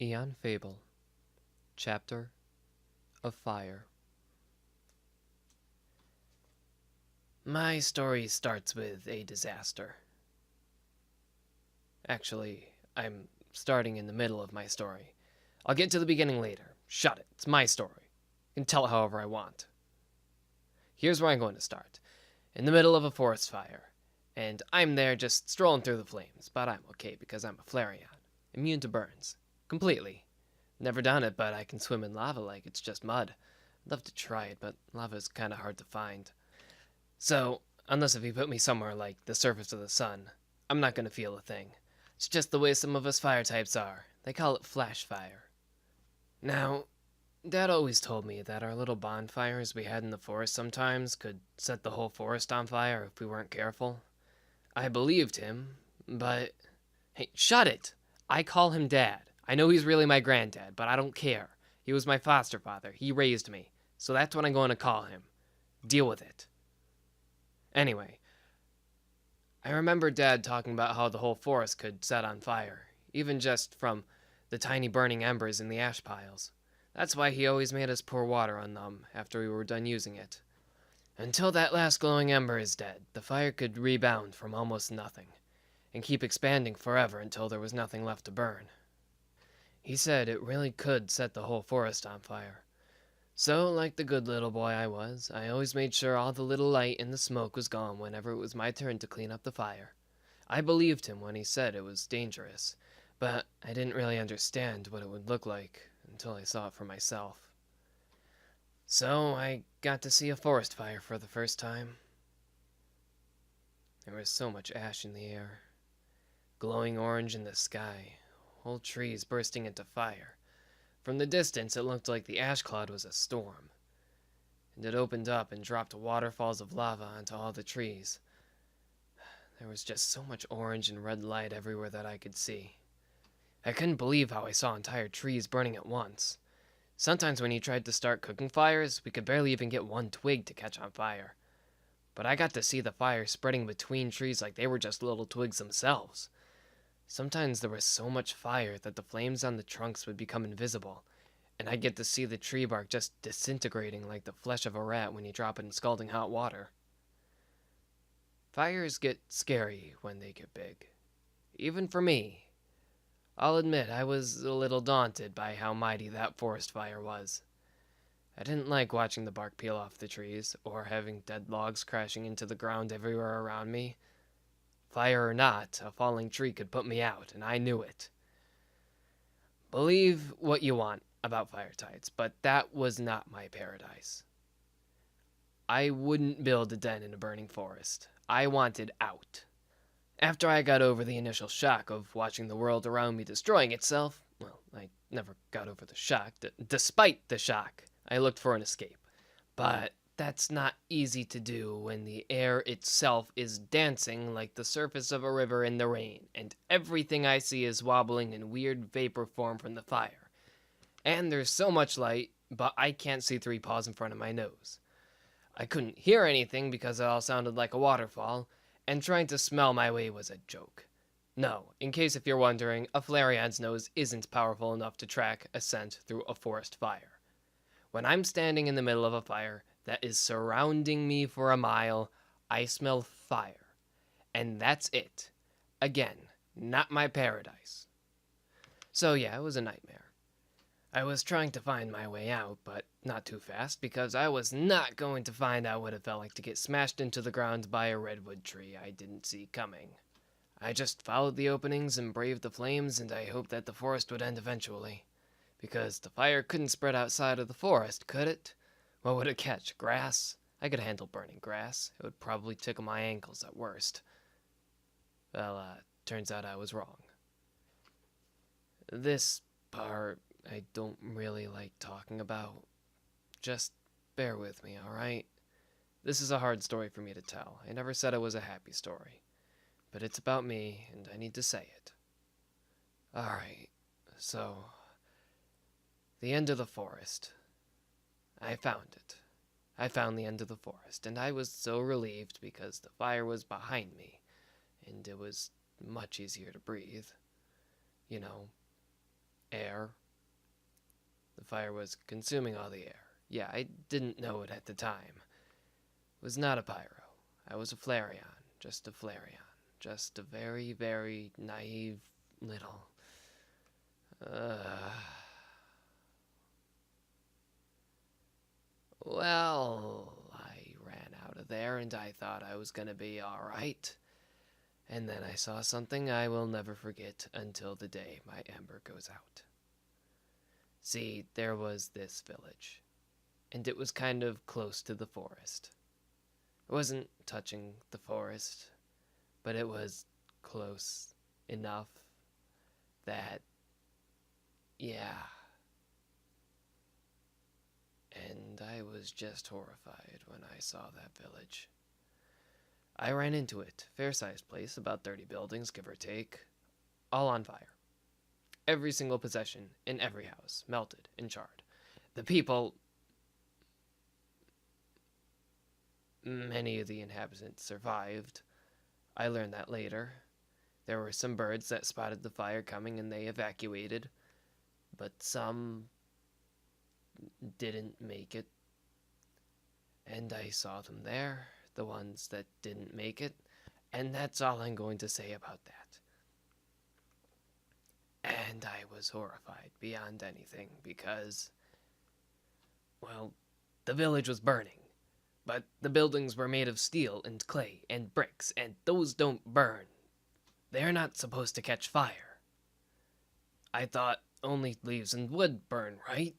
Eon Fable, Chapter of Fire. My story starts with a disaster. Actually, I'm starting in the middle of my story. I'll get to the beginning later. Shut it. It's my story. I can tell it however I want. Here's where I'm going to start. In the middle of a forest fire. And I'm there just strolling through the flames, but I'm okay because I'm a Flareon. Immune to burns. Completely. Never done it, but I can swim in lava like it's just mud. I'd love to try it, but lava's kind of hard to find. So, unless if you put me somewhere like the surface of the sun, I'm not going to feel a thing. It's just the way some of us fire types are. They call it flash fire. Now, Dad always told me that our little bonfires we had in the forest sometimes could set the whole forest on fire if we weren't careful. I believed him, but... Hey, shut it! I call him Dad. I know he's really my granddad, but I don't care. He was my foster father. He raised me. So that's what I'm going to call him. Deal with it. Anyway, I remember Dad talking about how the whole forest could set on fire, even just from the tiny burning embers in the ash piles. That's why he always made us pour water on them after we were done using it. Until that last glowing ember is dead, the fire could rebound from almost nothing, and keep expanding forever until there was nothing left to burn. He said it really could set the whole forest on fire. So, like the good little boy I was, I always made sure all the little light and the smoke was gone whenever it was my turn to clean up the fire. I believed him when he said it was dangerous, but I didn't really understand what it would look like until I saw it for myself. So, I got to see a forest fire for the first time. There was so much ash in the air, glowing orange in the sky, whole trees bursting into fire. From the distance, it looked like the ash cloud was a storm, and it opened up and dropped waterfalls of lava onto all the trees. There was just so much orange and red light everywhere that I could see. I couldn't believe how I saw entire trees burning at once. Sometimes when you tried to start cooking fires, we could barely even get one twig to catch on fire. But I got to see the fire spreading between trees like they were just little twigs themselves. Sometimes there was so much fire that the flames on the trunks would become invisible, and I'd get to see the tree bark just disintegrating like the flesh of a rat when you drop it in scalding hot water. Fires get scary when they get big. Even for me. I'll admit I was a little daunted by how mighty that forest fire was. I didn't like watching the bark peel off the trees, or having dead logs crashing into the ground everywhere around me. Fire or not, a falling tree could put me out, and I knew it. Believe what you want about fire tides, but that was not my paradise. I wouldn't build a den in a burning forest. I wanted out. After I got over the initial shock of watching the world around me destroying itself, well, I never got over the shock. Despite the shock, I looked for an escape. But that's not easy to do when the air itself is dancing like the surface of a river in the rain, and everything I see is wobbling in weird vapor form from the fire. And there's so much light, but I can't see 3 paws in front of my nose. I couldn't hear anything because it all sounded like a waterfall, and trying to smell my way was a joke. No, in case if you're wondering, a Flareon's nose isn't powerful enough to track a scent through a forest fire. When I'm standing in the middle of a fire that is surrounding me for a mile, I smell fire. And that's it. Again, not my paradise. So yeah, it was a nightmare. I was trying to find my way out, but not too fast, because I was not going to find out what it felt like to get smashed into the ground by a redwood tree I didn't see coming. I just followed the openings and braved the flames, and I hoped that the forest would end eventually. Because the fire couldn't spread outside of the forest, could it? What would it catch? Grass? I could handle burning grass. It would probably tickle my ankles at worst. Well, turns out I was wrong. This part I don't really like talking about. Just bear with me, alright? This is a hard story for me to tell. I never said it was a happy story. But it's about me, and I need to say it. Alright, so... the end of the forest. I found it. I found the end of the forest, and I was so relieved because the fire was behind me, and it was much easier to breathe. You know, air. fire was consuming all the air. Yeah, I didn't know it at the time. It was not a pyro. I was a Flareon. Just a Flareon. Just a very, very naive little... Well, I ran out of there and I thought I was gonna be alright. And then I saw something I will never forget until the day my ember goes out. See, there was this village, and it was kind of close to the forest. It wasn't touching the forest, but it was close enough that, yeah. And I was just horrified when I saw that village. I ran into it, fair-sized place, about 30 buildings, give or take, all on fire. Every single possession in every house, melted and charred. The people, many of the inhabitants survived. I learned that later. There were some birds that spotted the fire coming and they evacuated, but some didn't make it. And I saw them there, the ones that didn't make it, and that's all I'm going to say about that. And I was horrified beyond anything because, well, the village was burning, but the buildings were made of steel and clay and bricks, and those don't burn. They're not supposed to catch fire. I thought only leaves and wood burn, right?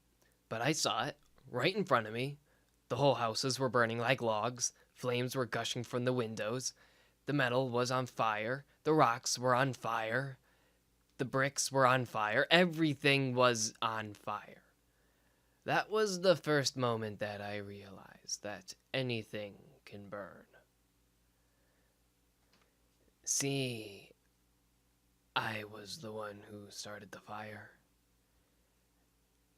But I saw it right in front of me. The whole houses were burning like logs. Flames were gushing from the windows. The metal was on fire. The rocks were on fire. The bricks were on fire. Everything was on fire. That was the first moment that I realized that anything can burn. See, I was the one who started the fire.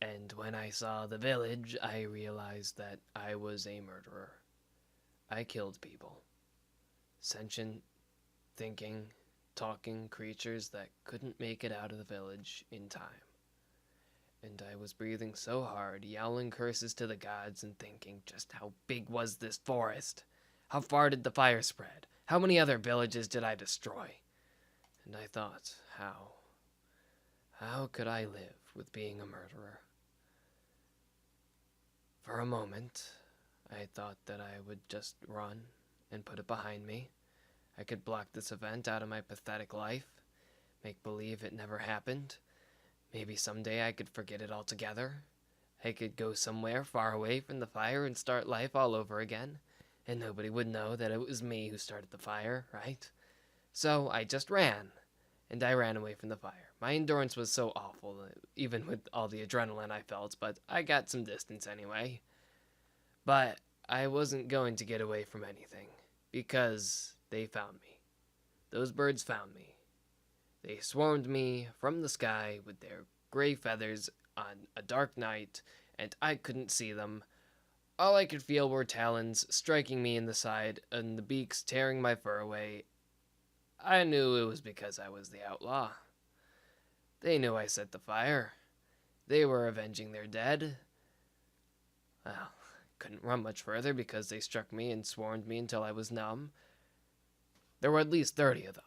And when I saw the village, I realized that I was a murderer. I killed people. Sentient, thinking, talking creatures that couldn't make it out of the village in time. And I was breathing so hard, yelling curses to the gods and thinking, just how big was this forest? How far did the fire spread? How many other villages did I destroy? And I thought, how could I live with being a murderer? For a moment, I thought that I would just run and put it behind me. I could block this event out of my pathetic life, make believe it never happened. Maybe someday I could forget it altogether. I could go somewhere far away from the fire and start life all over again, and nobody would know that it was me who started the fire, right? So I just ran, and I ran away from the fire. My endurance was so awful, even with all the adrenaline I felt, but I got some distance anyway. But I wasn't going to get away from anything, because they found me. Those birds found me. They swarmed me from the sky with their gray feathers on a dark night, and I couldn't see them. All I could feel were talons striking me in the side, and the beaks tearing my fur away. I knew it was because I was the outlaw. They knew I set the fire. They were avenging their dead. Well, couldn't run much further because they struck me and swarmed me until I was numb. There were at least 30 of them,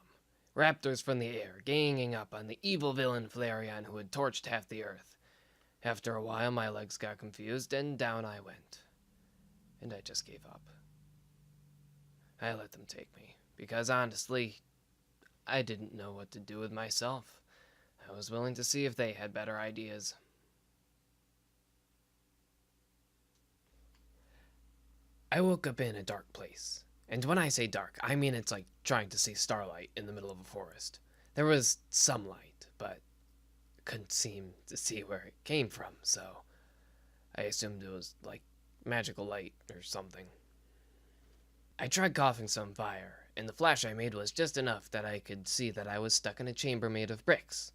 raptors from the air, ganging up on the evil villain Flareon who had torched half the earth. After a while, my legs got confused, and down I went. And I just gave up. I let them take me, because honestly, I didn't know what to do with myself. I was willing to see if they had better ideas. I woke up in a dark place. And when I say dark, I mean it's like trying to see starlight in the middle of a forest. There was some light, but couldn't seem to see where it came from, so I assumed it was like magical light or something. I tried coughing some fire, and the flash I made was just enough that I could see that I was stuck in a chamber made of bricks.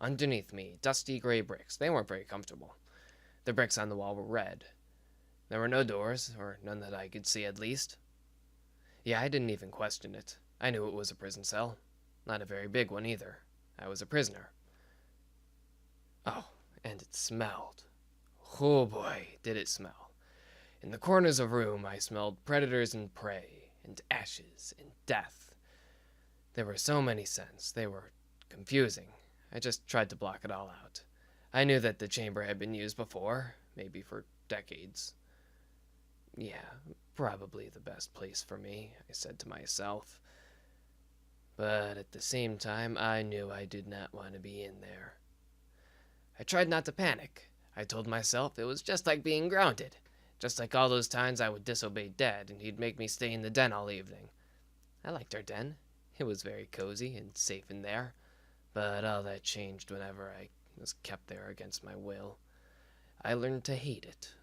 Underneath me, dusty gray bricks. They weren't very comfortable. The bricks on the wall were red. There were no doors, or none that I could see at least. Yeah, I didn't even question it. I knew it was a prison cell. Not a very big one either. I was a prisoner. Oh, and it smelled Oh boy, did it smell. In the corners of room, I smelled predators and prey, and ashes, and death. There were so many scents, they were confusing. I just tried to block it all out. I knew that the chamber had been used before, maybe for decades. Yeah, probably the best place for me, I said to myself. But at the same time, I knew I did not want to be in there. I tried not to panic. I told myself it was just like being grounded. Just like all those times I would disobey Dad and he'd make me stay in the den all evening. I liked our den. It was very cozy and safe in there. But all that changed whenever I was kept there against my will. I learned to hate it.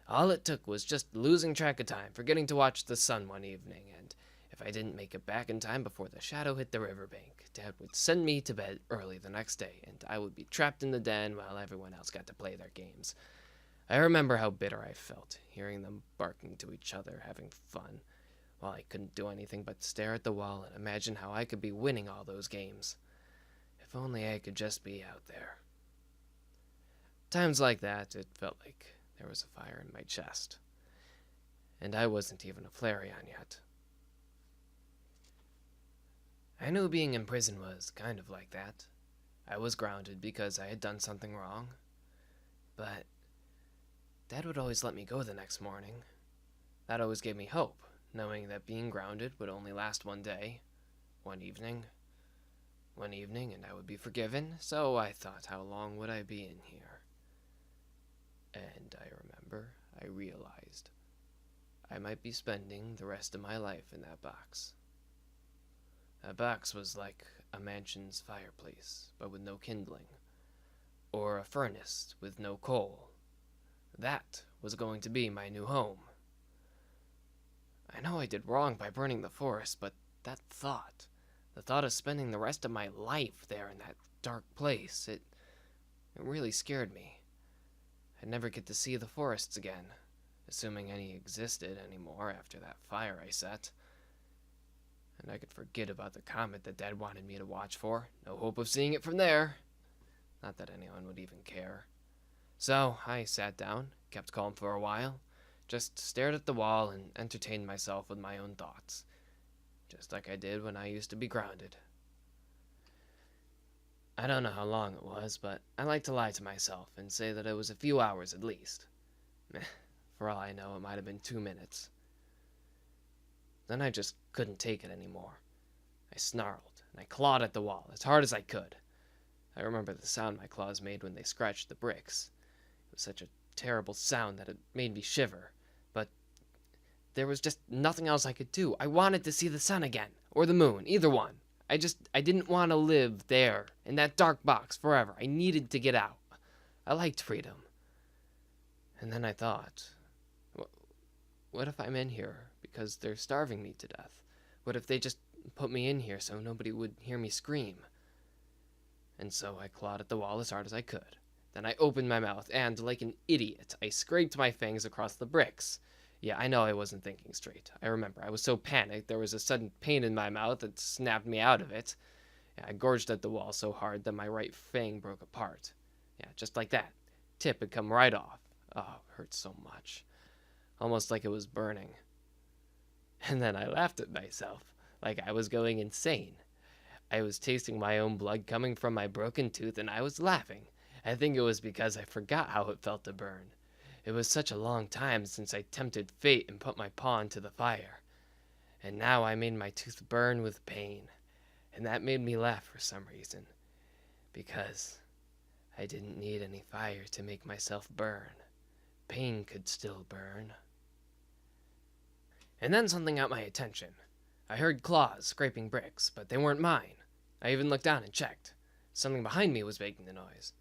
All it took was just losing track of time, forgetting to watch the sun one evening, and if I didn't make it back in time before the shadow hit the riverbank, Dad would send me to bed early the next day, and I would be trapped in the den while everyone else got to play their games. I remember how bitter I felt, hearing them barking to each other, having fun, while I couldn't do anything but stare at the wall and imagine how I could be winning all those games. If only I could just be out there. Times like that, it felt like there was a fire in my chest. And I wasn't even a Flareon yet. I knew being in prison was kind of like that. I was grounded because I had done something wrong. But Dad would always let me go the next morning. That always gave me hope, knowing that being grounded would only last one day, one evening, and I would be forgiven, so I thought, how long would I be in here? And I realized I might be spending the rest of my life in that box. That box was like a mansion's fireplace, but with no kindling, or a furnace with no coal. That was going to be my new home. I know I did wrong by burning the forest, but the thought of spending the rest of my life there in that dark place, it really scared me. I'd never get to see the forests again, assuming any existed anymore after that fire I set. And I could forget about the comet that Dad wanted me to watch for. No hope of seeing it from there. Not that anyone would even care. So I sat down, kept calm for a while, just stared at the wall and entertained myself with my own thoughts, just like I did when I used to be grounded. I don't know how long it was, but I like to lie to myself and say that it was a few hours at least. For all I know, it might have been 2 minutes. Then I just couldn't take it anymore. I snarled, and I clawed at the wall as hard as I could. I remember the sound my claws made when they scratched the bricks. It was such a terrible sound that it made me shiver, but there was just nothing else I could do. I wanted to see the sun again, or the moon, either one. I didn't want to live there, in that dark box, forever. I needed to get out. I liked freedom. And then I thought, what if I'm in here because they're starving me to death? What if they just put me in here so nobody would hear me scream? And so I clawed at the wall as hard as I could. Then I opened my mouth and, like an idiot, I scraped my fangs across the bricks. Yeah, I know I wasn't thinking straight. I remember I was so panicked there was a sudden pain in my mouth that snapped me out of it. Yeah, I gorged at the wall so hard that my right fang broke apart. Yeah, just like that. Tip had come right off. Oh, it hurt so much. Almost like it was burning. And then I laughed at myself, like I was going insane. I was tasting my own blood coming from my broken tooth, and I was laughing. I think it was because I forgot how it felt to burn. It was such a long time since I tempted fate and put my paw into the fire. And now I made my tooth burn with pain. And that made me laugh for some reason. Because I didn't need any fire to make myself burn. Pain could still burn. And then something got my attention. I heard claws scraping bricks, but they weren't mine. I even looked down and checked. Something behind me was making the noise.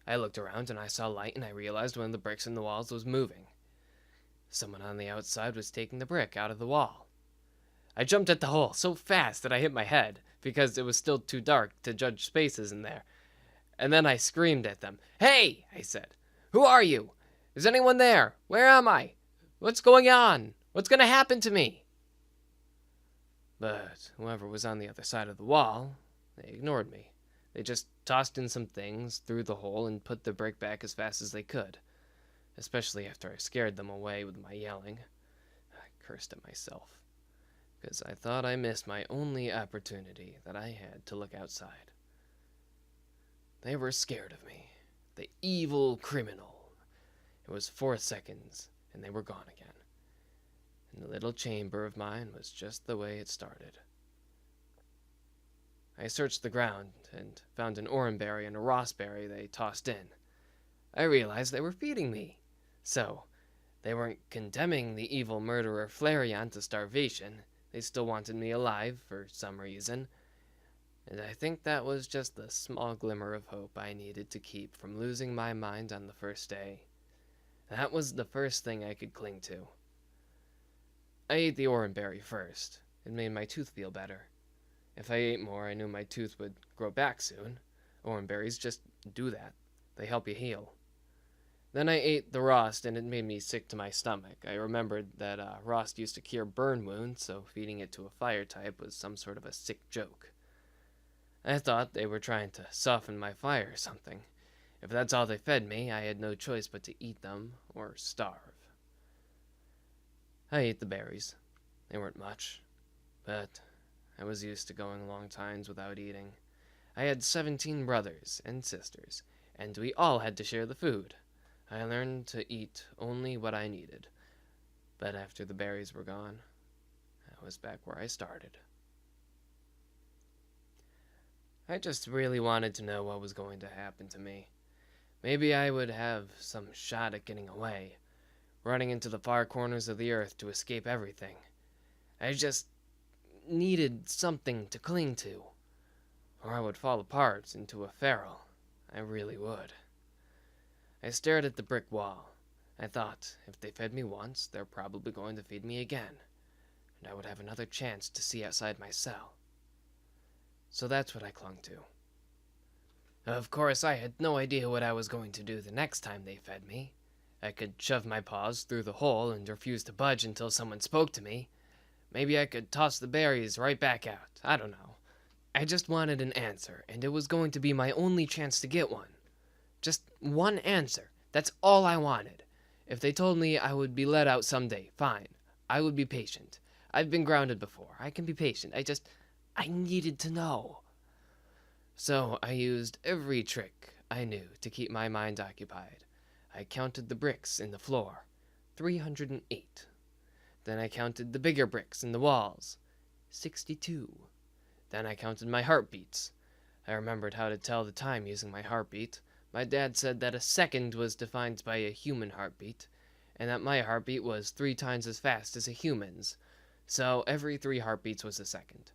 I looked around and I saw light, and I realized one of the bricks in the walls was moving. Someone on the outside was taking the brick out of the wall. I jumped at the hole so fast that I hit my head, because it was still too dark to judge spaces in there. And then I screamed at them. "Hey!" I said. "Who are you? Is anyone there? Where am I? What's going on? What's going to happen to me?" But whoever was on the other side of the wall, they ignored me. They just tossed in some things through the hole and put the brick back as fast as they could. especially after I scared them away with my yelling. I cursed at myself, because I thought I missed my only opportunity that I had to look outside. They were scared of me, the evil criminal. It was 4 seconds, and they were gone again. And the little chamber of mine was just the way it started. I searched the ground and found an oranberry and a rossberry they tossed in. I realized they were feeding me. So, they weren't condemning the evil murderer Flareon to starvation. They still wanted me alive for some reason. And I think that was just the small glimmer of hope I needed to keep from losing my mind on the first day. That was the first thing I could cling to. I ate the oranberry first. It made my tooth feel better. If I ate more, I knew my tooth would grow back soon. Oranberries just do that. They help you heal. Then I ate the rost, and it made me sick to my stomach. I remembered that rost used to cure burn wounds, so feeding it to a fire type was some sort of a sick joke. I thought they were trying to soften my fire or something. If that's all they fed me, I had no choice but to eat them or starve. I ate the berries. They weren't much, but I was used to going long times without eating. I had 17 brothers and sisters, and we all had to share the food. I learned to eat only what I needed, but after the berries were gone, I was back where I started. I just really wanted to know what was going to happen to me. Maybe I would have some shot at getting away, running into the far corners of the earth to escape everything. I just needed something to cling to, or I would fall apart into a feral. I really would. I stared at the brick wall. I thought, if they fed me once, they're probably going to feed me again, and I would have another chance to see outside my cell. So that's what I clung to. Of course, I had no idea what I was going to do the next time they fed me. I could shove my paws through the hole and refuse to budge until someone spoke to me. Maybe I could toss the berries right back out. I don't know. I just wanted an answer, and it was going to be my only chance to get one. Just one answer. That's all I wanted. If they told me I would be let out someday, fine. I would be patient. I've been grounded before. I can be patient. I needed to know. So I used every trick I knew to keep my mind occupied. I counted the bricks in the floor. 308. Then I counted the bigger bricks in the walls. 62. Then I counted my heartbeats. I remembered how to tell the time using my heartbeat. My dad said that a second was defined by a human heartbeat, and that my heartbeat was 3 times as fast as a human's. So every 3 heartbeats was a second.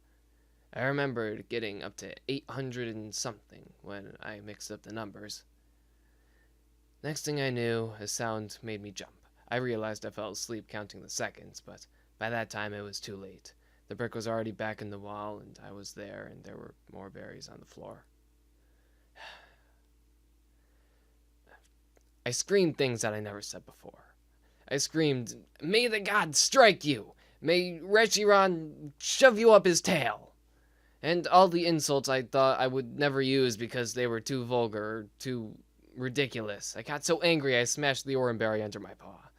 I remembered getting up to 800 and something when I mixed up the numbers. Next thing I knew, a sound made me jump. I realized I fell asleep counting the seconds, but by that time it was too late. The brick was already back in the wall, and I was there, and there were more berries on the floor. I screamed things that I never said before. I screamed, "May the gods strike you! May Reshiram shove you up his tail!" And all the insults I thought I would never use because they were too vulgar or too ridiculous. I got so angry I smashed the oranberry under my paw.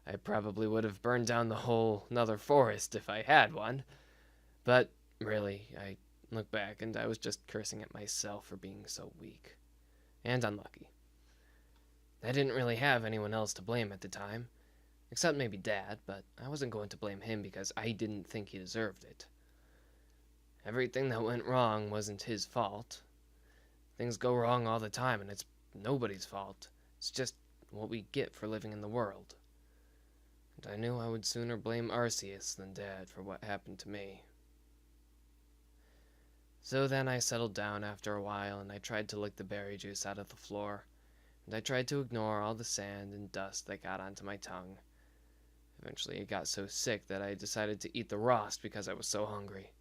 I probably would have burned down the whole nether forest if I had one. But really, I look back and I was just cursing at myself for being so weak. And unlucky. I didn't really have anyone else to blame at the time. Except maybe Dad, but I wasn't going to blame him because I didn't think he deserved it. Everything that went wrong wasn't his fault. Things go wrong all the time, and it's nobody's fault. It's just what we get for living in the world. And I knew I would sooner blame Arceus than Dad for what happened to me. So then I settled down after a while, and I tried to lick the berry juice out of the floor. And I tried to ignore all the sand and dust that got onto my tongue. Eventually it got so sick that I decided to eat the rost because I was so hungry.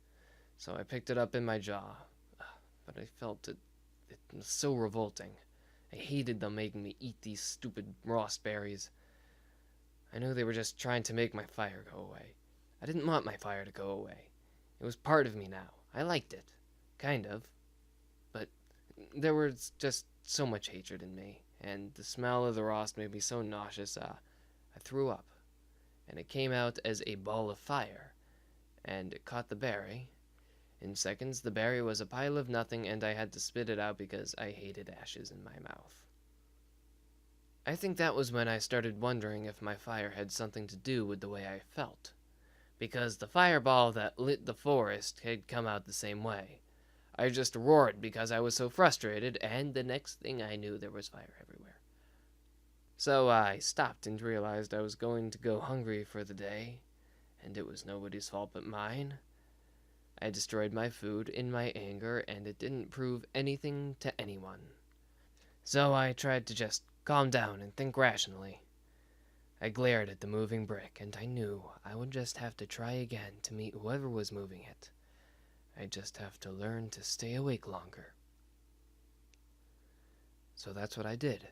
So I picked it up in my jaw. But I felt it was so revolting. I hated them making me eat these stupid rost berries. I knew they were just trying to make my fire go away. I didn't want my fire to go away. It was part of me now. I liked it. Kind of. But there was just so much hatred in me, and the smell of the rust made me so nauseous, I threw up. And it came out as a ball of fire, and it caught the berry. In seconds, the berry was a pile of nothing, and I had to spit it out because I hated ashes in my mouth. I think that was when I started wondering if my fire had something to do with the way I felt, because the fireball that lit the forest had come out the same way. I just roared because I was so frustrated, and the next thing I knew, there was fire everywhere. So I stopped and realized I was going to go hungry for the day, and it was nobody's fault but mine. I destroyed my food in my anger, and it didn't prove anything to anyone. So I tried to just calm down and think rationally. I glared at the moving brick, and I knew I would just have to try again to meet whoever was moving it. I'd just have to learn to stay awake longer. So that's what I did.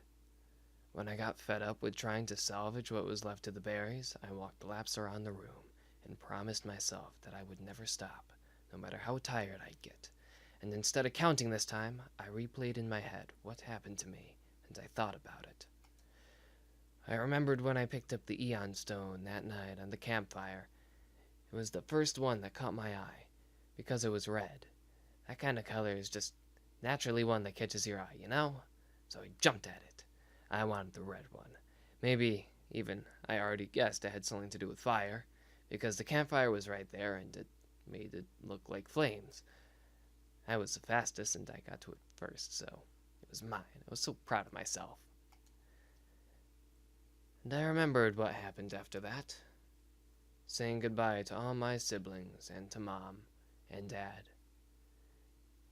When I got fed up with trying to salvage what was left of the berries, I walked laps around the room and promised myself that I would never stop, no matter how tired I'd get. And instead of counting this time, I replayed in my head what happened to me, and I thought about it. I remembered when I picked up the Eon Stone that night on the campfire. It was the first one that caught my eye, because it was red. That kind of color is just naturally one that catches your eye, you know? So I jumped at it. I wanted the red one. Maybe even I already guessed it had something to do with fire, because the campfire was right there and it made it look like flames. I was the fastest and I got to it first, so it was mine. I was so proud of myself. And I remembered what happened after that. Saying goodbye to all my siblings and to Mom and Dad.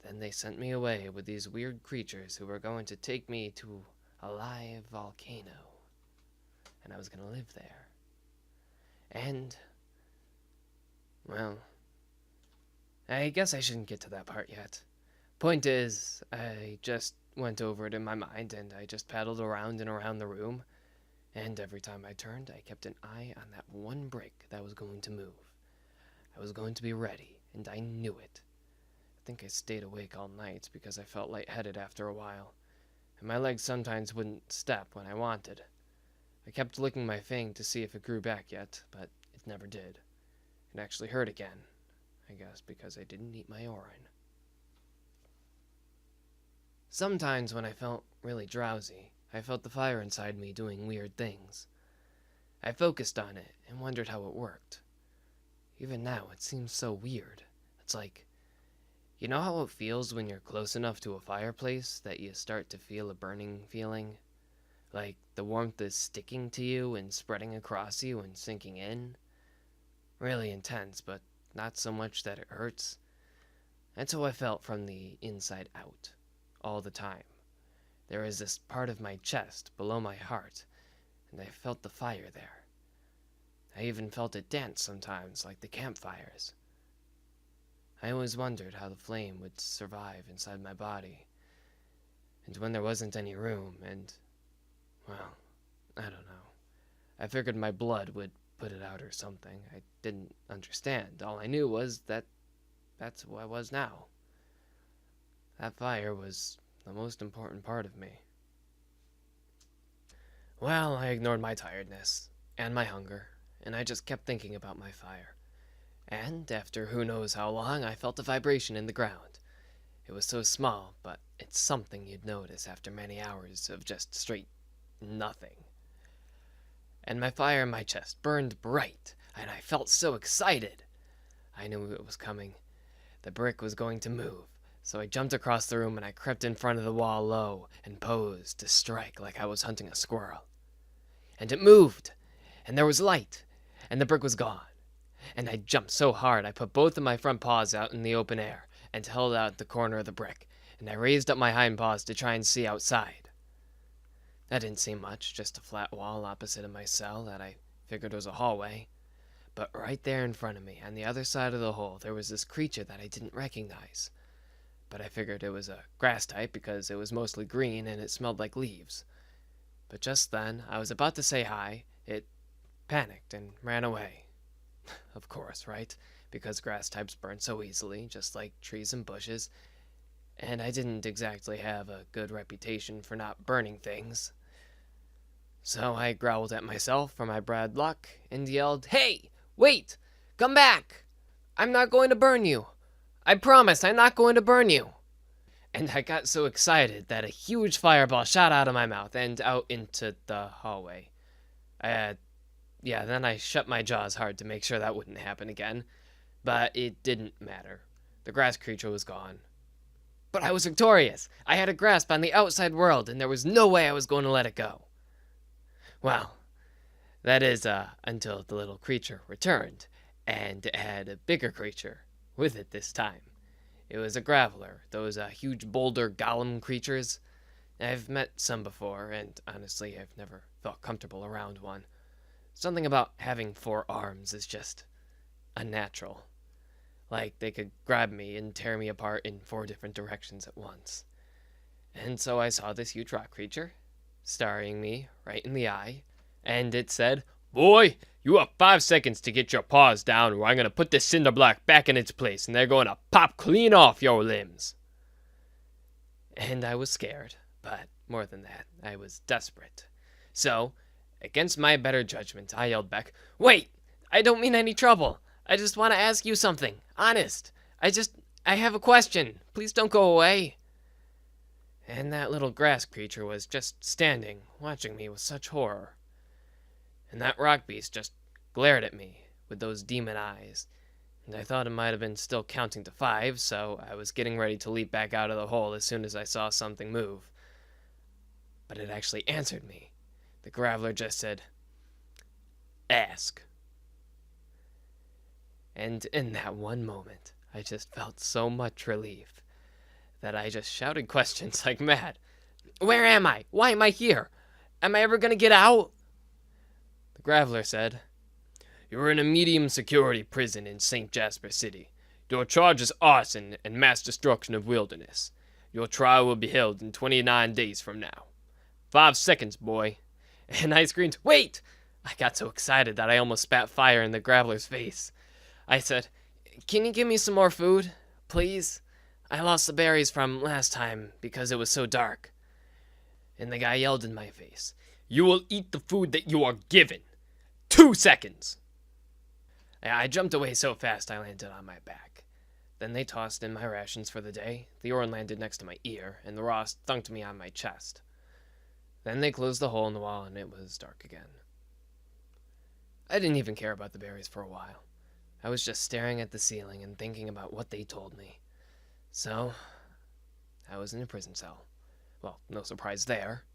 Then they sent me away with these weird creatures who were going to take me to a live volcano. And I was going to live there. And, well, I guess I shouldn't get to that part yet. Point is, I just went over it in my mind and I just paddled around and around the room. And every time I turned, I kept an eye on that one brick that was going to move. I was going to be ready, and I knew it. I think I stayed awake all night because I felt lightheaded after a while, and my legs sometimes wouldn't step when I wanted. I kept licking my fang to see if it grew back yet, but it never did. It actually hurt again, I guess because I didn't eat my orin. Sometimes when I felt really drowsy, I felt the fire inside me doing weird things. I focused on it and wondered how it worked. Even now, it seems so weird. It's like, you know how it feels when you're close enough to a fireplace that you start to feel a burning feeling? Like the warmth is sticking to you and spreading across you and sinking in? Really intense, but not so much that it hurts. That's how I felt from the inside out, all the time. There was this part of my chest, below my heart, and I felt the fire there. I even felt it dance sometimes, like the campfires. I always wondered how the flame would survive inside my body. And when there wasn't any room, and, well, I don't know. I figured my blood would put it out or something. I didn't understand. All I knew was that that's who I was now. That fire was the most important part of me. Well, I ignored my tiredness and my hunger, and I just kept thinking about my fire. And after who knows how long, I felt a vibration in the ground. It was so small, but it's something you'd notice after many hours of just straight nothing. And my fire in my chest burned bright, and I felt so excited. I knew it was coming. The brick was going to move, so I jumped across the room and I crept in front of the wall low and posed to strike like I was hunting a squirrel. And it moved, and there was light, and the brick was gone. And I jumped so hard I put both of my front paws out in the open air and held out the corner of the brick, and I raised up my hind paws to try and see outside. That didn't seem much, just a flat wall opposite of my cell that I figured was a hallway. But right there in front of me, on the other side of the hole, there was this creature that I didn't recognize. But I figured it was a grass type because it was mostly green and it smelled like leaves. But just then, I was about to say hi, it panicked and ran away. Of course, right? Because grass types burn so easily, just like trees and bushes. and I didn't exactly have a good reputation for not burning things. So I growled at myself for my bad luck and yelled, "Hey, wait! Come back! I'm not going to burn you! I promise I'm not going to burn you!" And I got so excited that a huge fireball shot out of my mouth and out into the hallway. Then I shut my jaws hard to make sure that wouldn't happen again. But it didn't matter. The grass creature was gone. But I was victorious. I had a grasp on the outside world, and there was no way I was going to let it go. Well, that is, until the little creature returned, and it had a bigger creature with it this time. It was a graveler, those huge boulder golem creatures. I've met some before, and honestly, I've never felt comfortable around one. Something about having 4 arms is just unnatural. Like they could grab me and tear me apart in 4 different directions at once. And so I saw this huge rock creature, staring me right in the eye, and it said, "Boy, you have 5 seconds to get your paws down, or I'm going to put this cinder block back in its place, and they're going to pop clean off your limbs." And I was scared, but more than that, I was desperate. So, against my better judgment, I yelled back, "Wait! I don't mean any trouble. I just want to ask you something. Honest. I have a question. Please don't go away." And that little grass creature was just standing, watching me with such horror. And that rock beast just glared at me with those demon eyes. And I thought it might have been still counting to 5, so I was getting ready to leap back out of the hole as soon as I saw something move. But it actually answered me. The graveler just said, "Ask." And in that one moment, I just felt so much relief that I just shouted questions like mad. "Where am I? Why am I here? Am I ever going to get out?" The graveler said, "You're in a medium security prison in St. Jasper City. Your charge is arson and mass destruction of wilderness. Your trial will be held in 29 days from now. 5 seconds, boy." And I screamed, "Wait!" I got so excited that I almost spat fire in the graveler's face. I said, "Can you give me some more food, please? I lost the berries from last time because it was so dark." And the guy yelled in my face, "You will eat the food that you are given. 2 seconds." I jumped away so fast I landed on my back. Then they tossed in my rations for the day. The Orin landed next to my ear, and the Ross thunked me on my chest. Then they closed the hole in the wall, and it was dark again. I didn't even care about the berries for a while. I was just staring at the ceiling and thinking about what they told me. So, I was in a prison cell. Well, no surprise there.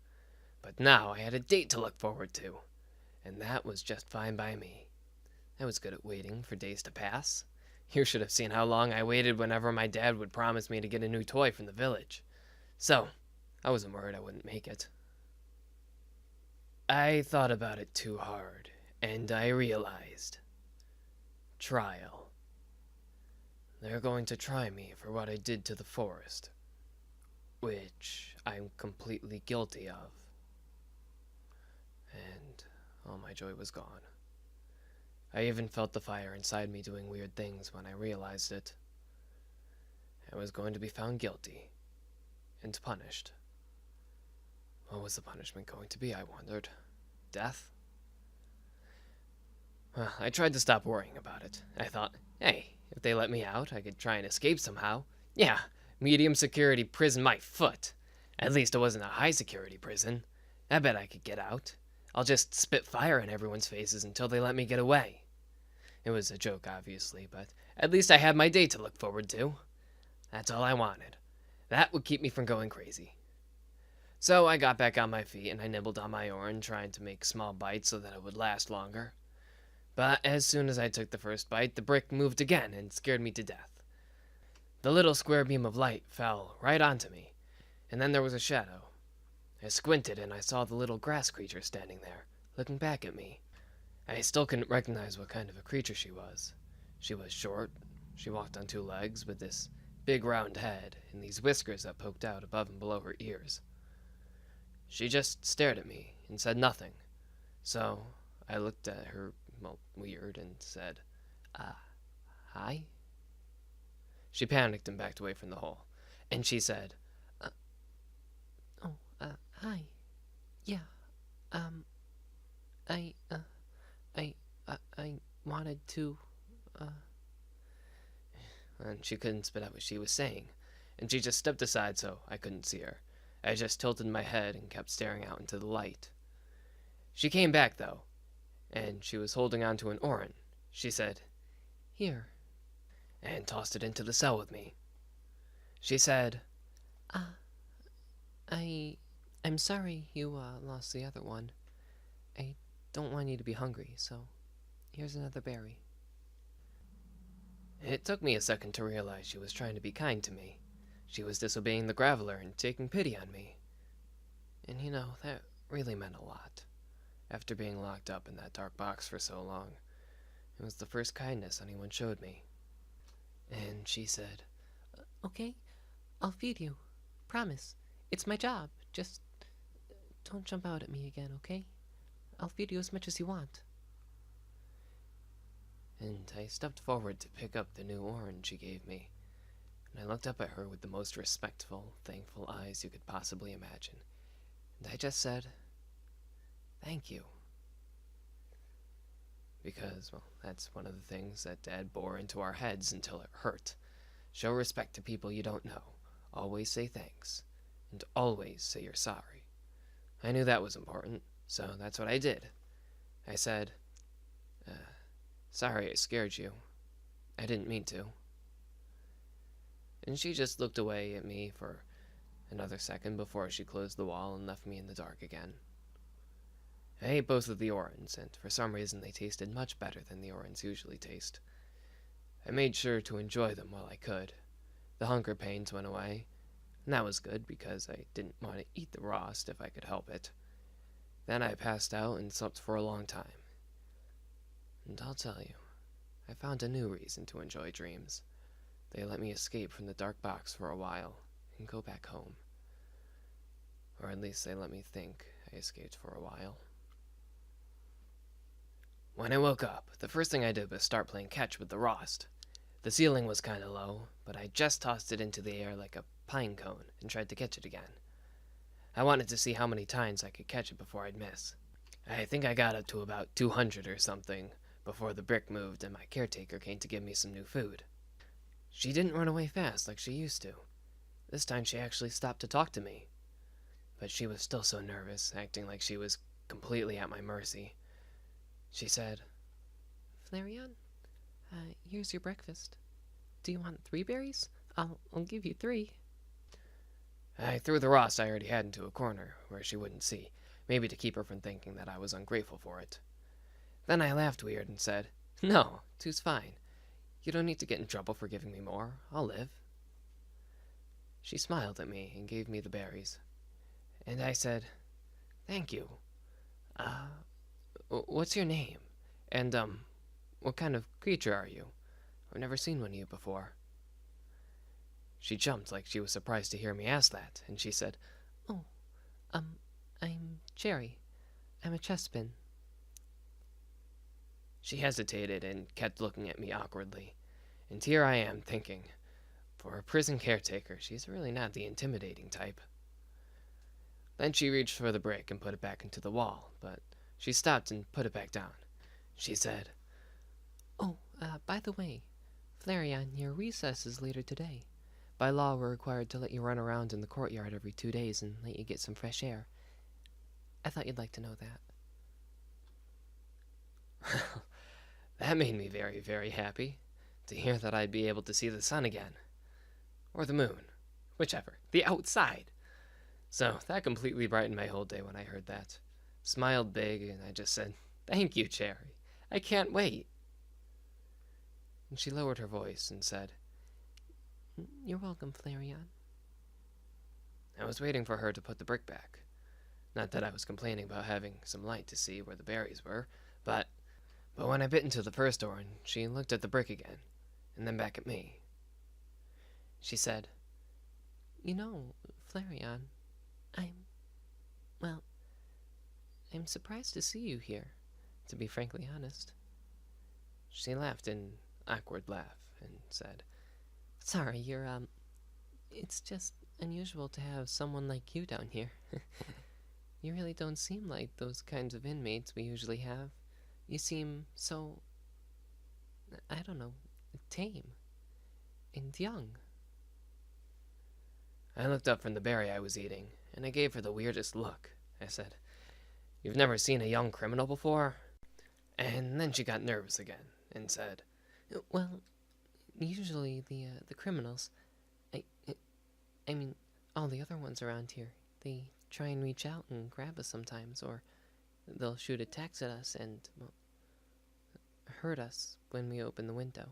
But now I had a date to look forward to, and that was just fine by me. I was good at waiting for days to pass. You should have seen how long I waited whenever my dad would promise me to get a new toy from the village. So, I wasn't worried I wouldn't make it. I thought about it too hard, and I realized. Trial. They're going to try me for what I did to the forest, which I'm completely guilty of. And all my joy was gone. I even felt the fire inside me doing weird things when I realized it. I was going to be found guilty and punished. What was the punishment going to be, I wondered? Death? Well, I tried to stop worrying about it. I thought, hey, if they let me out, I could try and escape somehow. Yeah, medium security prison my foot. At least it wasn't a high security prison. I bet I could get out. I'll just spit fire in everyone's faces until they let me get away. It was a joke, obviously, but at least I had my day to look forward to. That's all I wanted. That would keep me from going crazy. So I got back on my feet and I nibbled on my orange, trying to make small bites so that it would last longer. But as soon as I took the first bite, the brick moved again and scared me to death. The little square beam of light fell right onto me, and then there was a shadow. I squinted and I saw the little grass creature standing there, looking back at me. I still couldn't recognize what kind of a creature she was. She was short, she walked on 2 legs with this big round head and these whiskers that poked out above and below her ears. She just stared at me and said nothing, so I looked at her, weird, and said, "Hi?" She panicked and backed away from the hole. And she said, Uh, hi. Yeah, um, I, uh, I wanted to, uh, and she couldn't spit out what she was saying, and she just stepped aside so I couldn't see her. I just tilted my head and kept staring out into the light. She came back, though, and she was holding on to an oran. She said, here. and tossed it into the cell with me. She said, Uh, I, I'm sorry you, lost the other one. I don't want you to be hungry, so here's another berry. it took me a second to realize she was trying to be kind to me. She was disobeying the Graveler and taking pity on me. And that really meant a lot. After being locked up in that dark box for so long, it was the first kindness anyone showed me. And she said, Okay, I'll feed you. Promise. It's my job. Just don't jump out at me again, okay? I'll feed you as much as you want. and I stepped forward to pick up the new orange she gave me, and I looked up at her with the most respectful, thankful eyes you could possibly imagine, and I just said, "Thank you." Because, well, that's one of the things that Dad bore into our heads until it hurt. Show respect to people you don't know. Always say thanks. And always say you're sorry. I knew that was important, so that's what I did. I said, sorry I scared you. I didn't mean to. And she just looked away at me for another second before she closed the wall and left me in the dark again. I ate both of the orans, and for some reason they tasted much better than the orans usually taste. I made sure to enjoy them while I could. The hunger pains went away, and that was good because I didn't want to eat the roast if I could help it. Then I passed out and slept for a long time. And I'll tell you, I found a new reason to enjoy dreams. They let me escape from the dark box for a while and go back home. Or at least they let me think I escaped for a while. When I woke up, the first thing I did was start playing catch with the rost. The ceiling was kinda low, but I just tossed it into the air like a pine cone and tried to catch it again. I wanted to see how many times I could catch it before I'd miss. I think I got up to about 200 or something before the brick moved and my caretaker came to give me some new food. She didn't run away fast like she used to. This time she actually stopped to talk to me. But she was still so nervous, acting like she was completely at my mercy. She said, Flareon, here's your breakfast. Do you want 3 berries? I'll give you 3. I threw the rost I already had into a corner where she wouldn't see, maybe to keep her from thinking that I was ungrateful for it. Then I laughed weird and said, No, two's fine. You don't need to get in trouble for giving me more. I'll live. She smiled at me and gave me the berries. And I said, Thank you. What's your name? And, what kind of creature are you? I've never seen one of you before. She jumped like she was surprised to hear me ask that, and she said, Oh, I'm Cherry. I'm a chestpin. She hesitated and kept looking at me awkwardly. And here I am thinking, for a prison caretaker, she's really not the intimidating type. Then she reached for the brick and put it back into the wall, but she stopped and put it back down. She said, Oh, by the way, Flareon, your recess is later today. By law, we're required to let you run around in the courtyard every 2 days and let you get some fresh air. I thought you'd like to know that. That made me very, very happy to hear that I'd be able to see the sun again. Or the moon. Whichever. The outside. So that completely brightened my whole day when I heard that. Smiled big, and I just said, Thank you, Cherry. I can't wait. And she lowered her voice and said, You're welcome, Flareon. I was waiting for her to put the brick back. Not that I was complaining about having some light to see where the berries were, but when I bit into the first orange, she looked at the brick again, and then back at me. She said, You know, Flareon, well, I'm surprised to see you here, to be frankly honest. She laughed an awkward laugh and said, Sorry, you're It's just unusual to have someone like you down here. You really don't seem like those kinds of inmates we usually have. You seem so, I don't know, tame and young. I looked up from the berry I was eating, and I gave her the weirdest look. I said, "You've never seen a young criminal before?" And then she got nervous again and said, Well, usually the criminals, I, I mean, all the other ones around here, they try and reach out and grab us sometimes, or they'll shoot attacks at us and, well, hurt us when we open the window.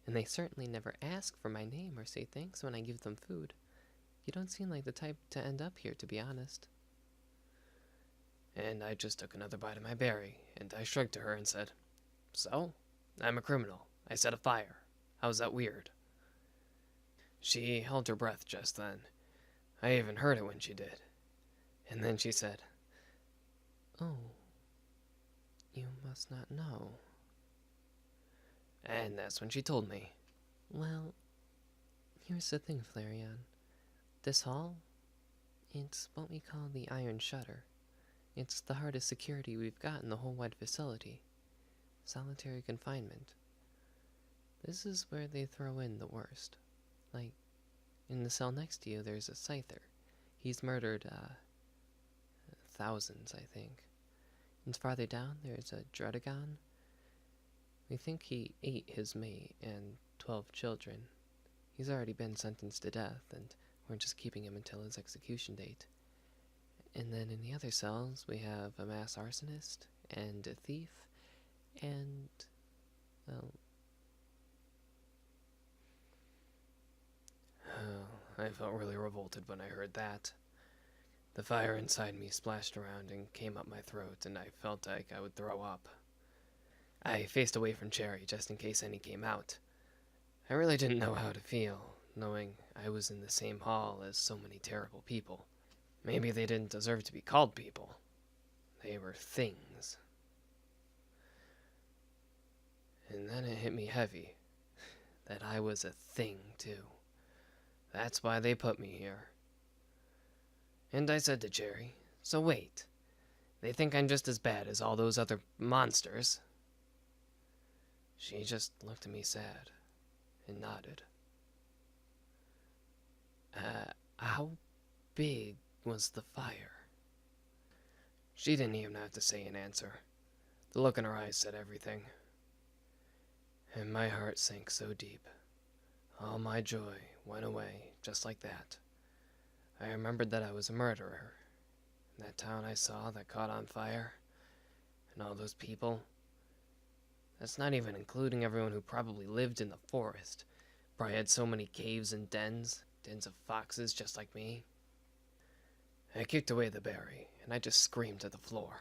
And they certainly never ask for my name or say thanks when I give them food. You don't seem like the type to end up here, to be honest. and I just took another bite of my berry, and I shrugged to her and said, "So, I'm a criminal. I set a fire. How's that weird?" She held her breath just then. I even heard it when she did. And then she said, Oh, you must not know. and that's when she told me. Well, here's the thing, Flareon. This hall, it's what we call the Iron Shutter. It's the hardest security we've got in the whole wide facility. Solitary confinement. This is where they throw in the worst. Like, in the cell next to you, there's a Scyther. He's murdered, thousands, I think. And farther down, there's a Dredagon. We think he ate his mate and 12 children. He's already been sentenced to death, and we're just keeping him until his execution date. And then in the other cells, we have a mass arsonist, and a thief, and, well... Oh, I felt really revolted when I heard that. The fire inside me splashed around and came up my throat, and I felt like I would throw up. I faced away from Cherry just in case any came out. I really didn't know how to feel, knowing I was in the same hall as so many terrible people. Maybe they didn't deserve to be called people. They were things. And then it hit me heavy that I was a thing, too. That's why they put me here. And I said to Cherry, "So wait, they think I'm just as bad as all those other monsters?" She just looked at me sad and nodded. How big was the fire?" She didn't even have to say an answer. The look in her eyes said everything. And my heart sank so deep. All my joy went away just like that. I remembered that I was a murderer. And that town I saw that caught on fire. And all those people. That's not even including everyone who probably lived in the forest. Probably had so many caves and dens of foxes just like me. I kicked away the berry, and I just screamed to the floor.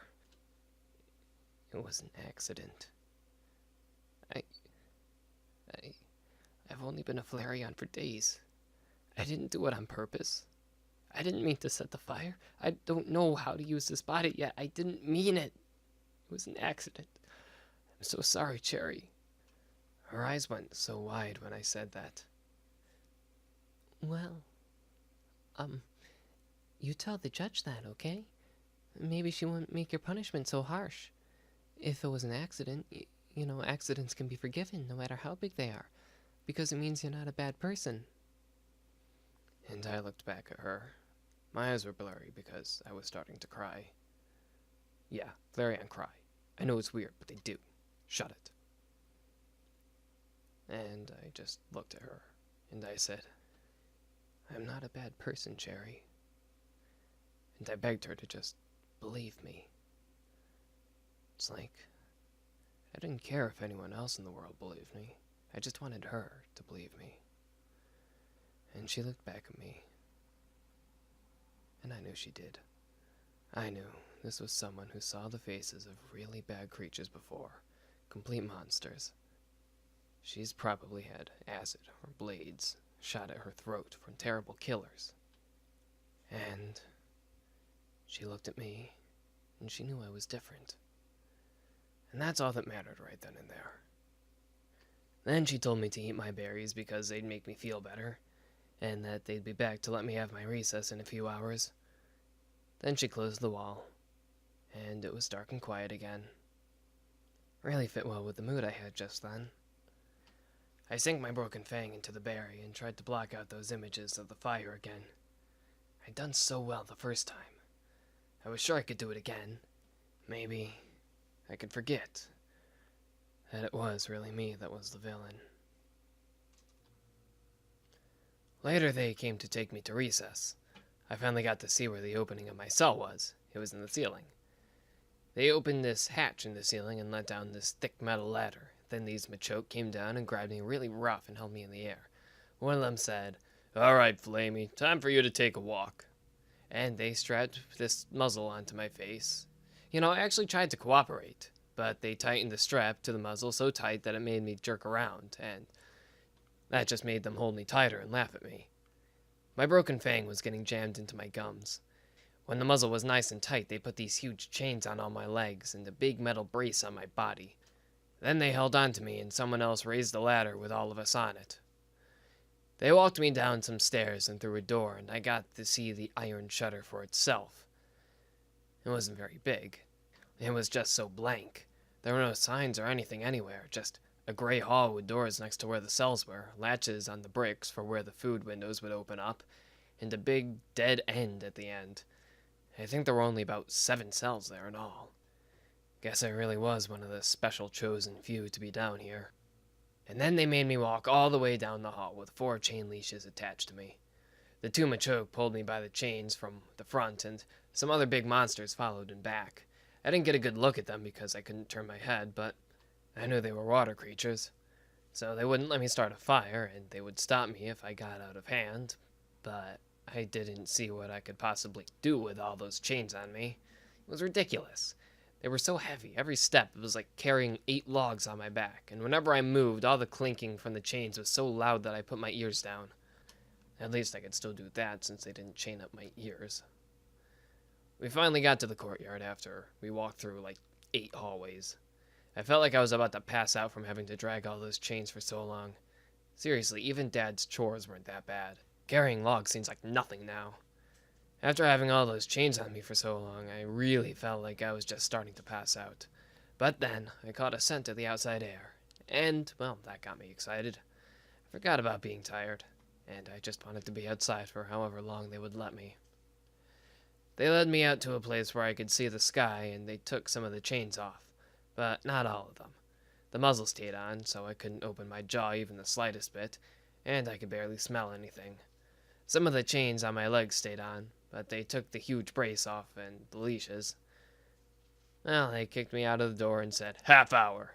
It was an accident. I've only been a Flareon for days. I didn't do it on purpose. I didn't mean to set the fire. I don't know how to use this body yet. I didn't mean it. It was an accident. I'm so sorry, Cherry. Her eyes went so wide when I said that. Well, you tell the judge that, okay? Maybe she wouldn't make your punishment so harsh. If it was an accident, you know, accidents can be forgiven no matter how big they are, because it means you're not a bad person. And I looked back at her. My eyes were blurry because I was starting to cry. Yeah, Flareon cry. I know it's weird, but they do. Shut it. And I just looked at her, and I said, "I'm not a bad person, Cherry." And I begged her to just believe me. It's like, I didn't care if anyone else in the world believed me. I just wanted her to believe me. And she looked back at me. And I knew she did. I knew this was someone who saw the faces of really bad creatures before. Complete monsters. She's probably had acid or blades shot at her throat from terrible killers. And she looked at me, and she knew I was different. And that's all that mattered right then and there. Then she told me to eat my berries because they'd make me feel better. and that they'd be back to let me have my recess in a few hours. Then she closed the wall, and it was dark and quiet again. Really fit well with the mood I had just then. I sank my broken fang into the berry and tried to block out those images of the fire again. I'd done so well the first time. I was sure I could do it again. Maybe I could forget that it was really me that was the villain. Later they came to take me to recess. I finally got to see where the opening of my cell was. It was in the ceiling. They opened this hatch in the ceiling and let down this thick metal ladder. Then these Machoke came down and grabbed me really rough and held me in the air. One of them said, "All right, Flamey, time for you to take a walk." And they strapped this muzzle onto my face. I actually tried to cooperate, but they tightened the strap to the muzzle so tight that it made me jerk around, and that just made them hold me tighter and laugh at me. My broken fang was getting jammed into my gums. When the muzzle was nice and tight, they put these huge chains on all my legs and a big metal brace on my body. Then they held on to me, and someone else raised the ladder with all of us on it. They walked me down some stairs and through a door, and I got to see the iron shutter for itself. It wasn't very big. It was just so blank. There were no signs or anything anywhere, just a gray hall with doors next to where the cells were, latches on the bricks for where the food windows would open up, and a big dead end at the end. I think there were only about 7 cells there in all. Guess I really was one of the special chosen few to be down here. And then they made me walk all the way down the hall with 4 chain leashes attached to me. The 2 Machoke pulled me by the chains from the front, and some other big monsters followed in back. I didn't get a good look at them because I couldn't turn my head, but I knew they were water creatures. So they wouldn't let me start a fire, and they would stop me if I got out of hand. But I didn't see what I could possibly do with all those chains on me. It was ridiculous. They were so heavy. Every step, it was like carrying 8 logs on my back, and whenever I moved, all the clinking from the chains was so loud that I put my ears down. At least I could still do that, since they didn't chain up my ears. We finally got to the courtyard after we walked through like 8 hallways. I felt like I was about to pass out from having to drag all those chains for so long. Seriously, even Dad's chores weren't that bad. Carrying logs seems like nothing now. After having all those chains on me for so long, I really felt like I was just starting to pass out. But then, I caught a scent of the outside air, and, well, that got me excited. I forgot about being tired, and I just wanted to be outside for however long they would let me. They led me out to a place where I could see the sky, and they took some of the chains off, but not all of them. The muzzle stayed on, so I couldn't open my jaw even the slightest bit, and I could barely smell anything. Some of the chains on my legs stayed on, but they took the huge brace off and the leashes. Well, they kicked me out of the door and said, "Half hour,"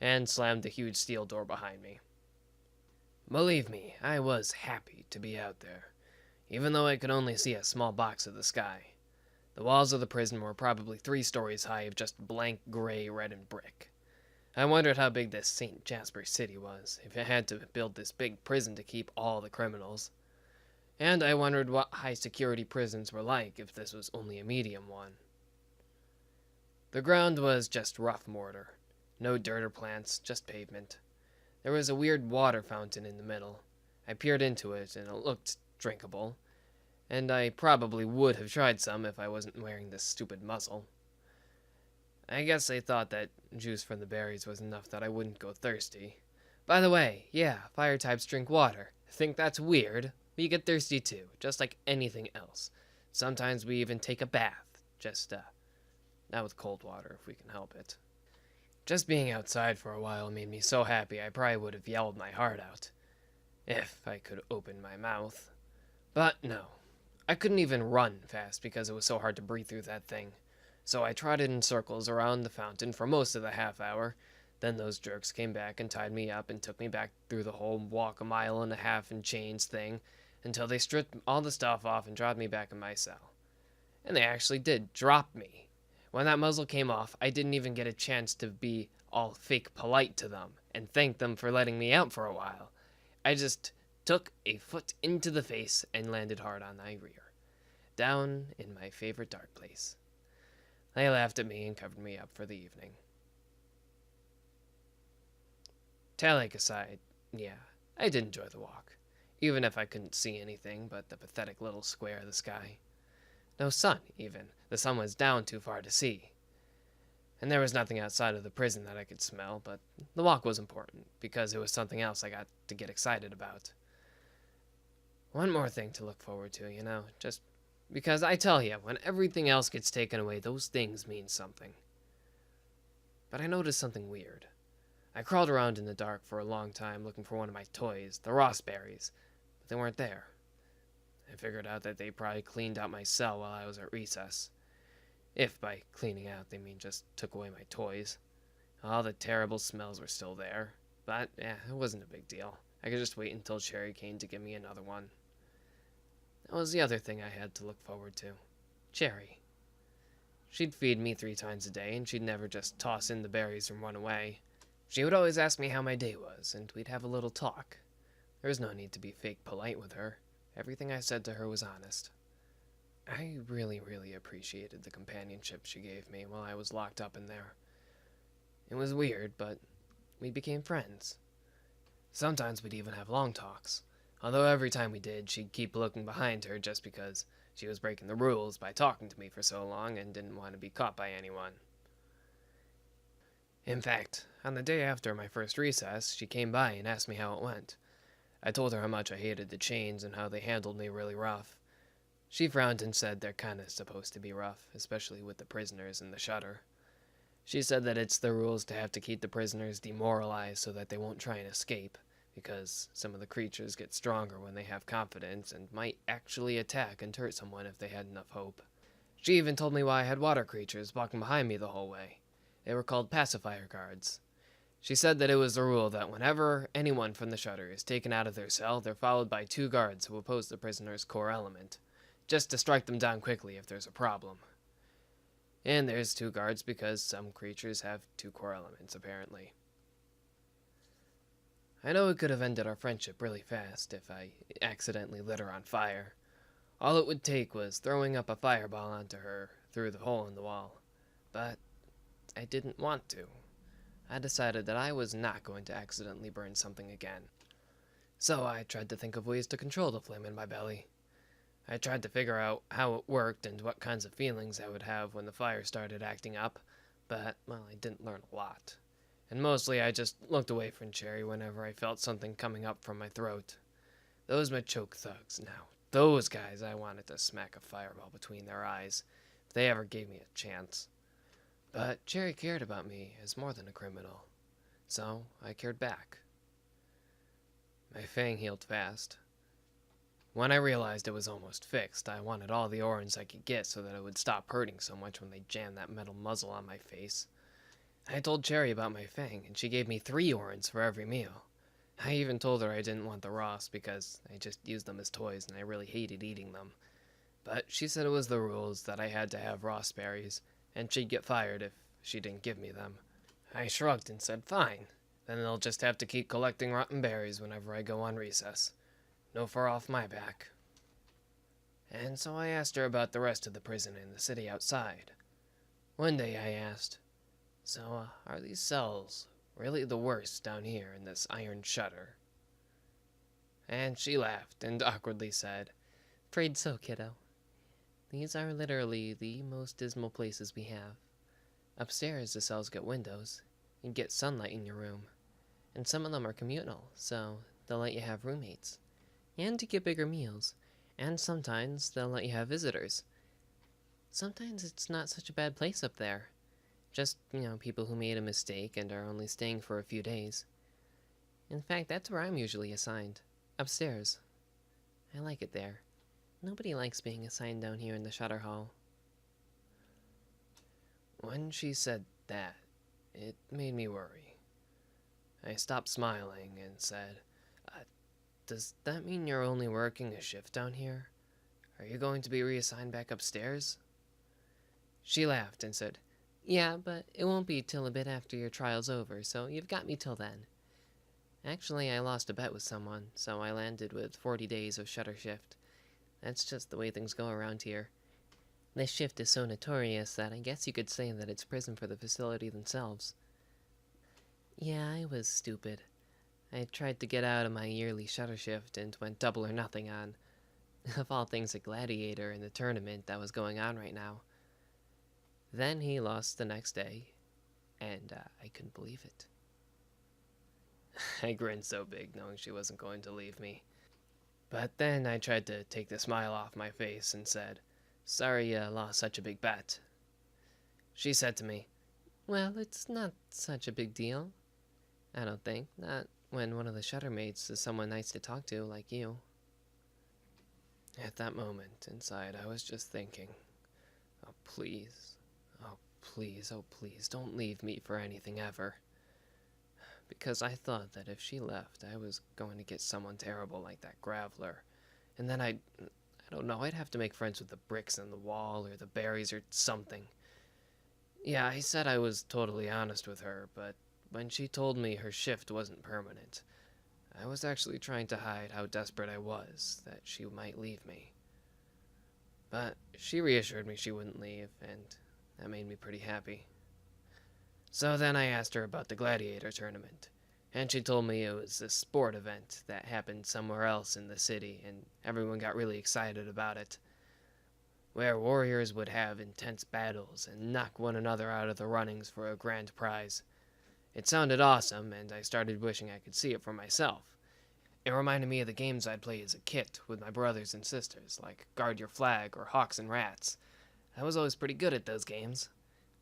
and slammed the huge steel door behind me. Believe me, I was happy to be out there, even though I could only see a small box of the sky. The walls of the prison were probably 3 stories high of just blank gray reddened brick. I wondered how big this St. Jasper city was, if it had to build this big prison to keep all the criminals. And I wondered what high-security prisons were like if this was only a medium one. The ground was just rough mortar. No dirt or plants, just pavement. There was a weird water fountain in the middle. I peered into it, and it looked drinkable. And I probably would have tried some if I wasn't wearing this stupid muzzle. I guess they thought that juice from the berries was enough that I wouldn't go thirsty. By the way, yeah, fire types drink water. Think that's weird? We get thirsty too, just like anything else. Sometimes we even take a bath. Just, not with cold water if we can help it. Just being outside for a while made me so happy I probably would have yelled my heart out. If I could open my mouth. But no. I couldn't even run fast because it was so hard to breathe through that thing. So I trotted in circles around the fountain for most of the half hour. Then those jerks came back and tied me up and took me back through the whole walk a mile and a half in chains thing until they stripped all the stuff off and dropped me back in my cell. And they actually did drop me. When that muzzle came off, I didn't even get a chance to be all fake polite to them and thank them for letting me out for a while. I just took a foot into the face and landed hard on my rear, down in my favorite dark place. They laughed at me and covered me up for the evening. Tailake aside, yeah, I did enjoy the walk. even if I couldn't see anything but the pathetic little square of the sky. No sun, even. The sun was down too far to see. And there was nothing outside of the prison that I could smell, but the walk was important, because it was something else I got to get excited about. One more thing to look forward to, just because I tell you, when everything else gets taken away, those things mean something. But I noticed something weird. I crawled around in the dark for a long time looking for one of my toys, the raspberries, but they weren't there. I figured out that they probably cleaned out my cell while I was at recess. If by cleaning out they mean just took away my toys. All the terrible smells were still there, but it wasn't a big deal. I could just wait until Cherry came to give me another one. That was the other thing I had to look forward to. Cherry. She'd feed me 3 times a day, and she'd never just toss in the berries and run away. She would always ask me how my day was, and we'd have a little talk. There was no need to be fake polite with her. Everything I said to her was honest. I really, really appreciated the companionship she gave me while I was locked up in there. It was weird, but we became friends. Sometimes we'd even have long talks, although every time we did, she'd keep looking behind her just because she was breaking the rules by talking to me for so long and didn't want to be caught by anyone. In fact, on the day after my first recess, she came by and asked me how it went. I told her how much I hated the chains and how they handled me really rough. She frowned and said they're kinda supposed to be rough, especially with the prisoners in the shutter. She said that it's the rules to have to keep the prisoners demoralized so that they won't try and escape, because some of the creatures get stronger when they have confidence and might actually attack and hurt someone if they had enough hope. She even told me why I had water creatures walking behind me the whole way. They were called pacifier guards. She said that it was the rule that whenever anyone from the shutter is taken out of their cell, they're followed by 2 guards who oppose the prisoner's core element, just to strike them down quickly if there's a problem. And there's 2 guards because some creatures have 2 core elements, apparently. I know it could have ended our friendship really fast if I accidentally lit her on fire. All it would take was throwing up a fireball onto her through the hole in the wall. But I didn't want to. I decided that I was not going to accidentally burn something again. So I tried to think of ways to control the flame in my belly. I tried to figure out how it worked and what kinds of feelings I would have when the fire started acting up, but, I didn't learn a lot. And mostly I just looked away from Cherry whenever I felt something coming up from my throat. Those Machoke thugs, now, those guys I wanted to smack a fireball between their eyes, if they ever gave me a chance. But Cherry cared about me as more than a criminal, so I cared back. My fang healed fast. When I realized it was almost fixed, I wanted all the orange I could get so that it would stop hurting so much when they jammed that metal muzzle on my face. I told Cherry about my fang, and she gave me 3 orange for every meal. I even told her I didn't want the Ross because I just used them as toys and I really hated eating them. But she said it was the rules that I had to have Ross berries, and she'd get fired if she didn't give me them. I shrugged and said, fine, then they'll just have to keep collecting rotten berries whenever I go on recess. No fur off my back. And so I asked her about the rest of the prison and the city outside. One day I asked, so are these cells really the worst down here in this iron shutter? And she laughed and awkwardly said, Afraid so, kiddo. These are literally the most dismal places we have. Upstairs, the cells get windows. You get sunlight in your room. And some of them are communal, so they'll let you have roommates. And you get bigger meals. And sometimes they'll let you have visitors. Sometimes it's not such a bad place up there. Just, people who made a mistake and are only staying for a few days. In fact, that's where I'm usually assigned. Upstairs. I like it there. Nobody likes being assigned down here in the Shutter Hall. When she said that, it made me worry. I stopped smiling and said, does that mean you're only working a shift down here? Are you going to be reassigned back upstairs? She laughed and said, Yeah, but it won't be till a bit after your trial's over, so you've got me till then. Actually, I lost a bet with someone, so I landed with 40 days of Shutter shift. That's just the way things go around here. This shift is so notorious that I guess you could say that it's prison for the facility themselves. Yeah, I was stupid. I tried to get out of my yearly shutter shift and went double or nothing on, of all things, a gladiator in the tournament that was going on right now. Then he lost the next day, and I couldn't believe it. I grinned so big knowing she wasn't going to leave me. But then I tried to take the smile off my face and said, "Sorry you lost such a big bet." She said to me, Well, it's not such a big deal. I don't think. Not when one of the shutter mates is someone nice to talk to like you. At that moment, inside, I was just thinking, oh please, oh please, don't leave me for anything ever. Because I thought that if she left, I was going to get someone terrible like that Graveler. And then I don't know, I'd have to make friends with the bricks in the wall or the berries or something. Yeah, I said I was totally honest with her, but when she told me her shift wasn't permanent, I was actually trying to hide how desperate I was that she might leave me. But she reassured me she wouldn't leave, and that made me pretty happy. So then I asked her about the gladiator tournament, and she told me it was a sport event that happened somewhere else in the city, and everyone got really excited about it, where warriors would have intense battles and knock one another out of the runnings for a grand prize. It sounded awesome, and I started wishing I could see it for myself. It reminded me of the games I'd play as a kid with my brothers and sisters, like Guard Your Flag or Hawks and Rats. I was always pretty good at those games.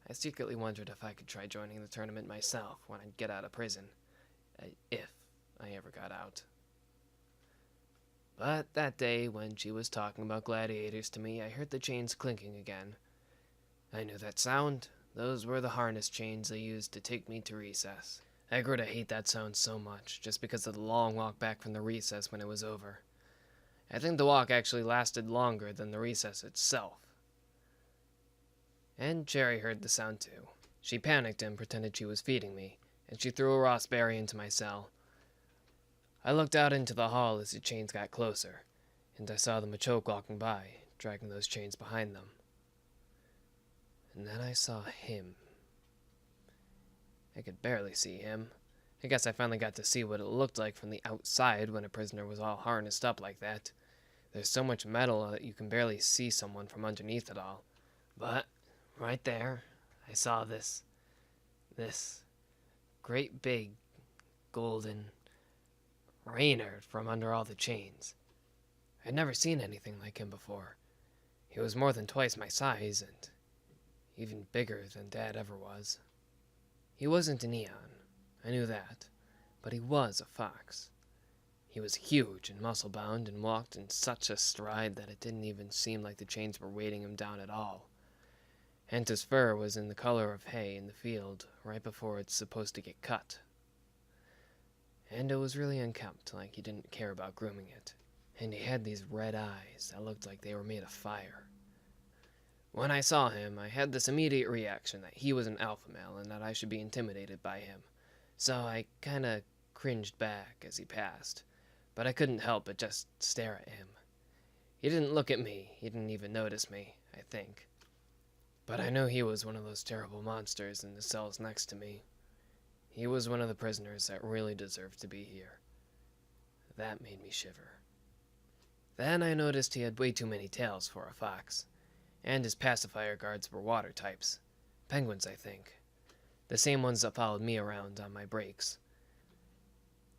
I secretly wondered if I could try joining the tournament myself when I'd get out of prison. If I ever got out. But that day, when she was talking about gladiators to me, I heard the chains clinking again. I knew that sound. Those were the harness chains they used to take me to recess. I grew to hate that sound so much, just because of the long walk back from the recess when it was over. I think the walk actually lasted longer than the recess itself. And Cherry heard the sound too. She panicked and pretended she was feeding me, and she threw a raspberry into my cell. I looked out into the hall as the chains got closer, and I saw the Machoke walking by, dragging those chains behind them. And then I saw him. I could barely see him. I guess I finally got to see what it looked like from the outside when a prisoner was all harnessed up like that. There's so much metal that you can barely see someone from underneath it all. But right there, I saw this great big golden Reynard from under all the chains. I'd never seen anything like him before. He was more than twice my size and even bigger than Dad ever was. He wasn't an Eon, I knew that, but he was a fox. He was huge and muscle-bound and walked in such a stride that it didn't even seem like the chains were weighting him down at all. And his fur was in the color of hay in the field right before it's supposed to get cut. And it was really unkempt, like he didn't care about grooming it. And he had these red eyes that looked like they were made of fire. When I saw him, I had this immediate reaction that he was an alpha male and that I should be intimidated by him. So I kinda cringed back as he passed, but I couldn't help but just stare at him. He didn't look at me, he didn't even notice me, I think. But I knew he was one of those terrible monsters in the cells next to me. He was one of the prisoners that really deserved to be here. That made me shiver. Then I noticed he had way too many tails for a fox, and his pacifier guards were water types. Penguins, I think. The same ones that followed me around on my breaks.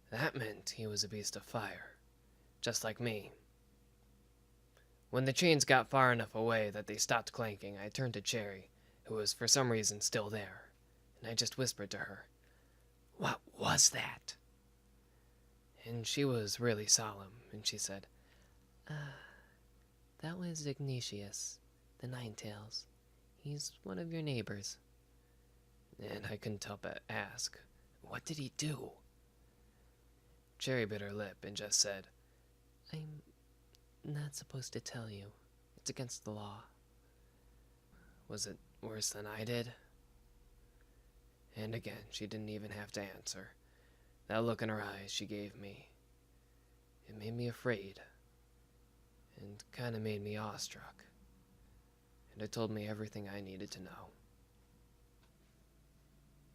That meant he was a beast of fire, just like me. When the chains got far enough away that they stopped clanking, I turned to Cherry, who was for some reason still there, and I just whispered to her, "What was that?" And she was really solemn, and she said, That was Ignatius, the Ninetails. He's one of your neighbors. And I couldn't help but ask, "What did he do?" Cherry bit her lip and just said, I'm not supposed to tell you. It's against the law. "Was it worse than I did?" And again, she didn't even have to answer. That look in her eyes she gave me, it made me afraid, and kinda made me awestruck. And it told me everything I needed to know.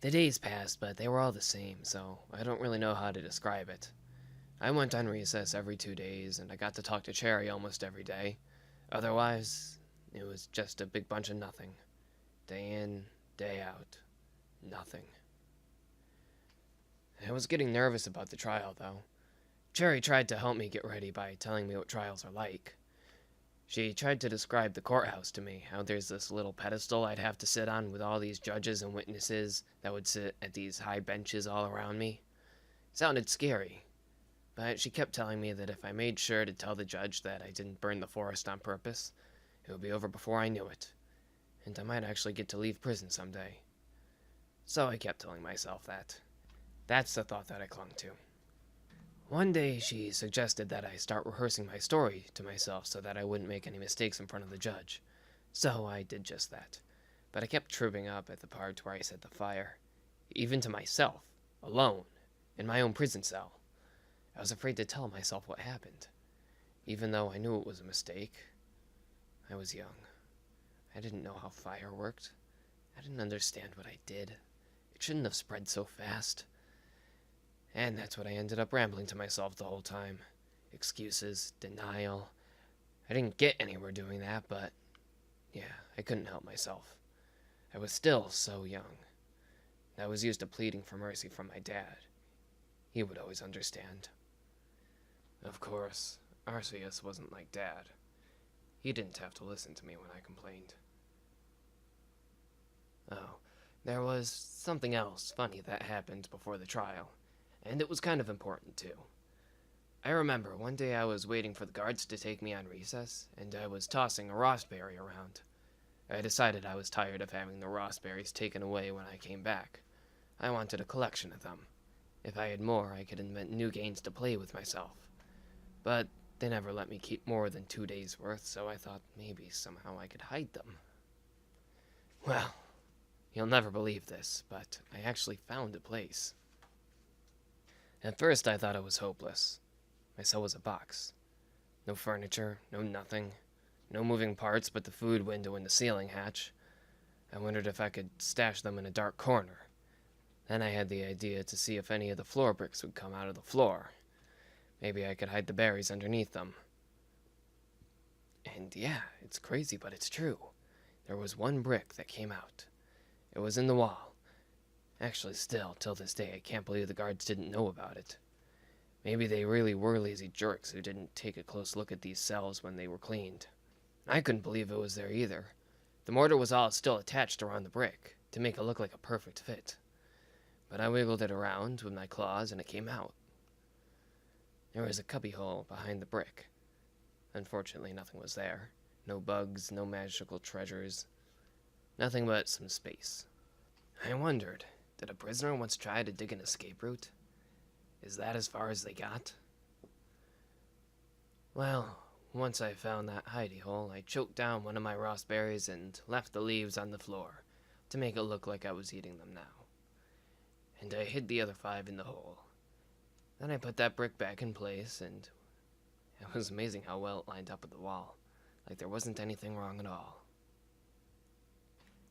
The days passed, but they were all the same, so I don't really know how to describe it. I went on recess every 2 days, and I got to talk to Cherry almost every day. Otherwise, it was just a big bunch of nothing. Day in, day out. Nothing. I was getting nervous about the trial, though. Cherry tried to help me get ready by telling me what trials are like. She tried to describe the courthouse to me, how there's this little pedestal I'd have to sit on with all these judges and witnesses that would sit at these high benches all around me. It sounded scary, but she kept telling me that if I made sure to tell the judge that I didn't burn the forest on purpose, it would be over before I knew it, and I might actually get to leave prison someday. So I kept telling myself that. That's the thought that I clung to. One day she suggested that I start rehearsing my story to myself so that I wouldn't make any mistakes in front of the judge. So I did just that. But I kept tripping up at the part where I set the fire. Even to myself, alone, in my own prison cell. I was afraid to tell myself what happened. Even though I knew it was a mistake. I was young. I didn't know how fire worked. I didn't understand what I did. It shouldn't have spread so fast. And that's what I ended up rambling to myself the whole time. Excuses, denial. I didn't get anywhere doing that, but yeah, I couldn't help myself. I was still so young. I was used to pleading for mercy from my dad. He would always understand. Of course, Arceus wasn't like Dad. He didn't have to listen to me when I complained. Oh, there was something else funny that happened before the trial. And it was kind of important, too. I remember one day I was waiting for the guards to take me on recess, and I was tossing a raspberry around. I decided I was tired of having the raspberries taken away when I came back. I wanted a collection of them. If I had more, I could invent new games to play with myself. But they never let me keep more than 2 days' worth, so I thought maybe somehow I could hide them. Well, you'll never believe this, but I actually found a place. At first, I thought it was hopeless. My cell was a box. No furniture, no nothing. No moving parts but the food window and the ceiling hatch. I wondered if I could stash them in a dark corner. Then I had the idea to see if any of the floor bricks would come out of the floor. Maybe I could hide the berries underneath them. And yeah, it's crazy, but it's true. There was one brick that came out. It was in the wall. Actually, still, till this day, I can't believe the guards didn't know about it. Maybe they really were lazy jerks who didn't take a close look at these cells when they were cleaned. I couldn't believe it was there either. The mortar was all still attached around the brick, to make it look like a perfect fit. But I wiggled it around with my claws and it came out. There was a cubbyhole behind the brick. Unfortunately, nothing was there. No bugs, no magical treasures. Nothing but some space. I wondered, did a prisoner once try to dig an escape route? Is that as far as they got? Well, once I found that hidey hole, I choked down one of my raspberries and left the leaves on the floor to make it look like I was eating them now. And I hid the other 5 in the hole. Then I put that brick back in place, and it was amazing how well it lined up with the wall, like there wasn't anything wrong at all.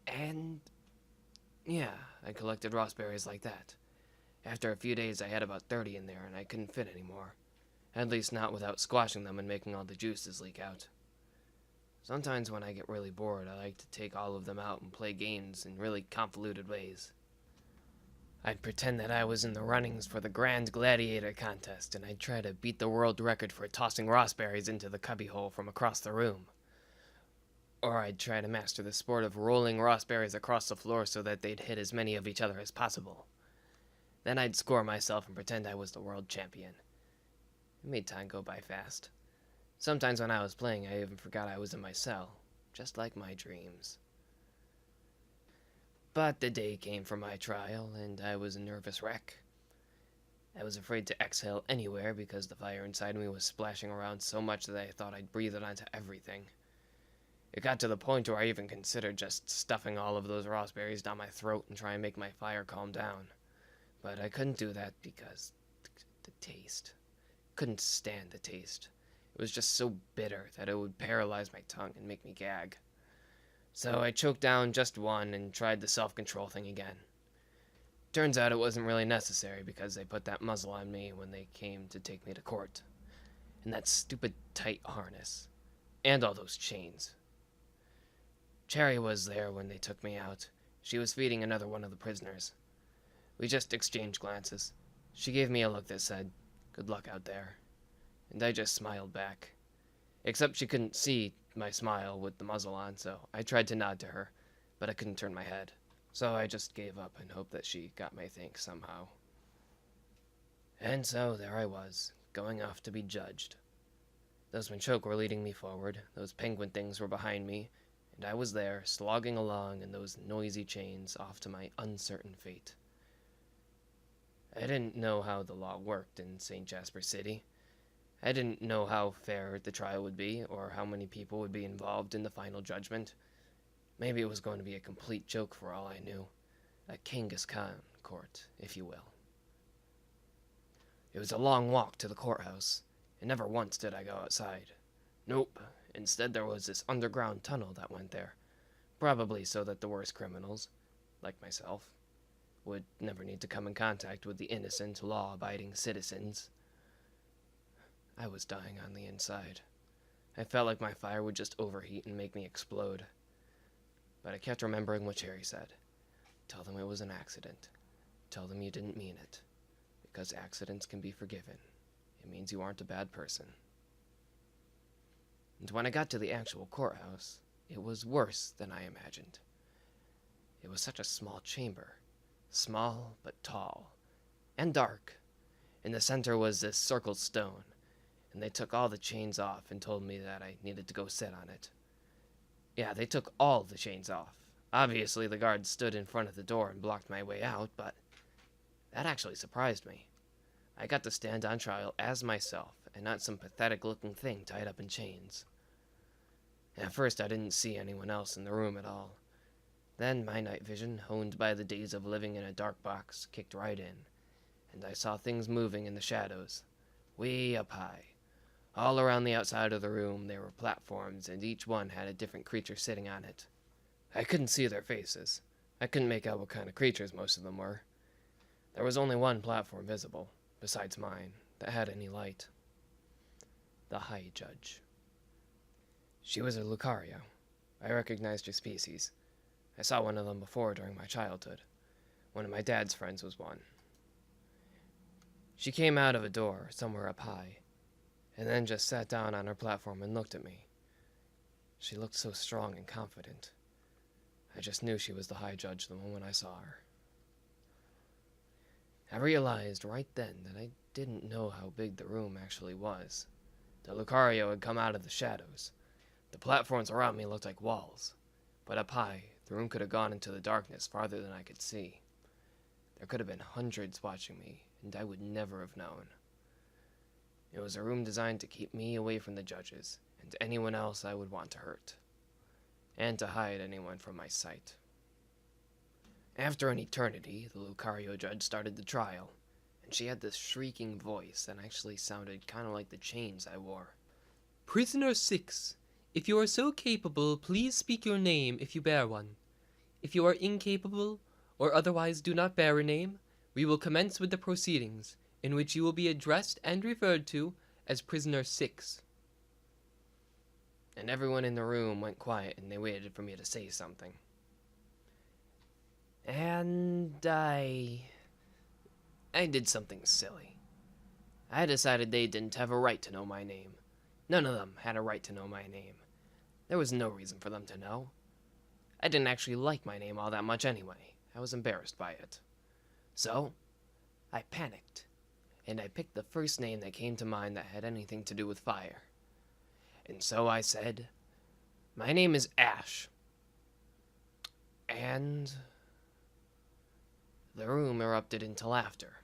And yeah, I collected raspberries like that. After a few days, I had about 30 in there, and I couldn't fit anymore. At least not without squashing them and making all the juices leak out. Sometimes when I get really bored, I like to take all of them out and play games in really convoluted ways. I'd pretend that I was in the runnings for the Grand Gladiator contest, and I'd try to beat the world record for tossing raspberries into the cubbyhole from across the room. Or I'd try to master the sport of rolling raspberries across the floor so that they'd hit as many of each other as possible. Then I'd score myself and pretend I was the world champion. It made time go by fast. Sometimes when I was playing, I even forgot I was in my cell, just like my dreams. But the day came for my trial, and I was a nervous wreck. I was afraid to exhale anywhere because the fire inside me was splashing around so much that I thought I'd breathe it onto everything. It got to the point where I even considered just stuffing all of those raspberries down my throat and try and make my fire calm down. But I couldn't do that because the taste. Couldn't stand the taste. It was just so bitter that it would paralyze my tongue and make me gag. So I choked down just one and tried the self-control thing again. Turns out it wasn't really necessary because they put that muzzle on me when they came to take me to court. And that stupid tight harness. And all those chains. Cherry was there when they took me out. She was feeding another one of the prisoners. We just exchanged glances. She gave me a look that said, "Good luck out there." And I just smiled back. Except she couldn't see my smile with the muzzle on, so I tried to nod to her, but I couldn't turn my head. So I just gave up and hoped that she got my thanks somehow. And so there I was, going off to be judged. Those Machoke were leading me forward, those penguin things were behind me, and I was there, slogging along in those noisy chains off to my uncertain fate. I didn't know how the law worked in St. Jasper City. I didn't know how fair the trial would be, or how many people would be involved in the final judgment. Maybe it was going to be a complete joke for all I knew. A Genghis Khan court, if you will. It was a long walk to the courthouse, and never once did I go outside. Nope. Instead, there was this underground tunnel that went there. Probably so that the worst criminals, like myself, would never need to come in contact with the innocent, law-abiding citizens. I was dying on the inside. I felt like my fire would just overheat and make me explode. But I kept remembering what Cherry said. Tell them it was an accident. Tell them you didn't mean it. Because accidents can be forgiven. It means you aren't a bad person. And when I got to the actual courthouse, it was worse than I imagined. It was such a small chamber. Small, but tall. And dark. In the center was this circled stone, and they took all the chains off and told me that I needed to go sit on it. Yeah, they took all the chains off. Obviously, the guards stood in front of the door and blocked my way out, but that actually surprised me. I got to stand on trial as myself, and not some pathetic-looking thing tied up in chains. At first, I didn't see anyone else in the room at all. Then my night vision, honed by the days of living in a dark box, kicked right in, and I saw things moving in the shadows, way up high. All around the outside of the room there were platforms, and each one had a different creature sitting on it. I couldn't see their faces. I couldn't make out what kind of creatures most of them were. There was only one platform visible, besides mine, that had any light. The High Judge. She was a Lucario. I recognized her species. I saw one of them before during my childhood. One of my dad's friends was one. She came out of a door somewhere up high, and then just sat down on her platform and looked at me. She looked so strong and confident. I just knew she was the High Judge the moment I saw her. I realized right then that I didn't know how big the room actually was. The Lucario had come out of the shadows. The platforms around me looked like walls, but up high, the room could have gone into the darkness farther than I could see. There could have been hundreds watching me, and I would never have known. It was a room designed to keep me away from the judges, and anyone else I would want to hurt, and to hide anyone from my sight. After an eternity, the Lucario judge started the trial, and she had this shrieking voice that actually sounded kind of like the chains I wore. Prisoner 6, if you are so capable, please speak your name if you bear one. If you are incapable, or otherwise do not bear a name, we will commence with the proceedings, in which you will be addressed and referred to as Prisoner 6. And everyone in the room went quiet and they waited for me to say something. And I did something silly. I decided they didn't have a right to know my name. None of them had a right to know my name. There was no reason for them to know. I didn't actually like my name all that much anyway. I was embarrassed by it. So, I panicked, and I picked the first name that came to mind that had anything to do with fire. And so I said, "My name is Ash." And the room erupted into laughter.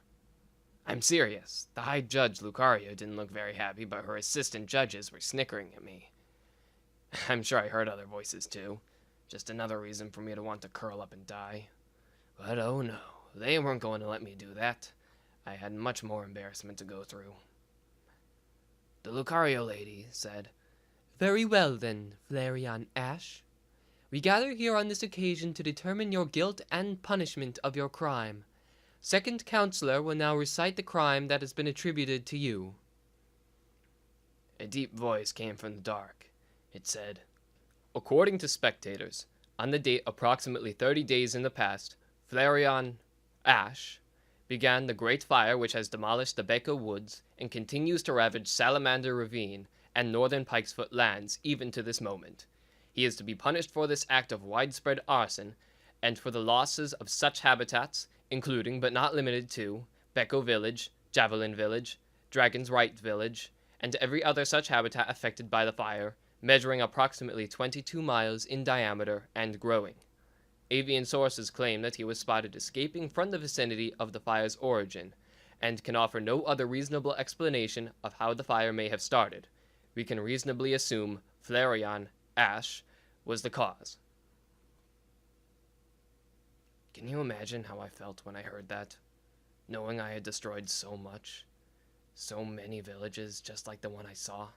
I'm serious. The High Judge Lucario didn't look very happy, but her assistant judges were snickering at me. I'm sure I heard other voices too. Just another reason for me to want to curl up and die. But oh no, they weren't going to let me do that. I had much more embarrassment to go through. The Lucario lady said, Very well then, Flareon Ash. We gather here on this occasion to determine your guilt and punishment of your crime. Second Counselor will now recite the crime that has been attributed to you. A deep voice came from the dark. It said, "According to spectators, on the date approximately 30 days in the past, Flareon Ash began the great fire which has demolished the Beko Woods and continues to ravage Salamander Ravine and northern Pikesfoot lands even to this moment. He is to be punished for this act of widespread arson and for the losses of such habitats, including but not limited to Beko Village, Javelin Village, Dragon's Right Village, and every other such habitat affected by the fire, measuring approximately 22 miles in diameter and growing. Avian sources claim that he was spotted escaping from the vicinity of the fire's origin, and can offer no other reasonable explanation of how the fire may have started. We can reasonably assume Flareon Ash was the cause." Can you imagine how I felt when I heard that? Knowing I had destroyed so much, so many villages just like the one I saw.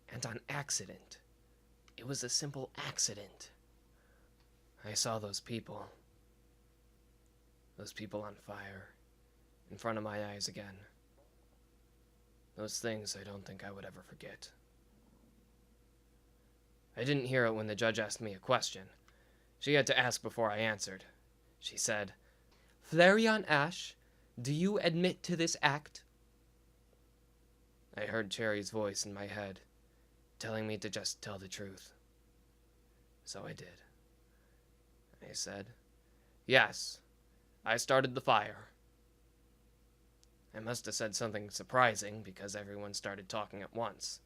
And on accident. It was a simple accident. I saw those people on fire, in front of my eyes again. Those things I don't think I would ever forget. I didn't hear it when the judge asked me a question. She had to ask before I answered. She said, Flareon Ash, do you admit to this act? I heard Cherry's voice in my head, telling me to just tell the truth. So I did. I said, "Yes, I started the fire." I must have said something surprising because everyone started talking at once.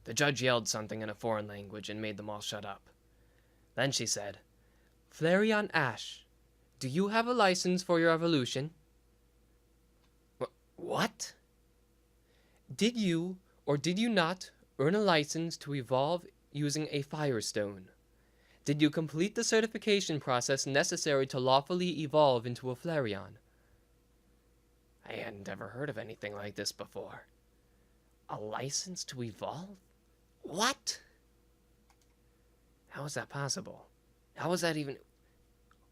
The judge yelled something in a foreign language and made them all shut up. Then she said, Flareon Ash, do you have a license for your evolution? What? Did you, or did you not, earn a license to evolve using a Firestone? Did you complete the certification process necessary to lawfully evolve into a Flareon? I hadn't ever heard of anything like this before. A license to evolve? What? How is that possible? How is that even...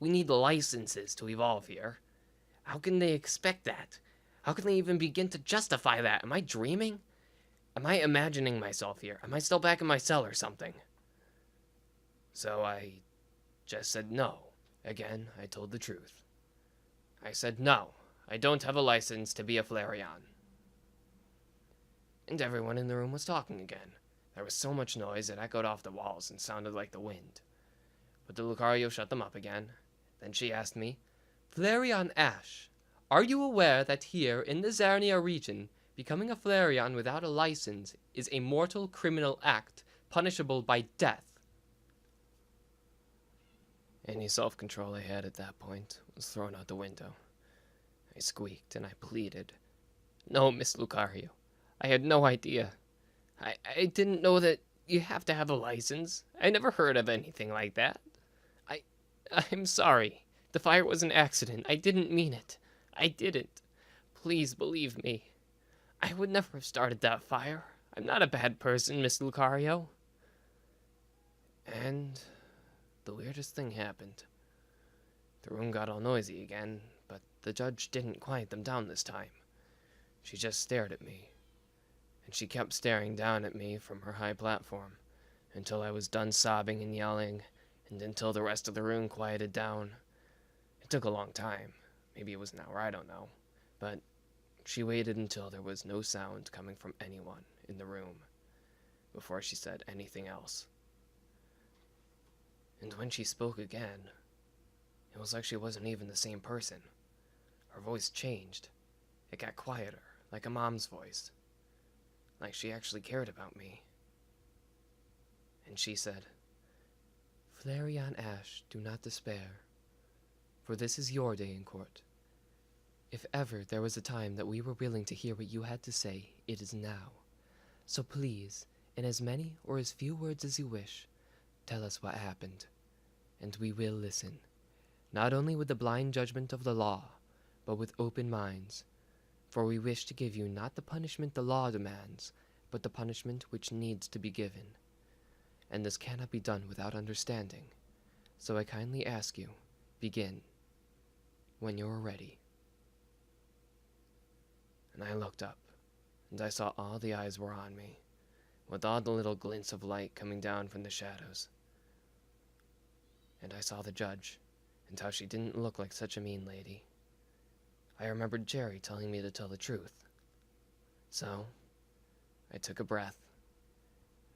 We need licenses to evolve here. How can they expect that? How can they even begin to justify that? Am I dreaming? Am I imagining myself here? Am I still back in my cell or something? So I just said no. Again, I told the truth. I said no. I don't have a license to be a Flareon. And everyone in the room was talking again. There was so much noise it echoed off the walls and sounded like the wind. But the Lucario shut them up again. Then she asked me, Flareon Ash, are you aware that here in the Zarnia region, becoming a Flareon without a license is a mortal criminal act punishable by death? Any self-control I had at that point was thrown out the window. I squeaked and I pleaded. "No, Miss Lucario. I had no idea. I didn't know that you have to have a license. I never heard of anything like that. I'm sorry. The fire was an accident. I didn't mean it. I didn't. Please believe me. I would never have started that fire. I'm not a bad person, Miss Lucario." And the weirdest thing happened. The room got all noisy again, but the judge didn't quiet them down this time. She just stared at me. And she kept staring down at me from her high platform, until I was done sobbing and yelling, and until the rest of the room quieted down. It took a long time. Maybe it was an hour, I don't know. But she waited until there was no sound coming from anyone in the room before she said anything else. And when she spoke again, it was like she wasn't even the same person. Her voice changed. It got quieter, like a mom's voice. Like she actually cared about me. And she said, Flareon Ash, do not despair, for this is your day in court. If ever there was a time that we were willing to hear what you had to say, it is now. So please, in as many or as few words as you wish, tell us what happened, and we will listen, not only with the blind judgment of the law, but with open minds, for we wish to give you not the punishment the law demands, but the punishment which needs to be given. And this cannot be done without understanding, so I kindly ask you, begin. when you're ready." And I looked up, and I saw all the eyes were on me, with all the little glints of light coming down from the shadows. And I saw the judge, and how she didn't look like such a mean lady. I remembered Jerry telling me to tell the truth. So, I took a breath,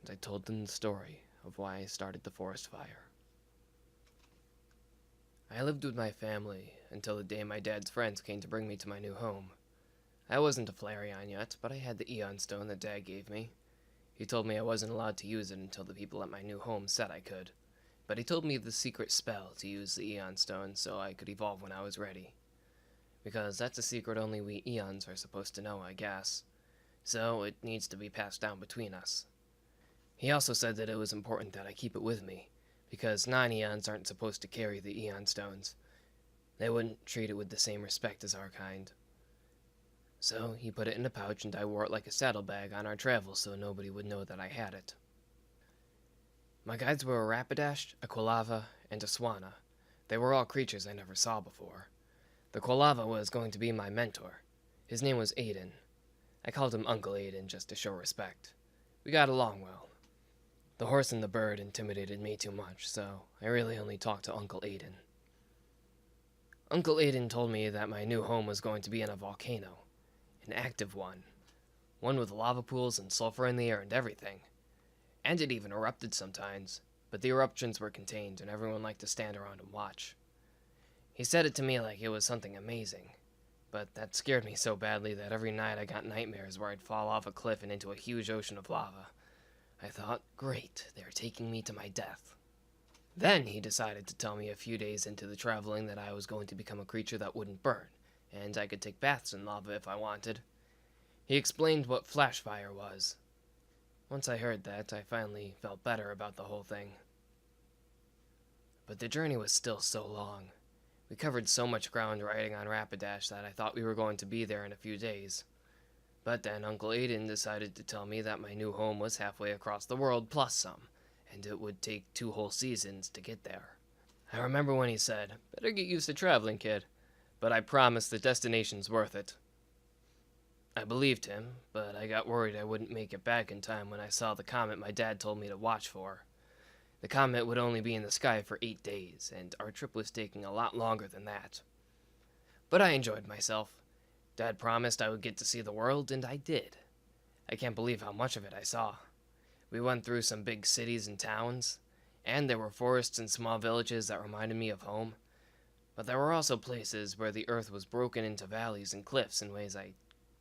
and I told them the story of why I started the forest fire. I lived with my family until the day my dad's friends came to bring me to my new home. I wasn't a Flareon yet, but I had the Eon Stone that Dad gave me. He told me I wasn't allowed to use it until the people at my new home said I could. But he told me the secret spell to use the Eon Stone so I could evolve when I was ready. Because that's a secret only we Eons are supposed to know, I guess. So it needs to be passed down between us. He also said that it was important that I keep it with me, because non-Eons aren't supposed to carry the Eon Stones. They wouldn't treat it with the same respect as our kind. So he put it in a pouch and I wore it like a saddlebag on our travels so nobody would know that I had it. My guides were a Rapidash, a Quilava, and a Swanna. They were all creatures I never saw before. The Quilava was going to be my mentor. His name was Aiden. I called him Uncle Aiden just to show respect. We got along well. The horse and the bird intimidated me too much, so I really only talked to Uncle Aiden. Uncle Aiden told me that my new home was going to be in a volcano. An active one. One with lava pools and sulfur in the air and everything. And it even erupted sometimes, but the eruptions were contained and everyone liked to stand around and watch. He said it to me like it was something amazing, but that scared me so badly that every night I got nightmares where I'd fall off a cliff and into a huge ocean of lava. I thought, great, they're taking me to my death. Then he decided to tell me a few days into the traveling that I was going to become a creature that wouldn't burn, and I could take baths in lava if I wanted. He explained what flash fire was. Once I heard that, I finally felt better about the whole thing. But the journey was still so long. We covered so much ground riding on Rapidash that I thought we were going to be there in a few days. But then Uncle Aiden decided to tell me that my new home was halfway across the world plus some, and it would take 2 whole seasons to get there. I remember when he said, "Better get used to traveling, kid, but I promise the destination's worth it." I believed him, but I got worried I wouldn't make it back in time when I saw the comet my dad told me to watch for. The comet would only be in the sky for 8 days, and our trip was taking a lot longer than that. But I enjoyed myself. Dad promised I would get to see the world, and I did. I can't believe how much of it I saw. We went through some big cities and towns, and there were forests and small villages that reminded me of home. But there were also places where the earth was broken into valleys and cliffs in ways I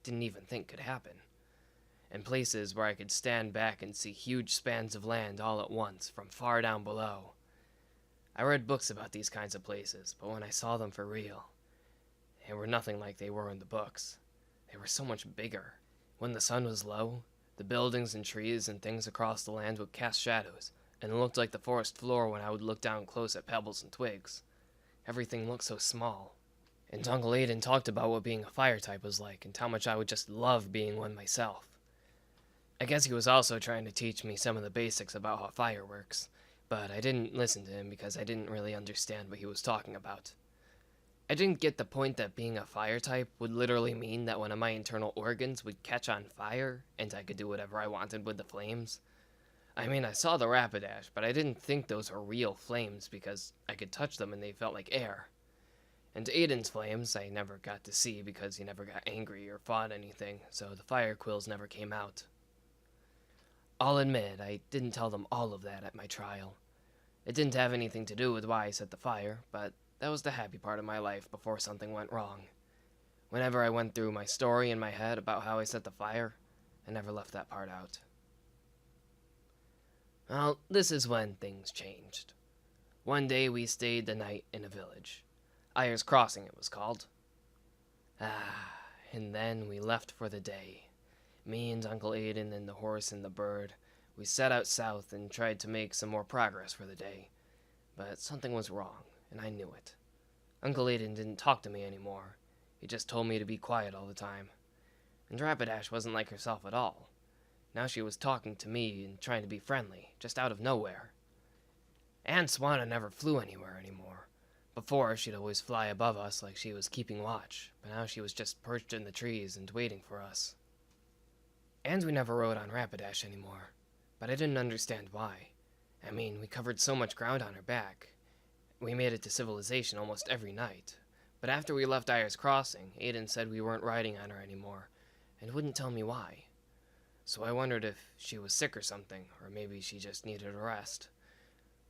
didn't even think could happen. And places where I could stand back and see huge spans of land all at once from far down below. I read books about these kinds of places, but when I saw them for real, they were nothing like they were in the books. They were so much bigger. When the sun was low, the buildings and trees and things across the land would cast shadows, and it looked like the forest floor when I would look down close at pebbles and twigs. Everything looked so small. And Uncle Aiden talked about what being a fire type was like, and how much I would just love being one myself. I guess he was also trying to teach me some of the basics about how fire works, but I didn't listen to him because I didn't really understand what he was talking about. I didn't get the point that being a fire type would literally mean that one of my internal organs would catch on fire, and I could do whatever I wanted with the flames. I mean, I saw the Rapidash, but I didn't think those were real flames because I could touch them and they felt like air. And Aiden's flames I never got to see because he never got angry or fought anything, so the fire quills never came out. I'll admit, I didn't tell them all of that at my trial. It didn't have anything to do with why I set the fire, but that was the happy part of my life before something went wrong. Whenever I went through my story in my head about how I set the fire, I never left that part out. Well, this is when things changed. One day we stayed the night in a village. Ayer's Crossing it was called. And then we left for the day. Me and Uncle Aiden and the horse and the bird, we set out south and tried to make some more progress for the day. But something was wrong, and I knew it. Uncle Aiden didn't talk to me anymore. He just told me to be quiet all the time. And Rapidash wasn't like herself at all. Now she was talking to me and trying to be friendly, just out of nowhere. And Swanna never flew anywhere anymore. Before, she'd always fly above us like she was keeping watch, but now she was just perched in the trees and waiting for us. And we never rode on Rapidash anymore, but I didn't understand why. I mean, we covered so much ground on her back. We made it to civilization almost every night. But after we left Ayers Crossing, Aiden said we weren't riding on her anymore, and wouldn't tell me why. So I wondered if she was sick or something, or maybe she just needed a rest.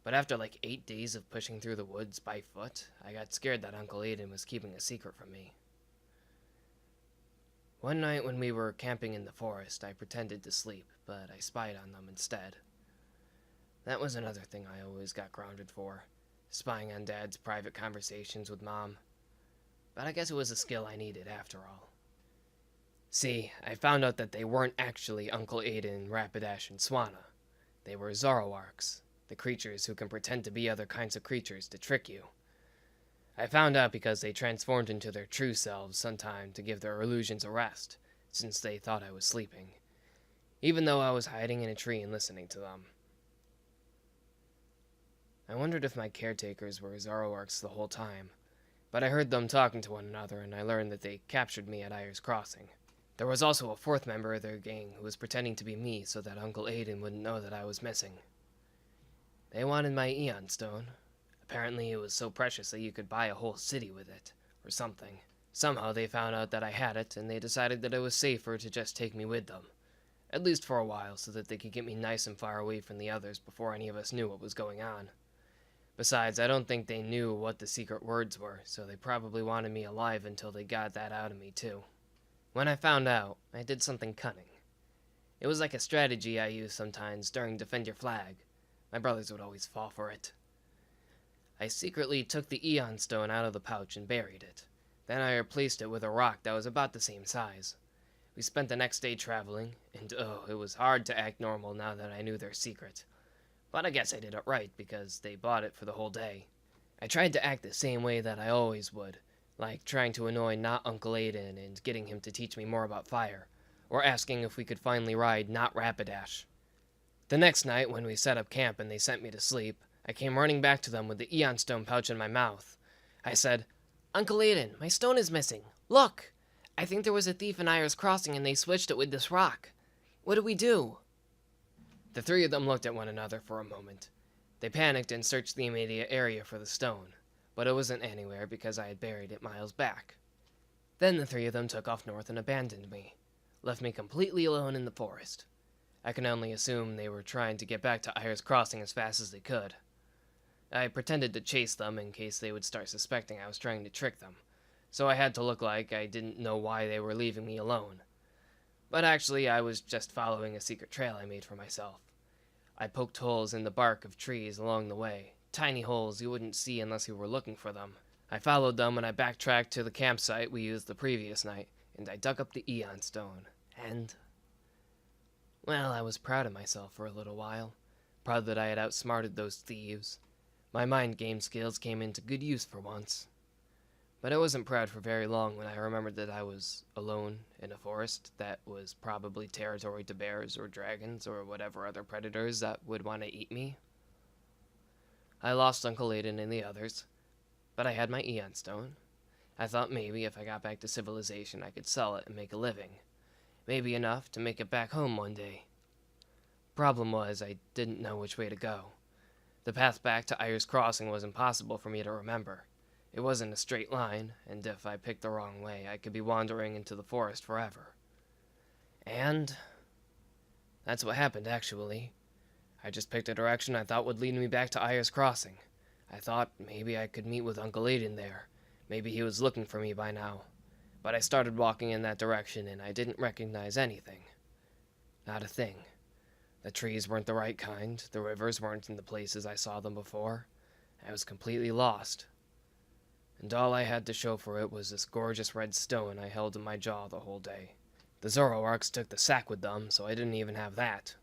But after like 8 days of pushing through the woods by foot, I got scared that Uncle Aiden was keeping a secret from me. One night when we were camping in the forest, I pretended to sleep, but I spied on them instead. That was another thing I always got grounded for, spying on Dad's private conversations with Mom. But I guess it was a skill I needed after all. See, I found out that they weren't actually Uncle Aiden, Rapidash, and Swanna. They were Zoroarks, the creatures who can pretend to be other kinds of creatures to trick you. I found out because they transformed into their true selves sometime to give their illusions a rest, since they thought I was sleeping, even though I was hiding in a tree and listening to them. I wondered if my caretakers were Zoroarks the whole time, but I heard them talking to one another, and I learned that they captured me at Ayers Crossing. There was also a fourth member of their gang who was pretending to be me so that Uncle Aiden wouldn't know that I was missing. They wanted my Eon Stone. Apparently it was so precious that you could buy a whole city with it, or something. Somehow they found out that I had it, and they decided that it was safer to just take me with them. At least for a while, so that they could get me nice and far away from the others before any of us knew what was going on. Besides, I don't think they knew what the secret words were, so they probably wanted me alive until they got that out of me too. When I found out, I did something cunning. It was like a strategy I used sometimes during Defend Your Flag. My brothers would always fall for it. I secretly took the Eon Stone out of the pouch and buried it. Then I replaced it with a rock that was about the same size. We spent the next day traveling, and it was hard to act normal now that I knew their secret. But I guess I did it right because they bought it for the whole day. I tried to act the same way that I always would, like trying to annoy not Uncle Aiden and getting him to teach me more about fire, or asking if we could finally ride not Rapidash. The next night, when we set up camp and they sent me to sleep, I came running back to them with the Eon Stone pouch in my mouth. I said, "Uncle Aiden, my stone is missing. Look! I think there was a thief in Ayers Crossing and they switched it with this rock. What do we do?" The three of them looked at one another for a moment. They panicked and searched the immediate area for the stone, but it wasn't anywhere because I had buried it miles back. Then the three of them took off north and abandoned me, left me completely alone in the forest. I can only assume they were trying to get back to Ayers Crossing as fast as they could. I pretended to chase them in case they would start suspecting I was trying to trick them, so I had to look like I didn't know why they were leaving me alone. But actually, I was just following a secret trail I made for myself. I poked holes in the bark of trees along the way, tiny holes you wouldn't see unless you were looking for them. I followed them and I backtracked to the campsite we used the previous night, and I dug up the Eon Stone, and... well, I was proud of myself for a little while, proud that I had outsmarted those thieves. My mind game skills came into good use for once. But I wasn't proud for very long when I remembered that I was alone in a forest that was probably territory to bears or dragons or whatever other predators that would want to eat me. I lost Uncle Aiden and the others, but I had my Eon Stone. I thought maybe if I got back to civilization I could sell it and make a living. Maybe enough to make it back home one day. Problem was, I didn't know which way to go. The path back to Ayers Crossing was impossible for me to remember. It wasn't a straight line, and if I picked the wrong way, I could be wandering into the forest forever. And that's what happened, actually. I just picked a direction I thought would lead me back to Ayers Crossing. I thought maybe I could meet with Uncle Aiden there. Maybe he was looking for me by now. But I started walking in that direction, and I didn't recognize anything. Not a thing. The trees weren't the right kind, the rivers weren't in the places I saw them before. I was completely lost. And all I had to show for it was this gorgeous red stone I held in my jaw the whole day. The Zoroarks took the sack with them, so I didn't even have that.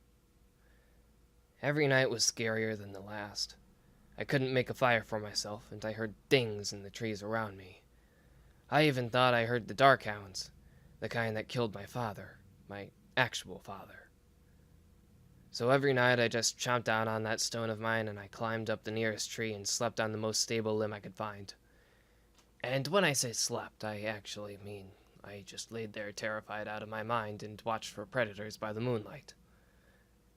Every night was scarier than the last. I couldn't make a fire for myself, and I heard dings in the trees around me. I even thought I heard the dark hounds, the kind that killed my father, my actual father. So every night I just chomped down on that stone of mine and I climbed up the nearest tree and slept on the most stable limb I could find. And when I say slept, I actually mean I just laid there terrified out of my mind and watched for predators by the moonlight.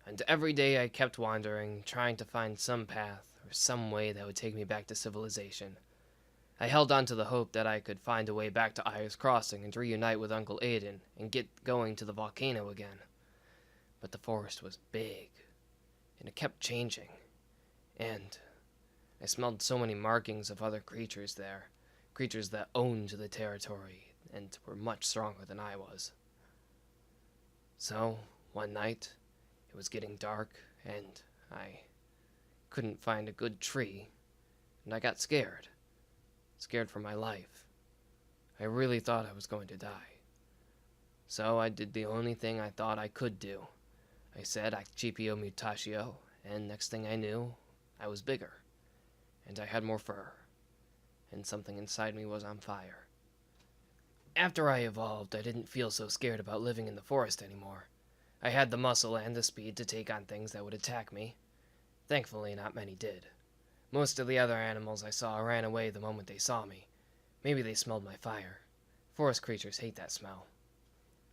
And every day I kept wandering, trying to find some path or some way that would take me back to civilization. I held on to the hope that I could find a way back to Ayers Crossing and reunite with Uncle Aiden and get going to the volcano again. But the forest was big, and it kept changing. And I smelled so many markings of other creatures there, creatures that owned the territory and were much stronger than I was. So, one night, it was getting dark, and I couldn't find a good tree, and I got scared. Scared for my life. I really thought I was going to die. So I did the only thing I thought I could do. I said Acipio mutatio, and next thing I knew, I was bigger. And I had more fur. And something inside me was on fire. After I evolved, I didn't feel so scared about living in the forest anymore. I had the muscle and the speed to take on things that would attack me. Thankfully, not many did. Most of the other animals I saw ran away the moment they saw me. Maybe they smelled my fire. Forest creatures hate that smell.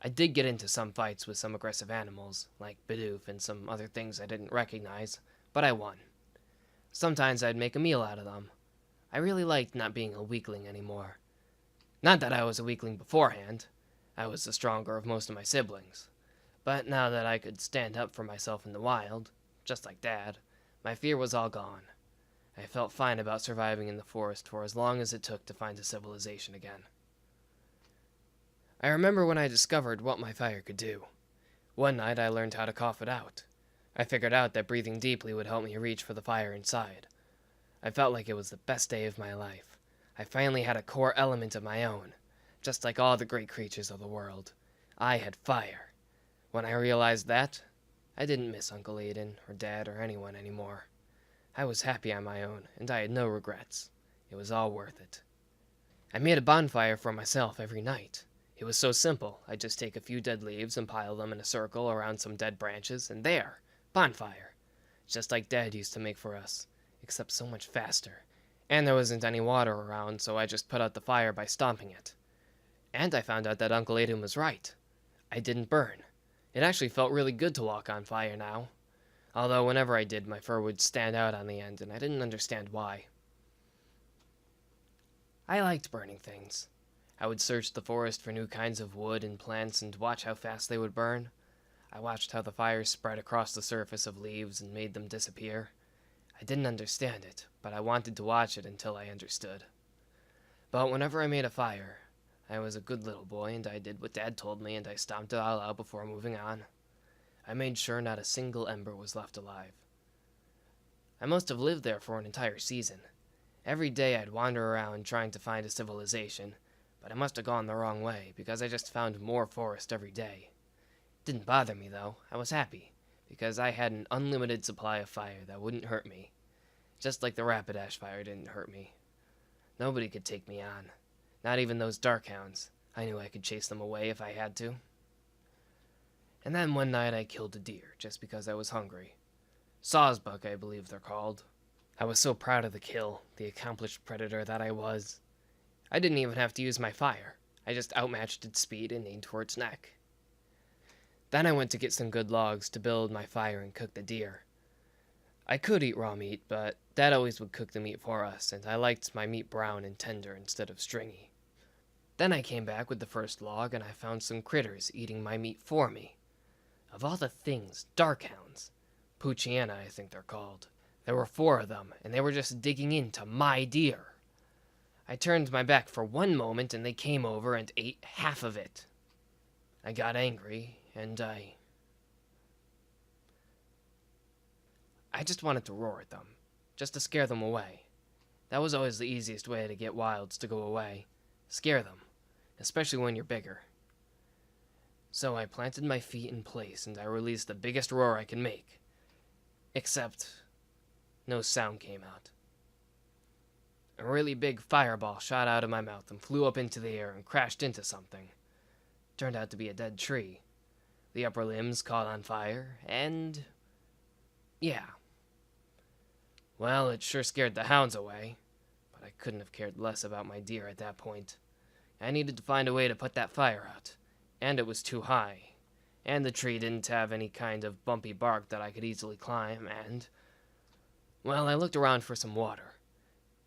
I did get into some fights with some aggressive animals, like Bidoof and some other things I didn't recognize, but I won. Sometimes I'd make a meal out of them. I really liked not being a weakling anymore. Not that I was a weakling beforehand. I was the stronger of most of my siblings. But now that I could stand up for myself in the wild, just like Dad, my fear was all gone. I felt fine about surviving in the forest for as long as it took to find a civilization again. I remember when I discovered what my fire could do. One night I learned how to cough it out. I figured out that breathing deeply would help me reach for the fire inside. I felt like it was the best day of my life. I finally had a core element of my own, just like all the great creatures of the world. I had fire. When I realized that, I didn't miss Uncle Aiden or Dad or anyone anymore. I was happy on my own, and I had no regrets. It was all worth it. I made a bonfire for myself every night. It was so simple. I'd just take a few dead leaves and pile them in a circle around some dead branches, and there, bonfire. Just like Dad used to make for us, except so much faster. And there wasn't any water around, so I just put out the fire by stomping it. And I found out that Uncle Aiden was right. I didn't burn. It actually felt really good to walk on fire now. Although whenever I did, my fur would stand out on the end, and I didn't understand why. I liked burning things. I would search the forest for new kinds of wood and plants and watch how fast they would burn. I watched how the fires spread across the surface of leaves and made them disappear. I didn't understand it, but I wanted to watch it until I understood. But whenever I made a fire, I was a good little boy, and I did what Dad told me, and I stomped it all out before moving on. I made sure not a single ember was left alive. I must have lived there for an entire season. Every day I'd wander around trying to find a civilization, but I must have gone the wrong way, because I just found more forest every day. It didn't bother me, though. I was happy, because I had an unlimited supply of fire that wouldn't hurt me. Just like the Rapidash fire didn't hurt me. Nobody could take me on. Not even those Darkhounds. I knew I could chase them away if I had to. And then one night I killed a deer, just because I was hungry. Sawsbuck, I believe they're called. I was so proud of the kill, the accomplished predator that I was. I didn't even have to use my fire. I just outmatched its speed and aimed for its neck. Then I went to get some good logs to build my fire and cook the deer. I could eat raw meat, but Dad always would cook the meat for us, and I liked my meat brown and tender instead of stringy. Then I came back with the first log, and I found some critters eating my meat for me. Of all the things, Darkhounds. Poochiana, I think they're called. There were 4 of them, and they were just digging into my deer. I turned my back for one moment, and they came over and ate half of it. I got angry, and I just wanted to roar at them, just to scare them away. That was always the easiest way to get wilds to go away. Scare them, especially when you're bigger. So I planted my feet in place, and I released the biggest roar I could make. Except, no sound came out. A really big fireball shot out of my mouth and flew up into the air and crashed into something. Turned out to be a dead tree. The upper limbs caught on fire, and Yeah. Well, it sure scared the hounds away, but I couldn't have cared less about my deer at that point. I needed to find a way to put that fire out, and it was too high, and the tree didn't have any kind of bumpy bark that I could easily climb, and, well, I looked around for some water.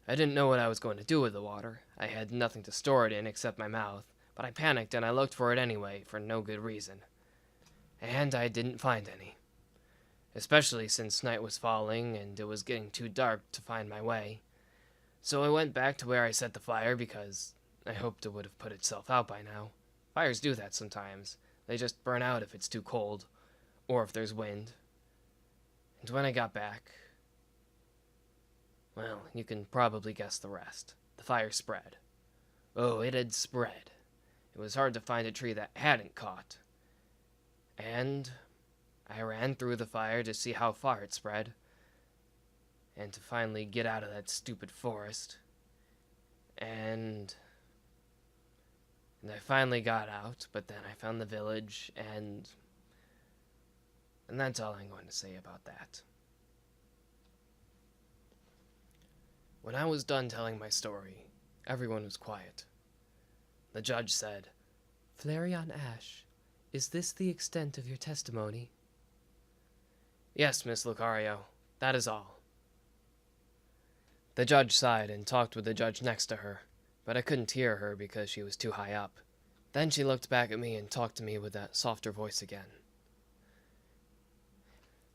I didn't know what I was going to do with the water. I had nothing to store it in except my mouth, but I panicked and I looked for it anyway, for no good reason. And I didn't find any. Especially since night was falling and it was getting too dark to find my way. So I went back to where I set the fire because I hoped it would have put itself out by now. Fires do that sometimes. They just burn out if it's too cold, or if there's wind. And when I got back, well, you can probably guess the rest. The fire spread. Oh, it had spread. It was hard to find a tree that hadn't caught. And I ran through the fire to see how far it spread, and to finally get out of that stupid forest. And I finally got out, but then I found the village, and that's all I'm going to say about that. When I was done telling my story, everyone was quiet. The judge said, Flareon Ash, is this the extent of your testimony? Yes, Miss Lucario, that is all. The judge sighed and talked with the judge next to her, but I couldn't hear her because she was too high up. Then she looked back at me and talked to me with that softer voice again.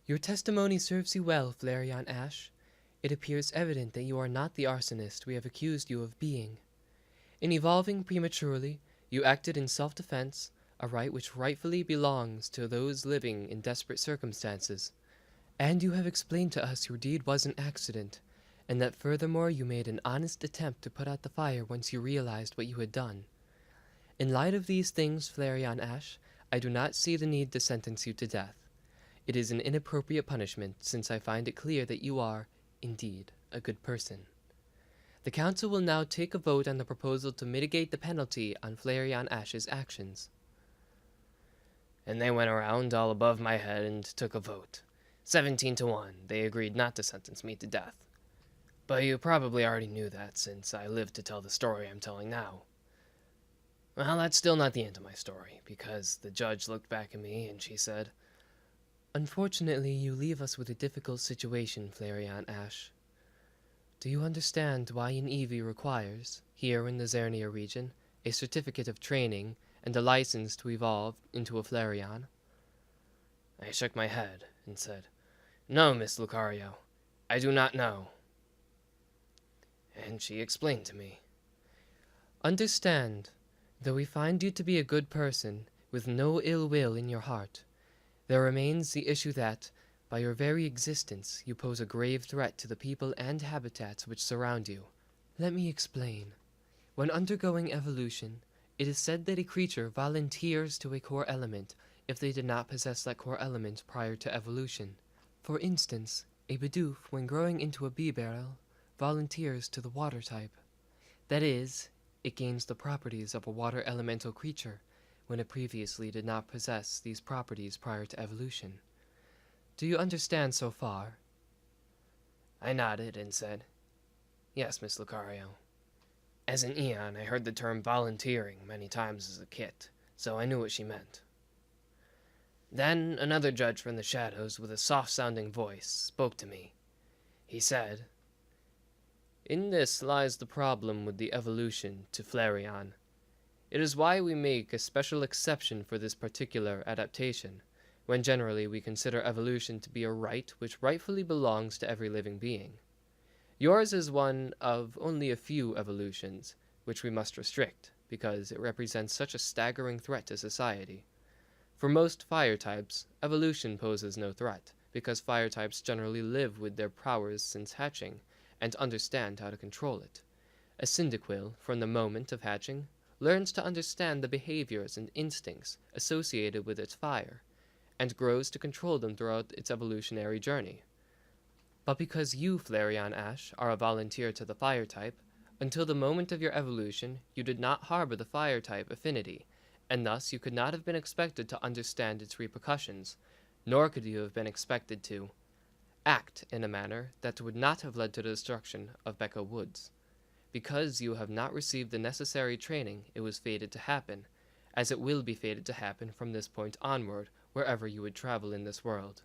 Your testimony serves you well, Flareon Ash. It appears evident that you are not the arsonist we have accused you of being. In evolving prematurely, you acted in self-defense, a right which rightfully belongs to those living in desperate circumstances. And you have explained to us your deed was an accident, and that furthermore you made an honest attempt to put out the fire once you realized what you had done. In light of these things, Flareon Ash, I do not see the need to sentence you to death. It is an inappropriate punishment, since I find it clear that you are, indeed, a good person. The Council will now take a vote on the proposal to mitigate the penalty on Flareon Ash's actions. And they went around all above my head and took a vote. 17-1, they agreed not to sentence me to death. But you probably already knew that, since I lived to tell the story I'm telling now. Well, that's still not the end of my story, because the judge looked back at me and she said, Unfortunately, you leave us with a difficult situation, Flareon Ash. Do you understand why an Eevee requires, here in the Zernia region, a certificate of training and a license to evolve into a Flareon? I shook my head and said, No, Miss Lucario, I do not know. And she explained to me. Understand, though we find you to be a good person, with no ill will in your heart, there remains the issue that, by your very existence, you pose a grave threat to the people and habitats which surround you. Let me explain. When undergoing evolution, it is said that a creature volunteers to a core element if they did not possess that core element prior to evolution. For instance, a Bidoof, when growing into a bee barrel, volunteers to the water type. That is, it gains the properties of a water elemental creature, when it previously did not possess these properties prior to evolution. Do you understand so far? I nodded and said, Yes, Miss Lucario. As an Eon, I heard the term volunteering many times as a kid, so I knew what she meant. Then another judge from the shadows with a soft-sounding voice spoke to me. He said, In this lies the problem with the evolution to Flareon. It is why we make a special exception for this particular adaptation, when generally we consider evolution to be a right which rightfully belongs to every living being. Yours is one of only a few evolutions, which we must restrict, because it represents such a staggering threat to society. For most fire types, evolution poses no threat, because fire types generally live with their powers since hatching, and understand how to control it. A Cyndaquil, from the moment of hatching, learns to understand the behaviors and instincts associated with its fire, and grows to control them throughout its evolutionary journey. But because you, Flareon Ash, are a volunteer to the fire type, until the moment of your evolution, you did not harbor the fire type affinity, and thus you could not have been expected to understand its repercussions, nor could you have been expected to. act in a manner that would not have led to the destruction of Becca Woods. Because you have not received the necessary training, it was fated to happen, as it will be fated to happen from this point onward, wherever you would travel in this world.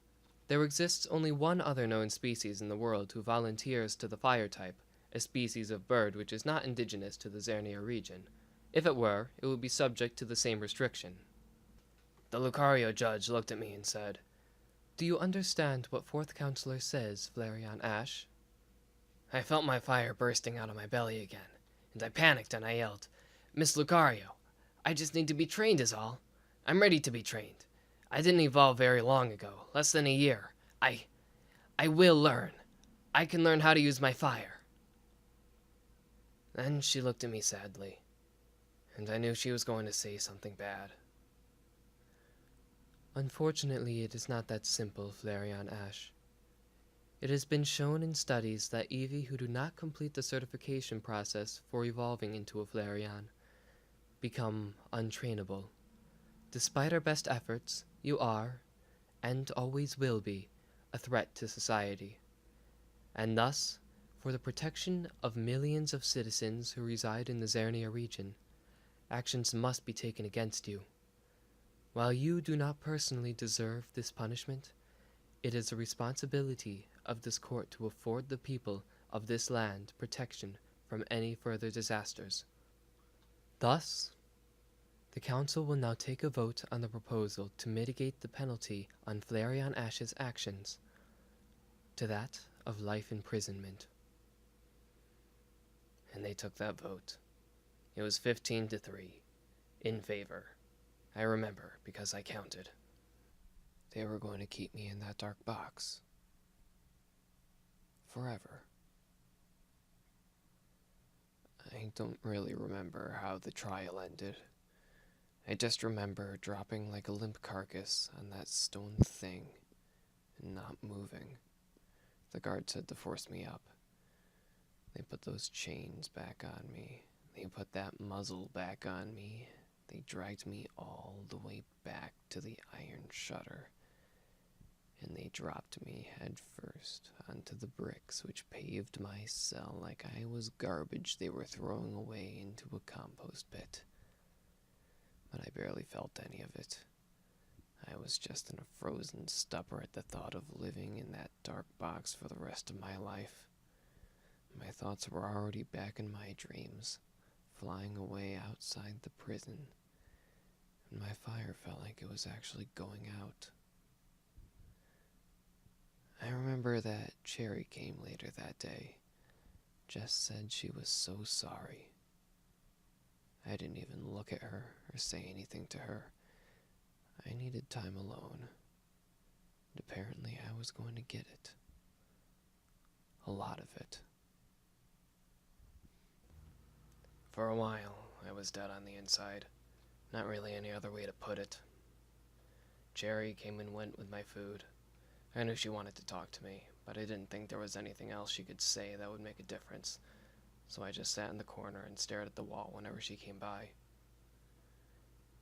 There exists only one other known species in the world who volunteers to the fire type, a species of bird which is not indigenous to the Zernia region. If it were, it would be subject to the same restriction. The Lucario judge looked at me and said, "Do you understand what Fourth Counselor says, Flareon Ash?" I felt my fire bursting out of my belly again, and I panicked and I yelled, "Miss Lucario, I just need to be trained is all. I'm ready to be trained. I didn't evolve very long ago, less than a year. I will learn. I can learn how to use my fire." Then she looked at me sadly, and I knew she was going to say something bad. Unfortunately, it is not that simple, Flareon Ash. It has been shown in studies that Eevee who do not complete the certification process for evolving into a Flareon become untrainable. Despite our best efforts, you are, and always will be, a threat to society. And thus, for the protection of millions of citizens who reside in the Zernia region, actions must be taken against you. While you do not personally deserve this punishment, it is the responsibility of this court to afford the people of this land protection from any further disasters. Thus, the Council will now take a vote on the proposal to mitigate the penalty on Flareon Ash's actions to that of life imprisonment. And they took that vote. It was 15-3, in favor. I remember, because I counted. They were going to keep me in that dark box. Forever. I don't really remember how the trial ended. I just remember dropping like a limp carcass on that stone thing and not moving. The guard said to force me up. They put those chains back on me. They put that muzzle back on me. They dragged me all the way back to the iron shutter. And they dropped me head first onto the bricks which paved my cell like I was garbage they were throwing away into a compost pit. But I barely felt any of it. I was just in a frozen stupor at the thought of living in that dark box for the rest of my life. My thoughts were already back in my dreams, flying away outside the prison, and my fire felt like it was actually going out. I remember that Cherry came later that day. Jess said she was so sorry. I didn't even look at her or say anything to her. I needed time alone. And apparently I was going to get it. A lot of it. For a while, I was dead on the inside. Not really any other way to put it. Cherry came and went with my food. I knew she wanted to talk to me, but I didn't think there was anything else she could say that would make a difference, so I just sat in the corner and stared at the wall whenever she came by.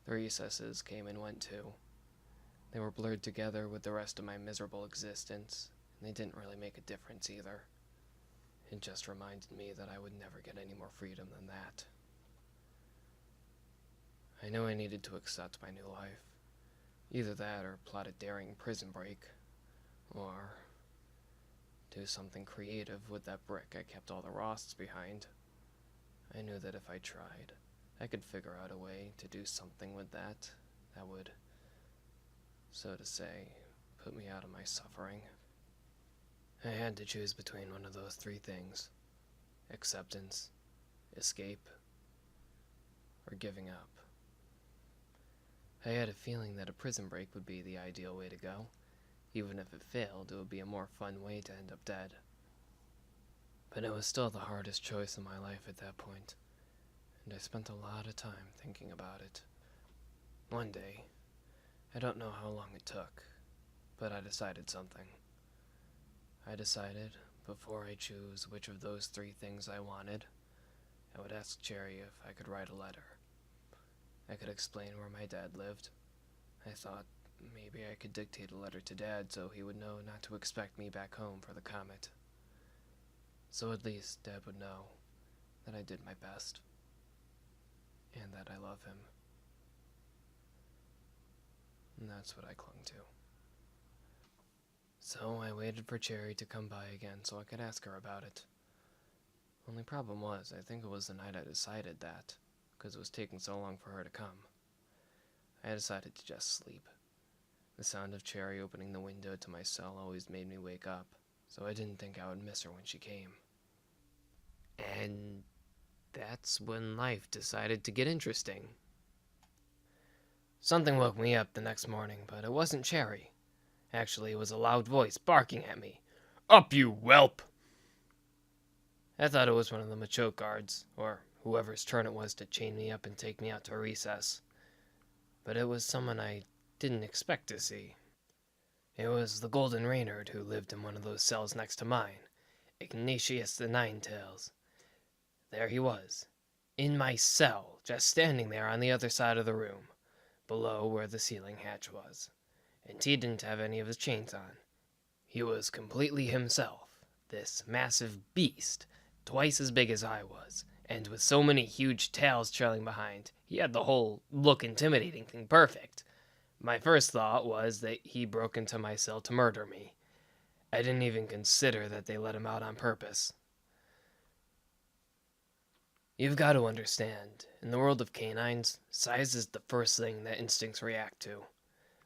The recesses came and went too. They were blurred together with the rest of my miserable existence, and they didn't really make a difference either. It just reminded me that I would never get any more freedom than that. I knew I needed to accept my new life. Either that or plot a daring prison break. Or do something creative with that brick I kept all the rosts behind. I knew that if I tried, I could figure out a way to do something with that would, so to say, put me out of my suffering. I had to choose between one of those three things: acceptance, escape, or giving up. I had a feeling that a prison break would be the ideal way to go. Even if it failed, it would be a more fun way to end up dead. But it was still the hardest choice in my life at that point, and I spent a lot of time thinking about it. One day, I don't know how long it took, but I decided something. I decided, before I choose which of those three things I wanted, I would ask Cherry if I could write a letter. I could explain where my dad lived. I thought maybe I could dictate a letter to Dad so he would know not to expect me back home for the comet. So at least Dad would know that I did my best, and that I love him. And that's what I clung to. So I waited for Cherry to come by again so I could ask her about it. Only problem was, I think it was the night I decided that, because it was taking so long for her to come. I decided to just sleep. The sound of Cherry opening the window to my cell always made me wake up, so I didn't think I would miss her when she came. And that's when life decided to get interesting. Something woke me up the next morning, but it wasn't Cherry. Actually, it was a loud voice barking at me. "Up, you whelp!" I thought it was one of the Machoke guards, or whoever's turn it was to chain me up and take me out to recess. But it was someone I didn't expect to see. It was the Golden Reynard who lived in one of those cells next to mine, Ignatius the Ninetails. There he was, in my cell, just standing there on the other side of the room, below where the ceiling hatch was. And he didn't have any of his chains on. He was completely himself, this massive beast, twice as big as I was, and with so many huge tails trailing behind, he had the whole look intimidating thing perfect. My first thought was that he broke into my cell to murder me. I didn't even consider that they let him out on purpose. You've got to understand, in the world of canines, size is the first thing that instincts react to.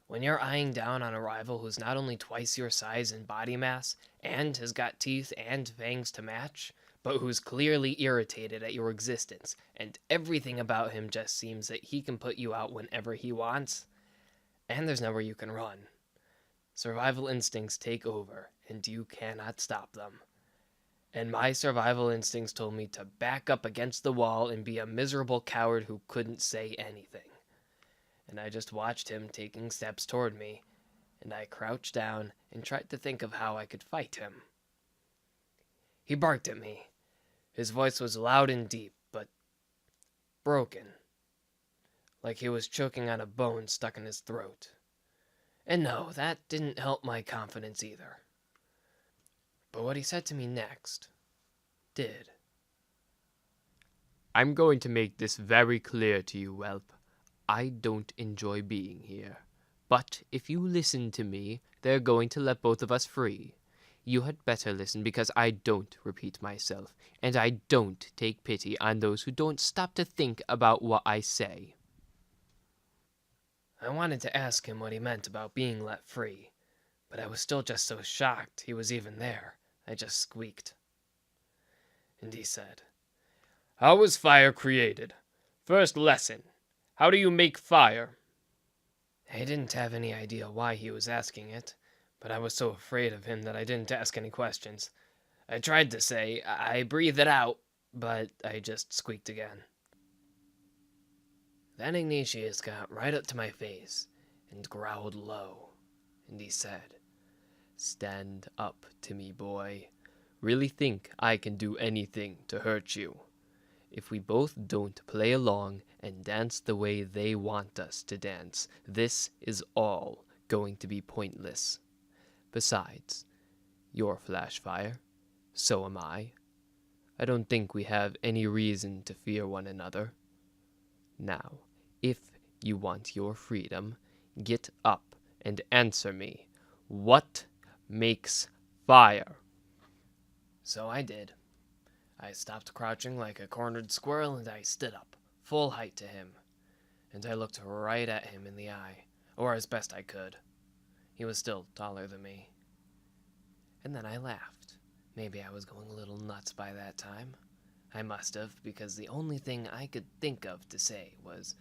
When you're eyeing down on a rival who's not only twice your size in body mass, and has got teeth and fangs to match, but who's clearly irritated at your existence, and everything about him just seems that he can put you out whenever he wants, and there's nowhere you can run. Survival instincts take over, and you cannot stop them. And my survival instincts told me to back up against the wall and be a miserable coward who couldn't say anything. And I just watched him taking steps toward me, and I crouched down and tried to think of how I could fight him. He barked at me. His voice was loud and deep, but broken, like he was choking on a bone stuck in his throat. And no, that didn't help my confidence either. But what he said to me next did. "I'm going to make this very clear to you, whelp. I don't enjoy being here. But if you listen to me, they're going to let both of us free. You had better listen, because I don't repeat myself, and I don't take pity on those who don't stop to think about what I say." I wanted to ask him what he meant about being let free, but I was still just so shocked he was even there. I just squeaked. And he said, "How was fire created? First lesson. How do you make fire?" I didn't have any idea why he was asking it, but I was so afraid of him that I didn't ask any questions. I tried to say, "I breathe it out," but I just squeaked again. Then Ignatius got right up to my face and growled low, and he said, "Stand up to me, boy. Really think I can do anything to hurt you? If we both don't play along and dance the way they want us to dance, this is all going to be pointless. Besides, you're Flashfire. So am I. I don't think we have any reason to fear one another. Now, if you want your freedom, get up and answer me. What makes fire?" So I did. I stopped crouching like a cornered squirrel and I stood up, full height to him. And I looked right at him in the eye, or as best I could. He was still taller than me. And then I laughed. Maybe I was going a little nuts by that time. I must have, because the only thing I could think of to say was,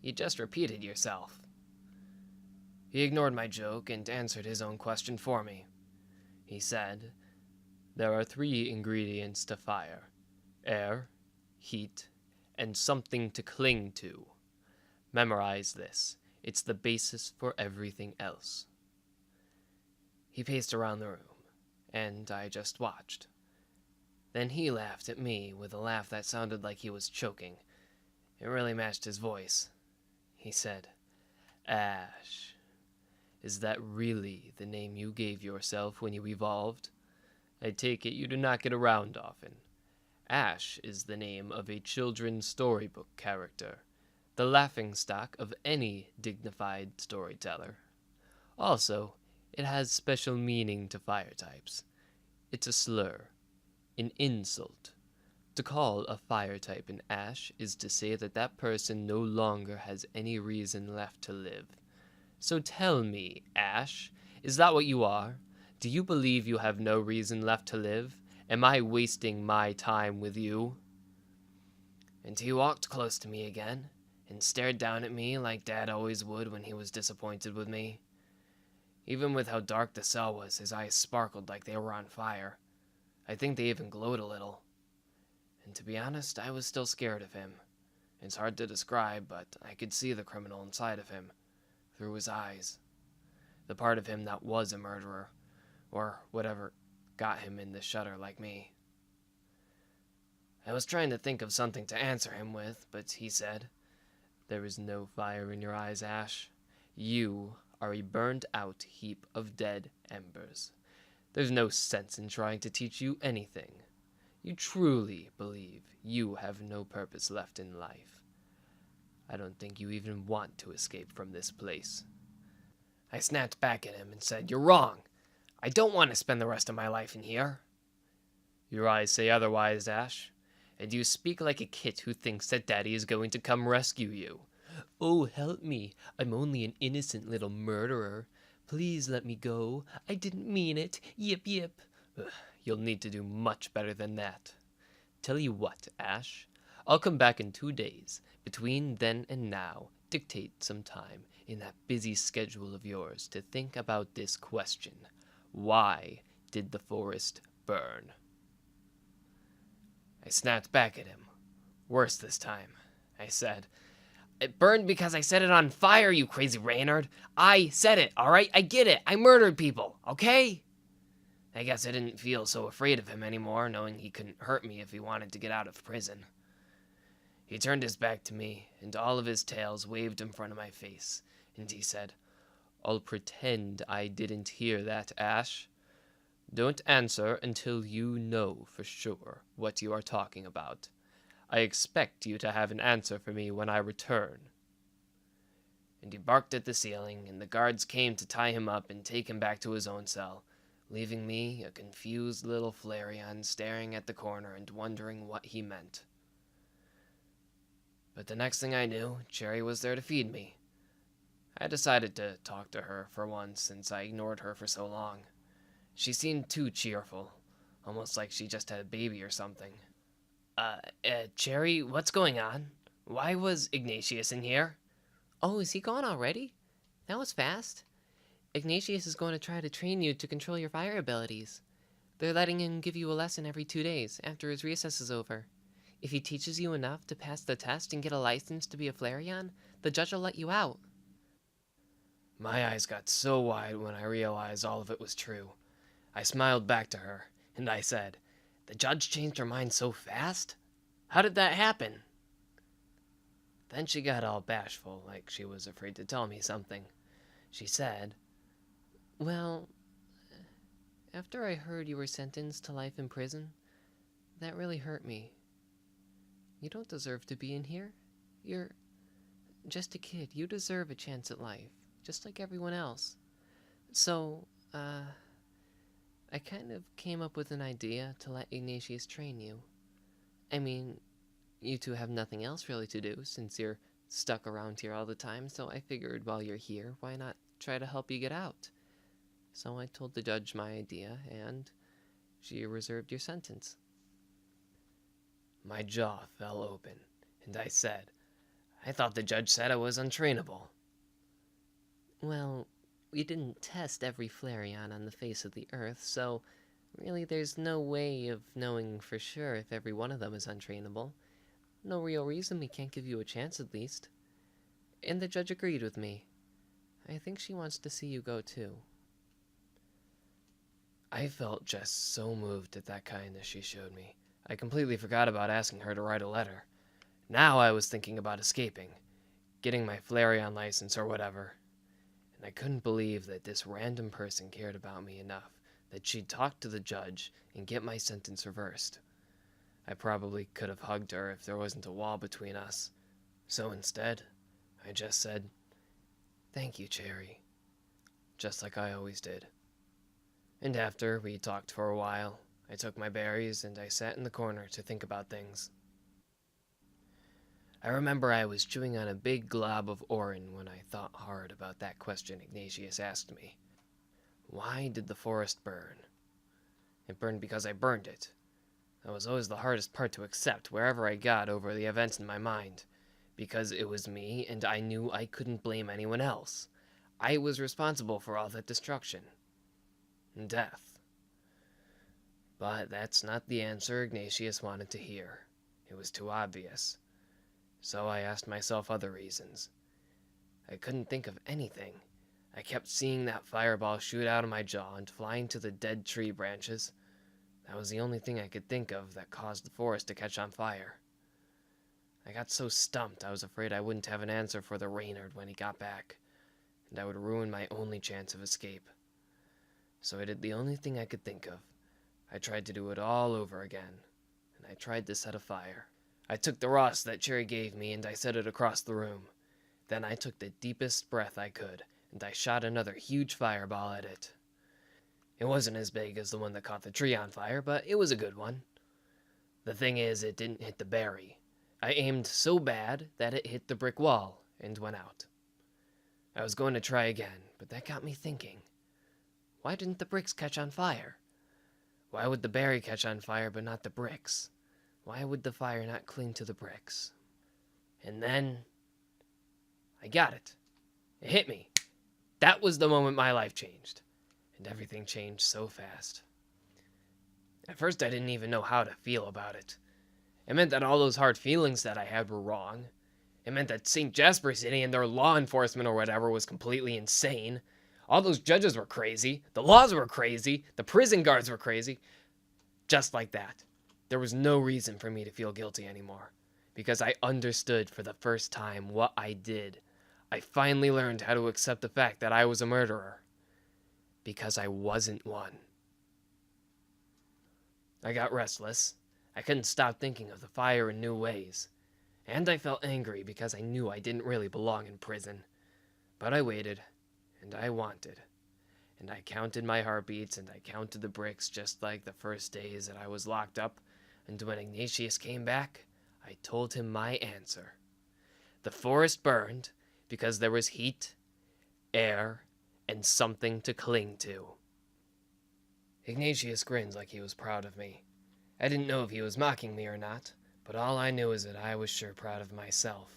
"You just repeated yourself." He ignored my joke and answered his own question for me. He said, "There are 3 ingredients to fire: air, heat, and something to cling to. Memorize this. It's the basis for everything else." He paced around the room, and I just watched. Then he laughed at me with a laugh that sounded like he was choking. It really matched his voice. He said, "Ash." Is that really the name you gave yourself when you evolved? I take it you do not get around often. Ash is the name of a children's storybook character, the laughingstock of any dignified storyteller. Also, it has special meaning to fire types. It's a slur, an insult. To call a fire type an Ash is to say that that person no longer has any reason left to live. So tell me, Ash, is that what you are? Do you believe you have no reason left to live? Am I wasting my time with you? And he walked close to me again, and stared down at me like Dad always would when he was disappointed with me. Even with how dark the cell was, his eyes sparkled like they were on fire. I think they even glowed a little. And to be honest, I was still scared of him. It's hard to describe, but I could see the criminal inside of him, through his eyes. The part of him that was a murderer, or whatever got him in the shutter like me. I was trying to think of something to answer him with, but he said, There is no fire in your eyes, Ash. You are a burned-out heap of dead embers. There's no sense in trying to teach you anything. You truly believe you have no purpose left in life. I don't think you even want to escape from this place. I snapped back at him and said, You're wrong. I don't want to spend the rest of my life in here. Your eyes say otherwise, Ash, and you speak like a kid who thinks that Daddy is going to come rescue you. Oh, help me. I'm only an innocent little murderer. Please let me go. I didn't mean it. Yip, yip. Ugh, you'll need to do much better than that. Tell you what, Ash. I'll come back in 2 days. Between then and now, dictate some time in that busy schedule of yours to think about this question. Why did the forest burn? I snapped back at him. Worse this time. I said, It burned because I set it on fire, you crazy Reynard. I said it, all right? I get it. I murdered people, okay? I guess I didn't feel so afraid of him anymore, knowing he couldn't hurt me if he wanted to get out of prison. He turned his back to me, and all of his tails waved in front of my face, and he said, I'll pretend I didn't hear that, Ash. Don't answer until you know for sure what you are talking about. I expect you to have an answer for me when I return. And he barked at the ceiling, and the guards came to tie him up and take him back to his own cell, leaving me, a confused little Flareon, staring at the corner and wondering what he meant. But the next thing I knew, Cherry was there to feed me. I decided to talk to her for once since I ignored her for so long. She seemed too cheerful, almost like she just had a baby or something. Cherry, what's going on? Why was Ignatius in here? Oh, is he gone already? That was fast. Ignatius is going to try to train you to control your fire abilities. They're letting him give you a lesson every 2 days after his recess is over. If he teaches you enough to pass the test and get a license to be a Flareon, the judge will let you out. My eyes got so wide when I realized all of it was true. I smiled back to her, and I said, The judge changed her mind so fast? How did that happen? Then she got all bashful, like she was afraid to tell me something. She said, Well, after I heard you were sentenced to life in prison, that really hurt me. You don't deserve to be in here. You're just a kid. You deserve a chance at life, just like everyone else. So, I kind of came up with an idea to let Ignatius train you. I mean, you two have nothing else really to do since you're stuck around here all the time, so I figured while you're here, why not try to help you get out? So I told the judge my idea, and she reserved your sentence. My jaw fell open, and I said, I thought the judge said I was untrainable. Well, we didn't test every Flareon on the face of the earth, so really there's no way of knowing for sure if every one of them is untrainable. No real reason we can't give you a chance at least. And the judge agreed with me. I think she wants to see you go too. I felt just so moved at that kindness she showed me. I completely forgot about asking her to write a letter. Now I was thinking about escaping, getting my Flareon license or whatever. and I couldn't believe that this random person cared about me enough that she'd talk to the judge and get my sentence reversed. I probably could have hugged her if there wasn't a wall between us. So instead, I just said, "Thank you, Cherry," just like I always did. And after we talked for a while, I took my berries and I sat in the corner to think about things. I remember I was chewing on a big glob of orange when I thought hard about that question Ignatius asked me. Why did the forest burn? It burned because I burned it. That was always the hardest part to accept wherever I got over the events in my mind, because it was me and I knew I couldn't blame anyone else. I was responsible for all that destruction and death. But that's not the answer Ignatius wanted to hear. It was too obvious. So I asked myself other reasons. I couldn't think of anything. I kept seeing that fireball shoot out of my jaw and fly into the dead tree branches. That was the only thing I could think of that caused the forest to catch on fire. I got so stumped I was afraid I wouldn't have an answer for the Reynard when he got back, and I would ruin my only chance of escape. So I did the only thing I could think of. I tried to do it all over again, and I tried to set a fire. I took the Ross that Cherry gave me and I set it across the room. Then I took the deepest breath I could, and I shot another huge fireball at it. It wasn't as big as the one that caught the tree on fire, but it was a good one. The thing is, it didn't hit the berry. I aimed so bad that it hit the brick wall and went out. I was going to try again, but that got me thinking. Why didn't the bricks catch on fire? Why would the berry catch on fire but not the bricks? Why would the fire not cling to the bricks? And then I got it. It hit me. That was the moment my life changed. And everything changed so fast. At first, I didn't even know how to feel about it. It meant that all those hard feelings that I had were wrong. It meant that St. Jasper City and their law enforcement or whatever was completely insane. All those judges were crazy. The laws were crazy. The prison guards were crazy. Just like that. There was no reason for me to feel guilty anymore. Because I understood for the first time what I did. I finally learned how to accept the fact that I was a murderer. Because I wasn't one. I got restless. I couldn't stop thinking of the fire in new ways. And I felt angry because I knew I didn't really belong in prison. But I waited, and I wanted. And I counted my heartbeats, and I counted the bricks just like the first days that I was locked up. And when Ignatius came back, I told him my answer. The forest burned because there was heat, air, and something to cling to. Ignatius grinned like he was proud of me. I didn't know if he was mocking me or not, but all I knew is that I was sure proud of myself.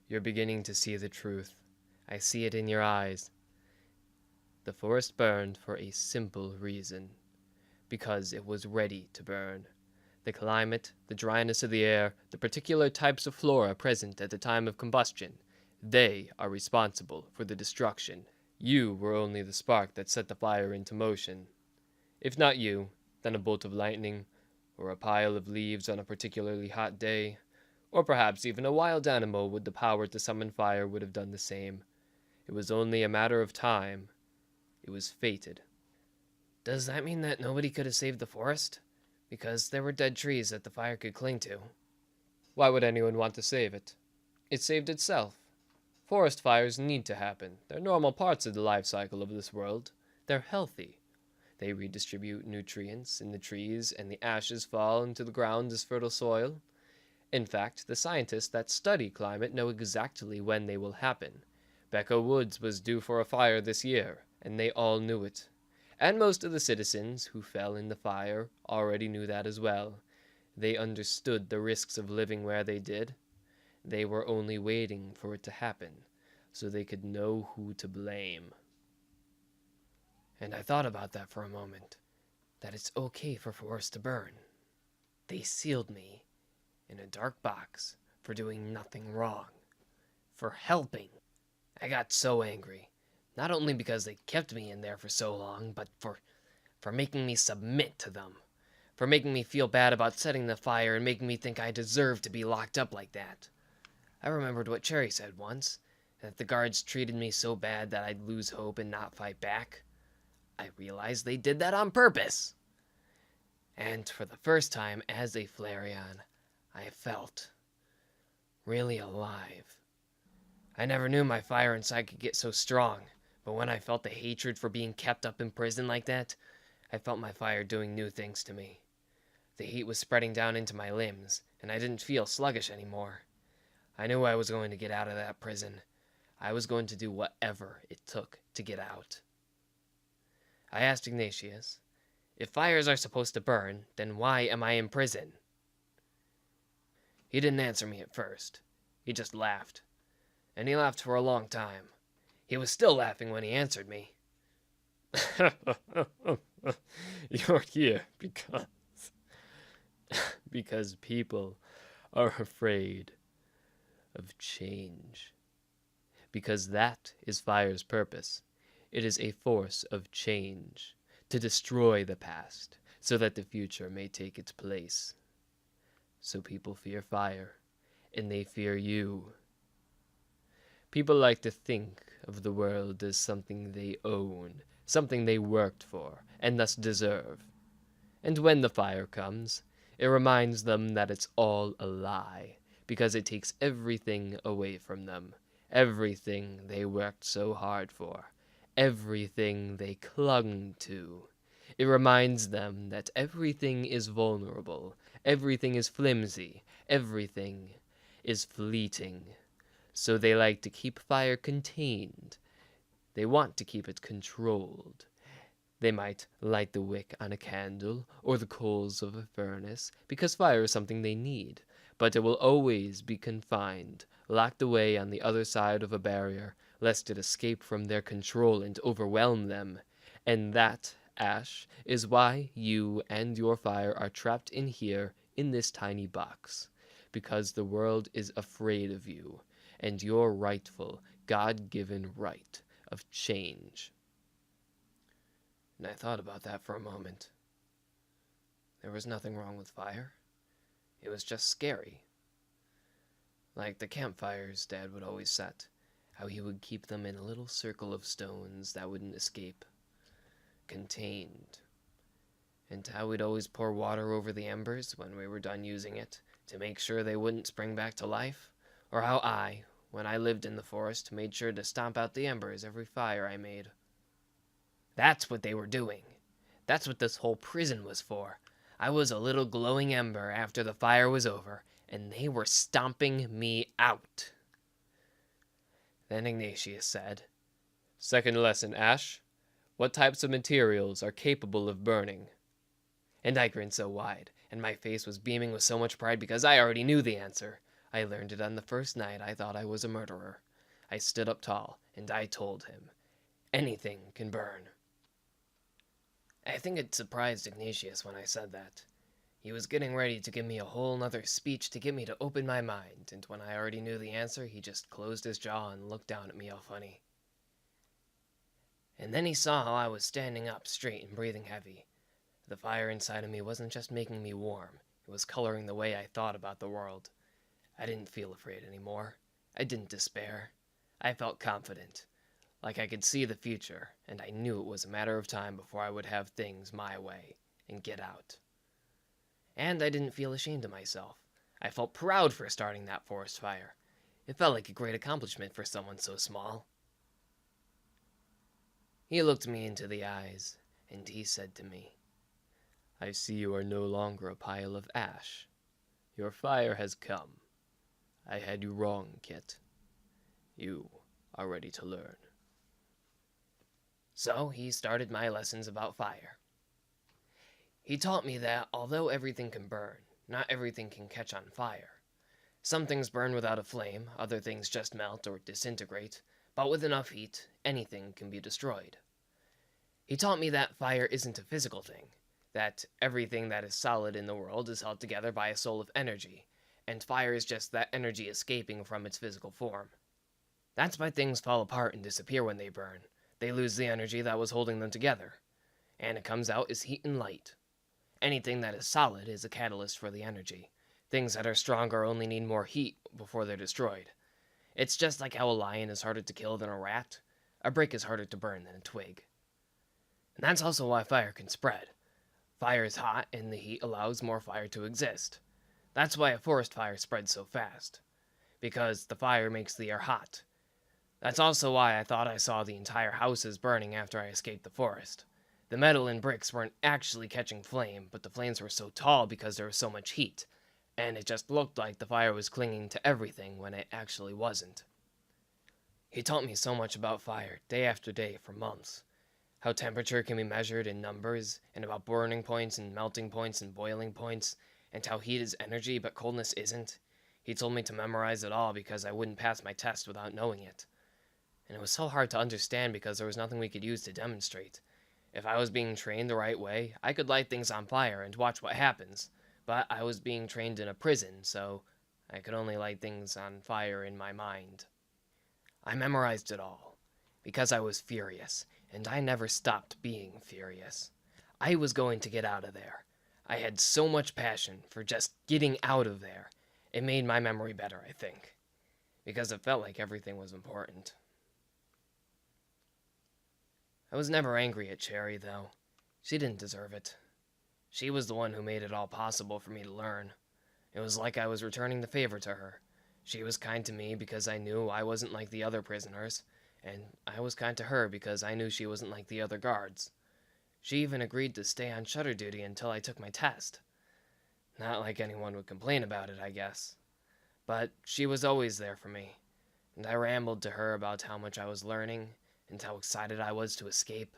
You're beginning to see the truth. I see it in your eyes. The forest burned for a simple reason. Because it was ready to burn. The climate, the dryness of the air, the particular types of flora present at the time of combustion, they are responsible for the destruction. You were only the spark that set the fire into motion. If not you, then a bolt of lightning, or a pile of leaves on a particularly hot day, or perhaps even a wild animal with the power to summon fire would have done the same. It was only a matter of time. It was fated. Does that mean that nobody could have saved the forest? Because there were dead trees that the fire could cling to. Why would anyone want to save it? It saved itself. Forest fires need to happen. They're normal parts of the life cycle of this world. They're healthy. They redistribute nutrients in the trees, and the ashes fall into the ground as fertile soil. In fact, the scientists that study climate know exactly when they will happen. Becca Woods was due for a fire this year, and they all knew it. And most of the citizens who fell in the fire already knew that as well. They understood the risks of living where they did. They were only waiting for it to happen, so they could know who to blame. And I thought about that for a moment, that it's okay for forests to burn. They sealed me in a dark box for doing nothing wrong, for helping. I got so angry, not only because they kept me in there for so long, but for making me submit to them, for making me feel bad about setting the fire and making me think I deserved to be locked up like that. I remembered what Cherry said once. that the guards treated me so bad that I'd lose hope and not fight back. I realized they did that on purpose. And for the first time as a Flareon, I felt really alive. I never knew my fire inside could get so strong, but when I felt the hatred for being kept up in prison like that, I felt my fire doing new things to me. The heat was spreading down into my limbs, and I didn't feel sluggish anymore. I knew I was going to get out of that prison. I was going to do whatever it took to get out. I asked Ignatius, if fires are supposed to burn, then why am I in prison? He didn't answer me at first. He just laughed. And he laughed for a long time. He was still laughing when he answered me. You're here because people are afraid of change. Because that is fire's purpose. It is a force of change, to destroy the past, so that the future may take its place. So people fear fire, and they fear you. People like to think of the world as something they own, something they worked for, and thus deserve. And when the fire comes, it reminds them that it's all a lie, because it takes everything away from them, everything they worked so hard for, everything they clung to. It reminds them that everything is vulnerable, everything is flimsy, everything is fleeting. So they like to keep fire contained. They want to keep it controlled. They might light the wick on a candle or the coals of a furnace, because fire is something they need, but it will always be confined, locked away on the other side of a barrier, lest it escape from their control and overwhelm them. And that, Ash, is why you and your fire are trapped in here in this tiny box, because the world is afraid of you and your rightful, God-given right of change. And I thought about that for a moment. There was nothing wrong with fire. It was just scary. Like the campfires Dad would always set, how he would keep them in a little circle of stones that wouldn't escape, contained. And how we'd always pour water over the embers when we were done using it, to make sure they wouldn't spring back to life. Or how I, when I lived in the forest, made sure to stomp out the embers every fire I made. That's what they were doing. That's what this whole prison was for. I was a little glowing ember after the fire was over, and they were stomping me out. Then Ignatius said, "Second lesson, Ash. What types of materials are capable of burning?" And I grinned so wide, and my face was beaming with so much pride because I already knew the answer. I learned it on the first night I thought I was a murderer. I stood up tall, and I told him, anything can burn. I think it surprised Ignatius when I said that. He was getting ready to give me a whole nother speech to get me to open my mind, and when I already knew the answer, he just closed his jaw and looked down at me all funny. And then he saw how I was standing up straight and breathing heavy. The fire inside of me wasn't just making me warm, it was coloring the way I thought about the world. I didn't feel afraid anymore. I didn't despair. I felt confident, like I could see the future, and I knew it was a matter of time before I would have things my way and get out. And I didn't feel ashamed of myself. I felt proud for starting that forest fire. It felt like a great accomplishment for someone so small. He looked me into the eyes, and he said to me, "I see you are no longer a pile of ash. Your fire has come. I had you wrong, Kit. You are ready to learn." So he started my lessons about fire. He taught me that although everything can burn, not everything can catch on fire. Some things burn without a flame, other things just melt or disintegrate, but with enough heat, anything can be destroyed. He taught me that fire isn't a physical thing, that everything that is solid in the world is held together by a soul of energy, and fire is just that energy escaping from its physical form. That's why things fall apart and disappear when they burn. They lose the energy that was holding them together, and it comes out as heat and light. Anything that is solid is a catalyst for the energy. Things that are stronger only need more heat before they're destroyed. It's just like how a lion is harder to kill than a rat. A brick is harder to burn than a twig. And that's also why fire can spread. Fire is hot, and the heat allows more fire to exist. That's why a forest fire spreads so fast, because the fire makes the air hot. That's also why I thought I saw the entire houses burning after I escaped the forest. The metal and bricks weren't actually catching flame, but the flames were so tall because there was so much heat, and it just looked like the fire was clinging to everything when it actually wasn't. He taught me so much about fire, day after day, for months. How temperature can be measured in numbers, and about burning points and melting points and boiling points, and how heat is energy but coldness isn't. He told me to memorize it all because I wouldn't pass my test without knowing it. And it was so hard to understand because there was nothing we could use to demonstrate. If I was being trained the right way, I could light things on fire and watch what happens, but I was being trained in a prison, so I could only light things on fire in my mind. I memorized it all, because I was furious, and I never stopped being furious. I was going to get out of there. I had so much passion for just getting out of there. It made my memory better, I think, because it felt like everything was important. I was never angry at Cherry, though. She didn't deserve it. She was the one who made it all possible for me to learn. It was like I was returning the favor to her. She was kind to me because I knew I wasn't like the other prisoners, and I was kind to her because I knew she wasn't like the other guards. She even agreed to stay on shutter duty until I took my test. Not like anyone would complain about it, I guess. But she was always there for me, and I rambled to her about how much I was learning, and how excited I was to escape.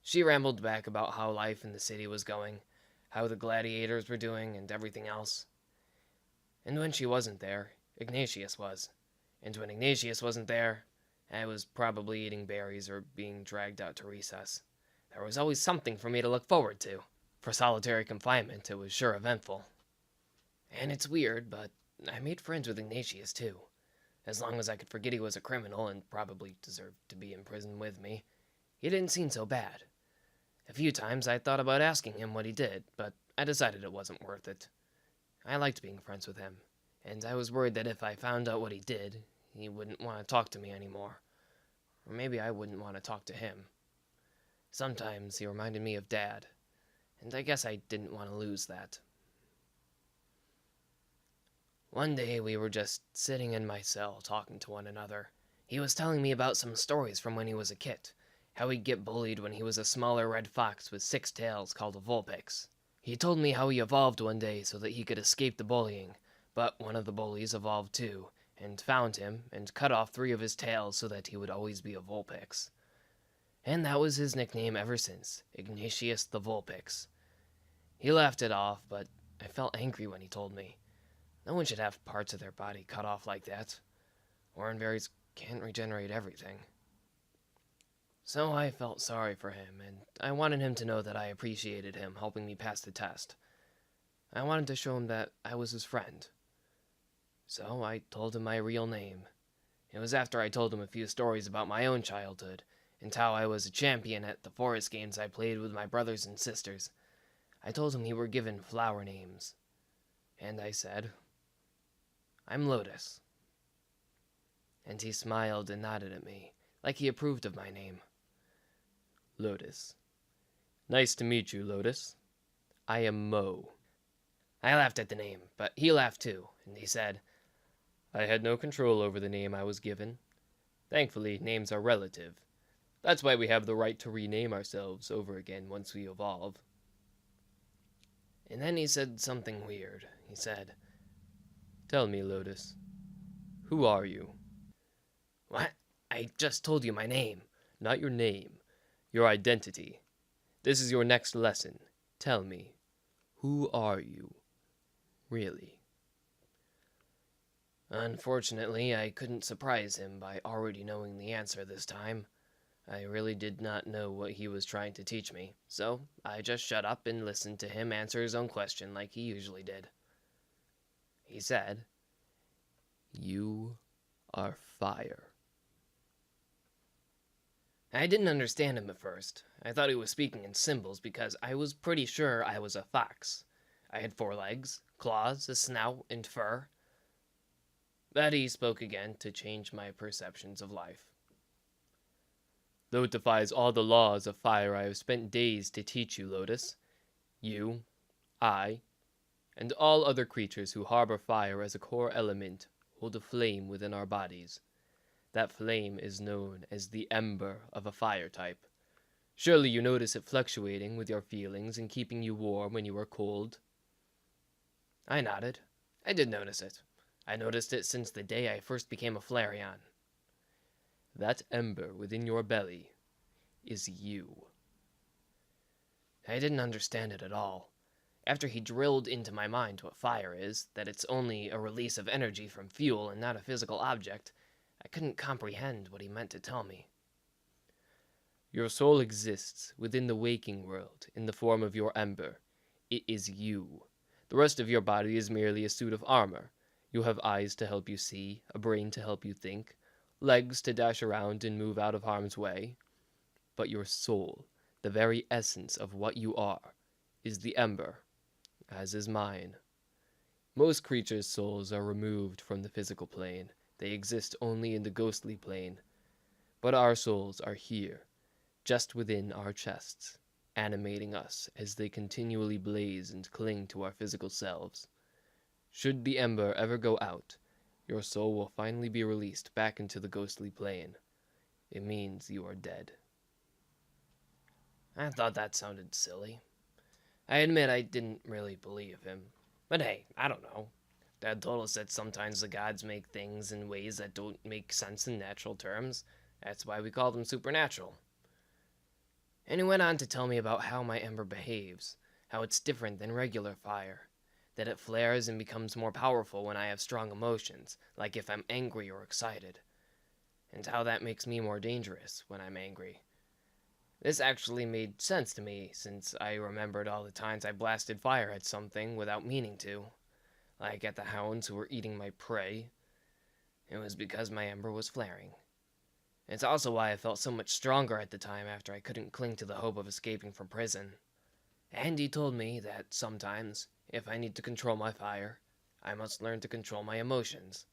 She rambled back about how life in the city was going, how the gladiators were doing, and everything else. And when she wasn't there, Ignatius was. And when Ignatius wasn't there, I was probably eating berries or being dragged out to recess. There was always something for me to look forward to. For solitary confinement, it was sure eventful. And it's weird, but I made friends with Ignatius, too. As long as I could forget he was a criminal and probably deserved to be in prison with me, he didn't seem so bad. A few times I thought about asking him what he did, but I decided it wasn't worth it. I liked being friends with him, and I was worried that if I found out what he did, he wouldn't want to talk to me anymore. Or maybe I wouldn't want to talk to him. Sometimes he reminded me of Dad, and I guess I didn't want to lose that. One day we were just sitting in my cell talking to one another. He was telling me about some stories from when he was a kid, how he'd get bullied when he was a smaller red fox with 6 tails called a Vulpix. He told me how he evolved one day so that he could escape the bullying, but one of the bullies evolved too, and found him, and cut off 3 of his tails so that he would always be a Vulpix. And that was his nickname ever since, Ignatius the Vulpix. He laughed it off, but I felt angry when he told me. No one should have parts of their body cut off like that. Oranberries can't regenerate everything. So I felt sorry for him, and I wanted him to know that I appreciated him helping me pass the test. I wanted to show him that I was his friend. So I told him my real name. It was after I told him a few stories about my own childhood, and how I was a champion at the forest games I played with my brothers and sisters. I told him we were given flower names. And I said, "I'm Lotus." And he smiled and nodded at me, like he approved of my name. Lotus. Nice to meet you, Lotus. I am Mo. I laughed at the name, but he laughed too, and he said, I had no control over the name I was given. Thankfully, names are relative. That's why we have the right to rename ourselves over again once we evolve. And then he said something weird. He said, Tell me, Lotus, who are you? "What? I just told you my name." Not your name, your identity. This is your next lesson. Tell me, who are you? Really? Unfortunately, I couldn't surprise him by already knowing the answer this time. I really did not know what he was trying to teach me, so I just shut up and listened to him answer his own question like he usually did. He said, You are fire. I didn't understand him at first. I thought he was speaking in symbols because I was pretty sure I was a fox. I had 4 legs, claws, a snout, and fur. Betty spoke again to change my perceptions of life. Though it defies all the laws of fire, I have spent days to teach you, Lotus. You, I, and all other creatures who harbor fire as a core element hold a flame within our bodies. That flame is known as the ember of a fire type. Surely you notice it fluctuating with your feelings and keeping you warm when you are cold. I nodded. I did notice it. I noticed it since the day I first became a Flareon. That ember within your belly is you. I didn't understand it at all. After he drilled into my mind what fire is, that it's only a release of energy from fuel and not a physical object, I couldn't comprehend what he meant to tell me. Your soul exists within the waking world in the form of your ember. It is you. The rest of your body is merely a suit of armor. You have eyes to help you see, a brain to help you think, legs to dash around and move out of harm's way. But your soul, the very essence of what you are, is the ember, as is mine. Most creatures' souls are removed from the physical plane. They exist only in the ghostly plane. But our souls are here, just within our chests, animating us as they continually blaze and cling to our physical selves. Should the ember ever go out, your soul will finally be released back into the ghostly plane. It means you are dead. I thought that sounded silly. I admit I didn't really believe him. But hey, I don't know. Dad told us that sometimes the gods make things in ways that don't make sense in natural terms. That's why we call them supernatural. And he went on to tell me about how my ember behaves, how it's different than regular fire, that it flares and becomes more powerful when I have strong emotions, like if I'm angry or excited, and how that makes me more dangerous when I'm angry. This actually made sense to me, since I remembered all the times I blasted fire at something without meaning to, like at the hounds who were eating my prey. It was because my ember was flaring. It's also why I felt so much stronger at the time after I couldn't cling to the hope of escaping from prison. And he told me that sometimes, if I need to control my fire, I must learn to control my emotions.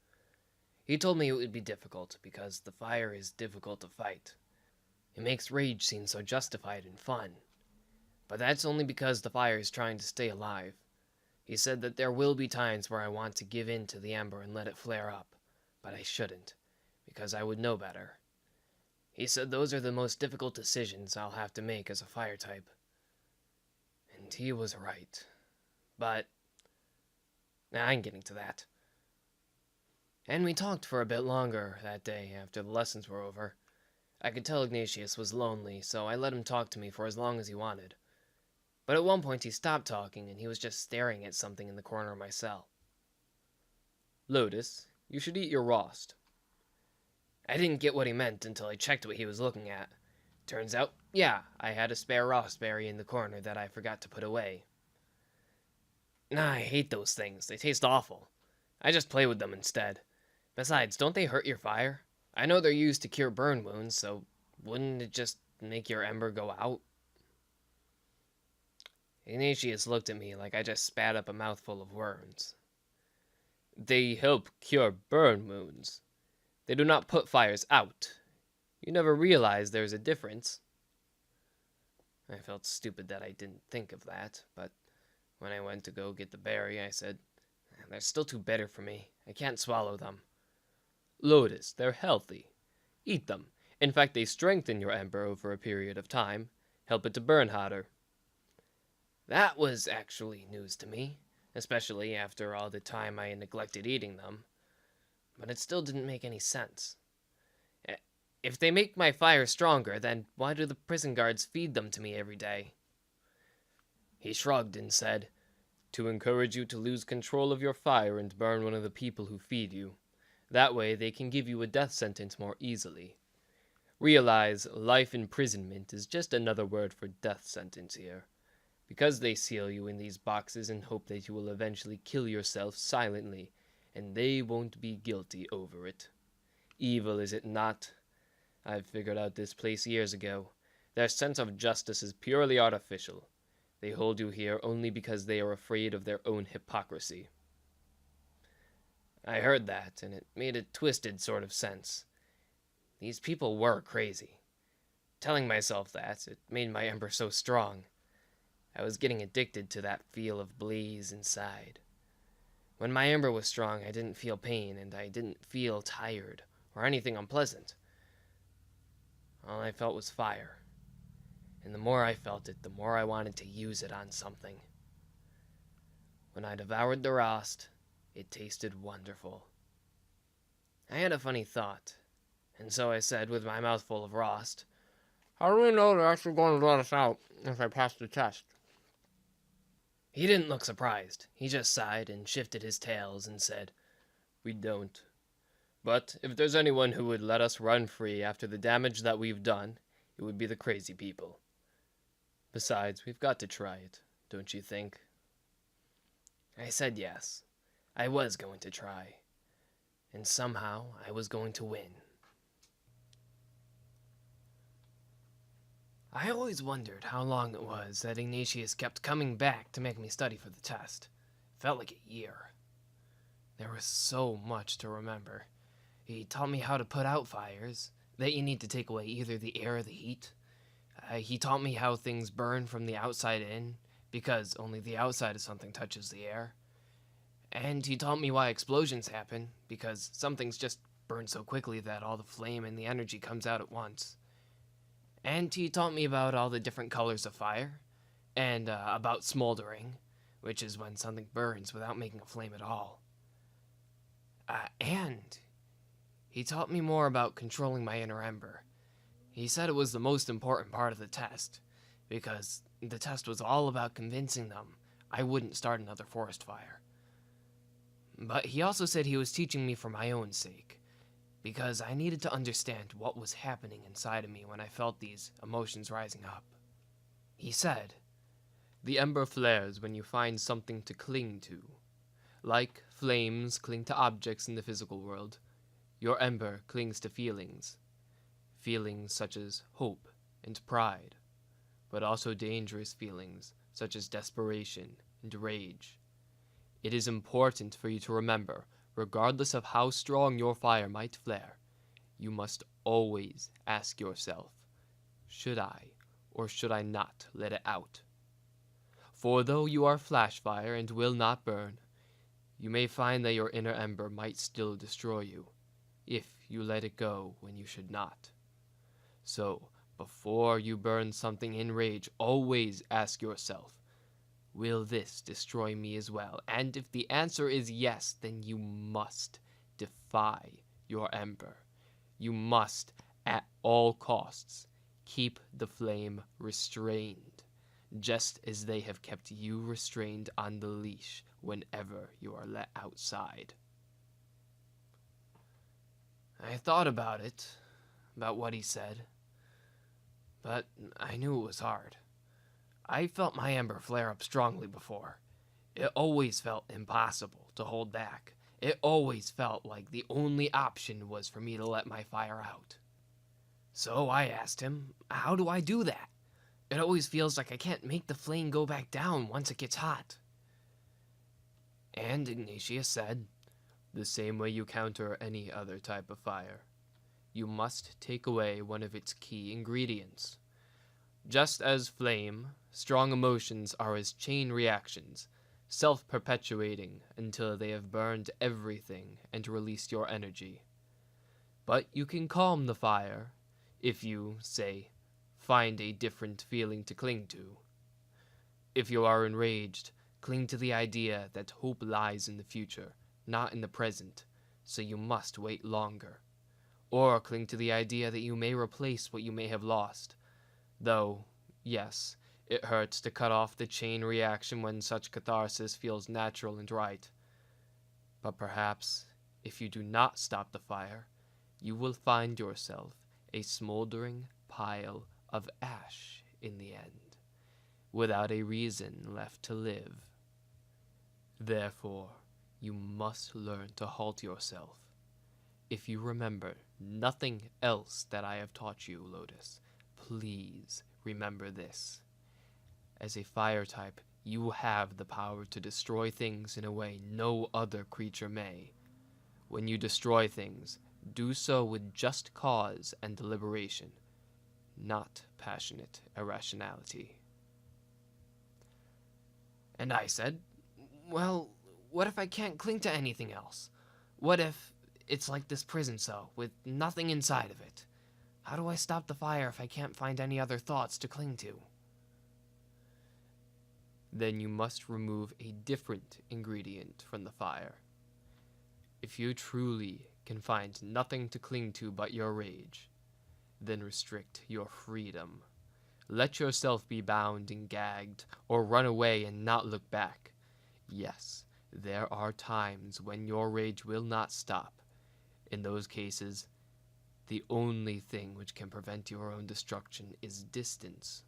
He told me it would be difficult because the fire is difficult to fight. It makes rage seem so justified and fun. But that's only because the fire is trying to stay alive. He said that there will be times where I want to give in to the ember and let it flare up, but I shouldn't, because I would know better. He said those are the most difficult decisions I'll have to make as a fire type. And he was right. But I'm getting to that. And we talked for a bit longer that day after the lessons were over. I could tell Ignatius was lonely, so I let him talk to me for as long as he wanted. But at one point he stopped talking and he was just staring at something in the corner of my cell. Lotus, you should eat your rost. I didn't get what he meant until I checked what he was looking at. Turns out, yeah, I had a spare raspberry in the corner that I forgot to put away. Nah, I hate those things. They taste awful. I just play with them instead. Besides, don't they hurt your fire? I know they're used to cure burn wounds, so wouldn't it just make your ember go out? Ignatius looked at me like I just spat up a mouthful of worms. They help cure burn wounds. They do not put fires out. You never realize there's a difference. I felt stupid that I didn't think of that, but when I went to go get the berry, I said, they're still too bitter for me. I can't swallow them. Lotus, they're healthy. Eat them. In fact, they strengthen your ember over a period of time, help it to burn hotter. That was actually news to me, especially after all the time I had neglected eating them. But it still didn't make any sense. If they make my fire stronger, then why do the prison guards feed them to me every day? He shrugged and said, To encourage you to lose control of your fire and burn one of the people who feed you. That way they can give you a death sentence more easily. Realize life imprisonment is just another word for death sentence here. Because they seal you in these boxes and hope that you will eventually kill yourself silently, and they won't be guilty over it. Evil, is it not? I've figured out this place years ago. Their sense of justice is purely artificial. They hold you here only because they are afraid of their own hypocrisy. I heard that, and it made a twisted sort of sense. These people were crazy. Telling myself that, it made my ember so strong. I was getting addicted to that feel of blaze inside. When my ember was strong, I didn't feel pain, and I didn't feel tired or anything unpleasant. All I felt was fire. And the more I felt it, the more I wanted to use it on something. When I devoured the rost, it tasted wonderful. I had a funny thought, and so I said with my mouth full of rost, "How do we know they're actually going to let us out if I pass the test?" He didn't look surprised. He just sighed and shifted his tails and said, "We don't. But if there's anyone who would let us run free after the damage that we've done, it would be the crazy people. Besides, we've got to try it, don't you think?" I said yes. I was going to try. And somehow I was going to win. I always wondered how long it was that Ignatius kept coming back to make me study for the test. It felt like a year. There was so much to remember. He taught me how to put out fires, that you need to take away either the air or the heat. He taught me how things burn from the outside in, because only the outside of something touches the air. And he taught me why explosions happen, because some things just burn so quickly that all the flame and the energy comes out at once. And he taught me about all the different colors of fire, and about smoldering, which is when something burns without making a flame at all. And he taught me more about controlling my inner ember. He said it was the most important part of the test, because the test was all about convincing them I wouldn't start another forest fire. But he also said he was teaching me for my own sake, because I needed to understand what was happening inside of me when I felt these emotions rising up. He said, "The ember flares when you find something to cling to. Like flames cling to objects in the physical world, your ember clings to feelings. Feelings such as hope and pride, but also dangerous feelings such as desperation and rage. It is important for you to remember, regardless of how strong your fire might flare, you must always ask yourself, should I or should I not let it out? For though you are flash fire and will not burn, you may find that your inner ember might still destroy you, if you let it go when you should not. So, before you burn something in rage, always ask yourself, will this destroy me as well? And if the answer is yes, then you must defy your ember. You must, at all costs, keep the flame restrained, just as they have kept you restrained on the leash whenever you are let outside." I thought about it, about what he said, but I knew it was hard. I felt my ember flare up strongly before. It always felt impossible to hold back. It always felt like the only option was for me to let my fire out. So I asked him, how do I do that? It always feels like I can't make the flame go back down once it gets hot. And Ignatius said, the same way you counter any other type of fire. You must take away one of its key ingredients. Just as flame, strong emotions are as chain reactions, self-perpetuating until they have burned everything and released your energy. But you can calm the fire if you, say, find a different feeling to cling to. If you are enraged, cling to the idea that hope lies in the future, not in the present, so you must wait longer. Or cling to the idea that you may replace what you may have lost. Though, yes, it hurts to cut off the chain reaction when such catharsis feels natural and right. But perhaps, if you do not stop the fire, you will find yourself a smoldering pile of ash in the end, without a reason left to live. Therefore, you must learn to halt yourself. If you remember nothing else that I have taught you, Lotus, please remember this. As a fire type, you have the power to destroy things in a way no other creature may. When you destroy things, do so with just cause and deliberation, not passionate irrationality. And I said, well, what if I can't cling to anything else? What if it's like this prison cell with nothing inside of it? How do I stop the fire if I can't find any other thoughts to cling to? Then you must remove a different ingredient from the fire. If you truly can find nothing to cling to but your rage, then restrict your freedom. Let yourself be bound and gagged, or run away and not look back. Yes, there are times when your rage will not stop. In those cases, the only thing which can prevent your own destruction is distance.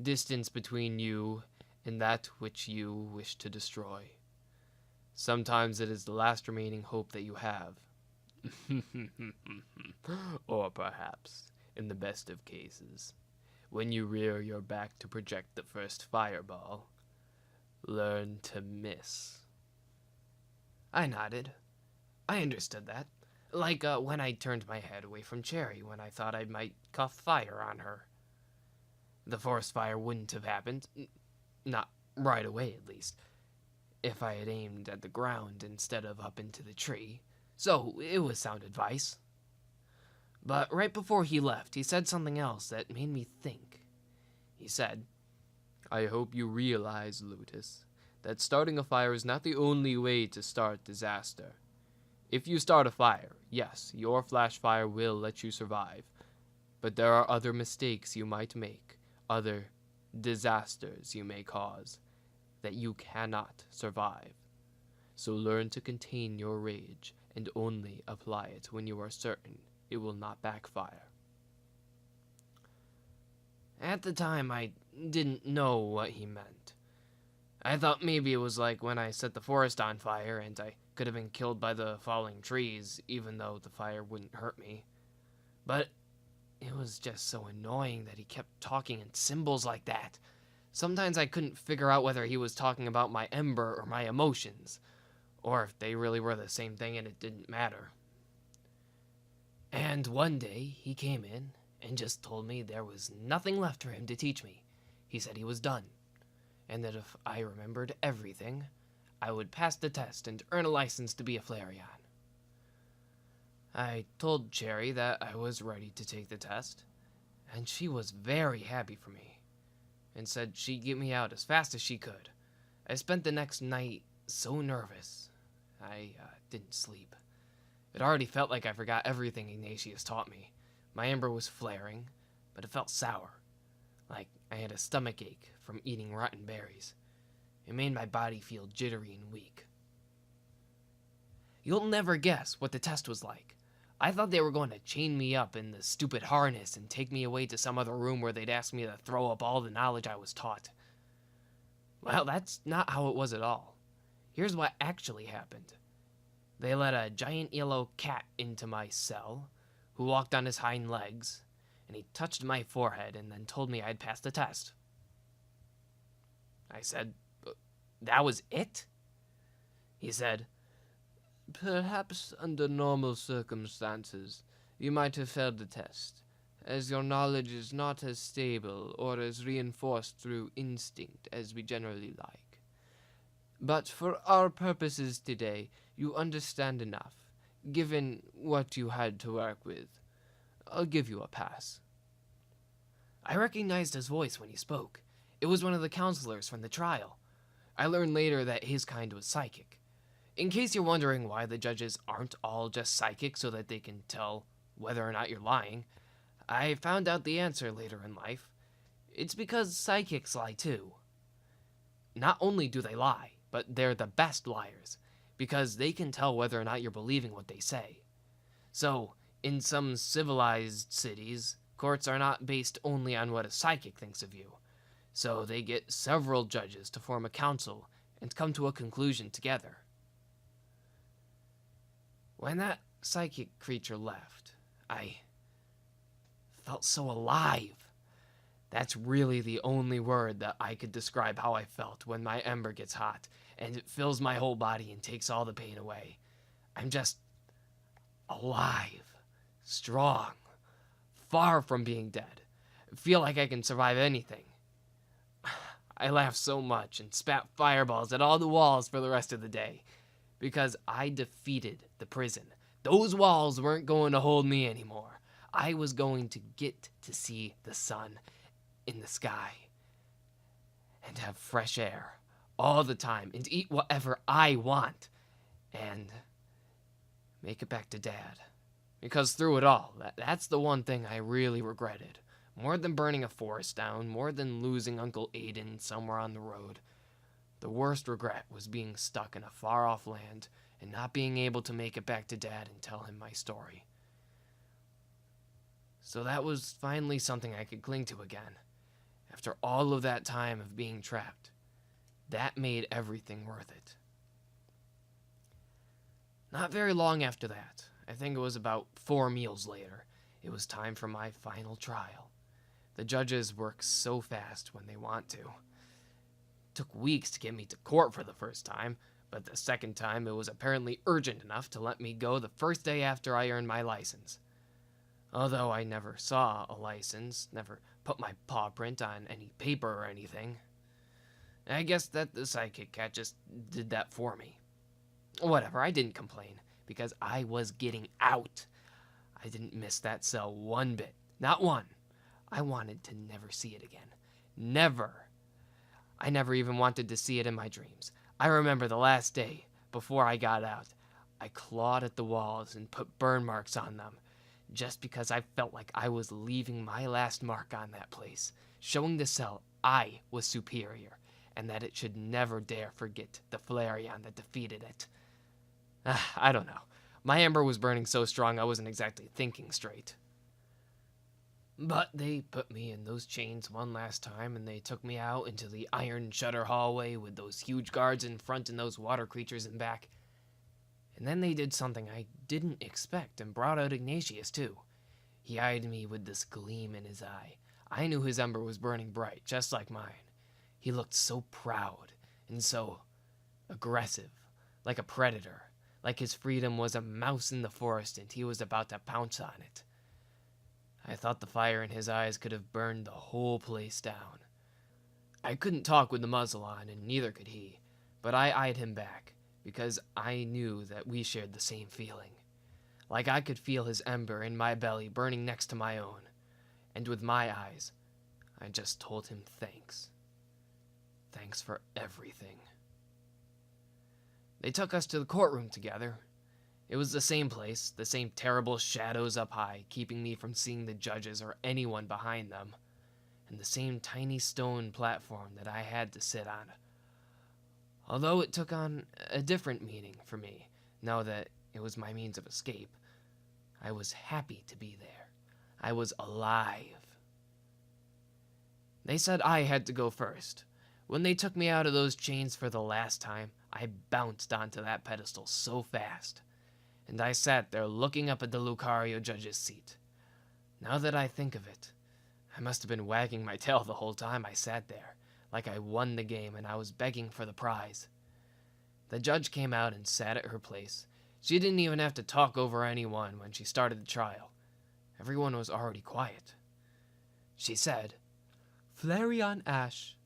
Distance between you and that which you wish to destroy. Sometimes it is the last remaining hope that you have. Or perhaps, in the best of cases, when you rear your back to project the first fireball, learn to miss. I nodded. I understood that. Like when I turned my head away from Cherry when I thought I might cough fire on her. The forest fire wouldn't have happened, not right away at least, if I had aimed at the ground instead of up into the tree. So it was sound advice. But right before he left, he said something else that made me think. He said, I hope you realize, Lutus, that starting a fire is not the only way to start disaster. If you start a fire, yes, your flash fire will let you survive, but there are other mistakes you might make, other disasters you may cause, that you cannot survive. So learn to contain your rage and only apply it when you are certain it will not backfire. At the time, I didn't know what he meant. I thought maybe it was like when I set the forest on fire and I could have been killed by the falling trees, even though the fire wouldn't hurt me. But it was just so annoying that he kept talking in symbols like that. Sometimes I couldn't figure out whether he was talking about my ember or my emotions, or if they really were the same thing and it didn't matter. And one day, he came in and just told me there was nothing left for him to teach me. He said he was done, and that if I remembered everything, I would pass the test and earn a license to be a Flareon. I told Cherry that I was ready to take the test, and she was very happy for me, and said she'd get me out as fast as she could. I spent the next night so nervous. I didn't sleep. It already felt like I forgot everything Ignatius taught me. My ember was flaring, but it felt sour, like I had a stomachache from eating rotten berries. It made my body feel jittery and weak. You'll never guess what the test was like. I thought they were going to chain me up in the stupid harness and take me away to some other room where they'd ask me to throw up all the knowledge I was taught. Well, that's not how it was at all. Here's what actually happened. They let a giant yellow cat into my cell, who walked on his hind legs, and he touched my forehead and then told me I'd passed the test. I said, that was it? He said, perhaps under normal circumstances, you might have failed the test, as your knowledge is not as stable or as reinforced through instinct as we generally like. But for our purposes today, you understand enough, given what you had to work with. I'll give you a pass. I recognized his voice when he spoke. It was one of the counselors from the trial. I learned later that his kind was psychic. In case you're wondering why the judges aren't all just psychic so that they can tell whether or not you're lying, I found out the answer later in life. It's because psychics lie too. Not only do they lie, but they're the best liars, because they can tell whether or not you're believing what they say. So, in some civilized cities, courts are not based only on what a psychic thinks of you. So they get several judges to form a council and come to a conclusion together. When that psychic creature left, I felt so alive. That's really the only word that I could describe how I felt when my ember gets hot and it fills my whole body and takes all the pain away. I'm just alive, strong, far from being dead. Feel like I can survive anything. I laughed so much and spat fireballs at all the walls for the rest of the day because I defeated the prison. Those walls weren't going to hold me anymore. I was going to get to see the sun in the sky and have fresh air all the time and eat whatever I want and make it back to Dad. Because through it all, that's the one thing I really regretted. More than burning a forest down, more than losing Uncle Aiden somewhere on the road. The worst regret was being stuck in a far-off land and not being able to make it back to Dad and tell him my story. So that was finally something I could cling to again. After all of that time of being trapped, that made everything worth it. Not very long after that, I think it was about 4 meals later, it was time for my final trial. The judges work so fast when they want to. It took weeks to get me to court for the first time, but the second time it was apparently urgent enough to let me go the first day after I earned my license. Although I never saw a license, never put my paw print on any paper or anything. I guess that the psychic cat just did that for me. Whatever, I didn't complain, because I was getting out. I didn't miss that cell one bit, not one. I wanted to never see it again. Never. I never even wanted to see it in my dreams. I remember the last day, before I got out, I clawed at the walls and put burn marks on them, just because I felt like I was leaving my last mark on that place, showing the cell I was superior, and that it should never dare forget the Flareon that defeated it. I don't know. My ember was burning so strong I wasn't exactly thinking straight. But they put me in those chains one last time, and they took me out into the iron shutter hallway with those huge guards in front and those water creatures in back. And then they did something I didn't expect and brought out Ignatius too. He eyed me with this gleam in his eye. I knew his ember was burning bright, just like mine. He looked so proud and so aggressive, like a predator, like his freedom was a mouse in the forest and he was about to pounce on it. I thought the fire in his eyes could have burned the whole place down. I couldn't talk with the muzzle on, and neither could he, but I eyed him back, because I knew that we shared the same feeling. Like I could feel his ember in my belly burning next to my own, and with my eyes, I just told him thanks. Thanks for everything. They took us to the courtroom together. It was the same place, the same terrible shadows up high, keeping me from seeing the judges or anyone behind them, and the same tiny stone platform that I had to sit on. Although it took on a different meaning for me, now that it was my means of escape, I was happy to be there. I was alive. They said I had to go first. When they took me out of those chains for the last time, I bounced onto that pedestal so fast. And I sat there looking up at the Lucario judge's seat. Now that I think of it, I must have been wagging my tail the whole time I sat there, like I won the game and I was begging for the prize. The judge came out and sat at her place. She didn't even have to talk over anyone when she started the trial. Everyone was already quiet. She said, Flareon Ash,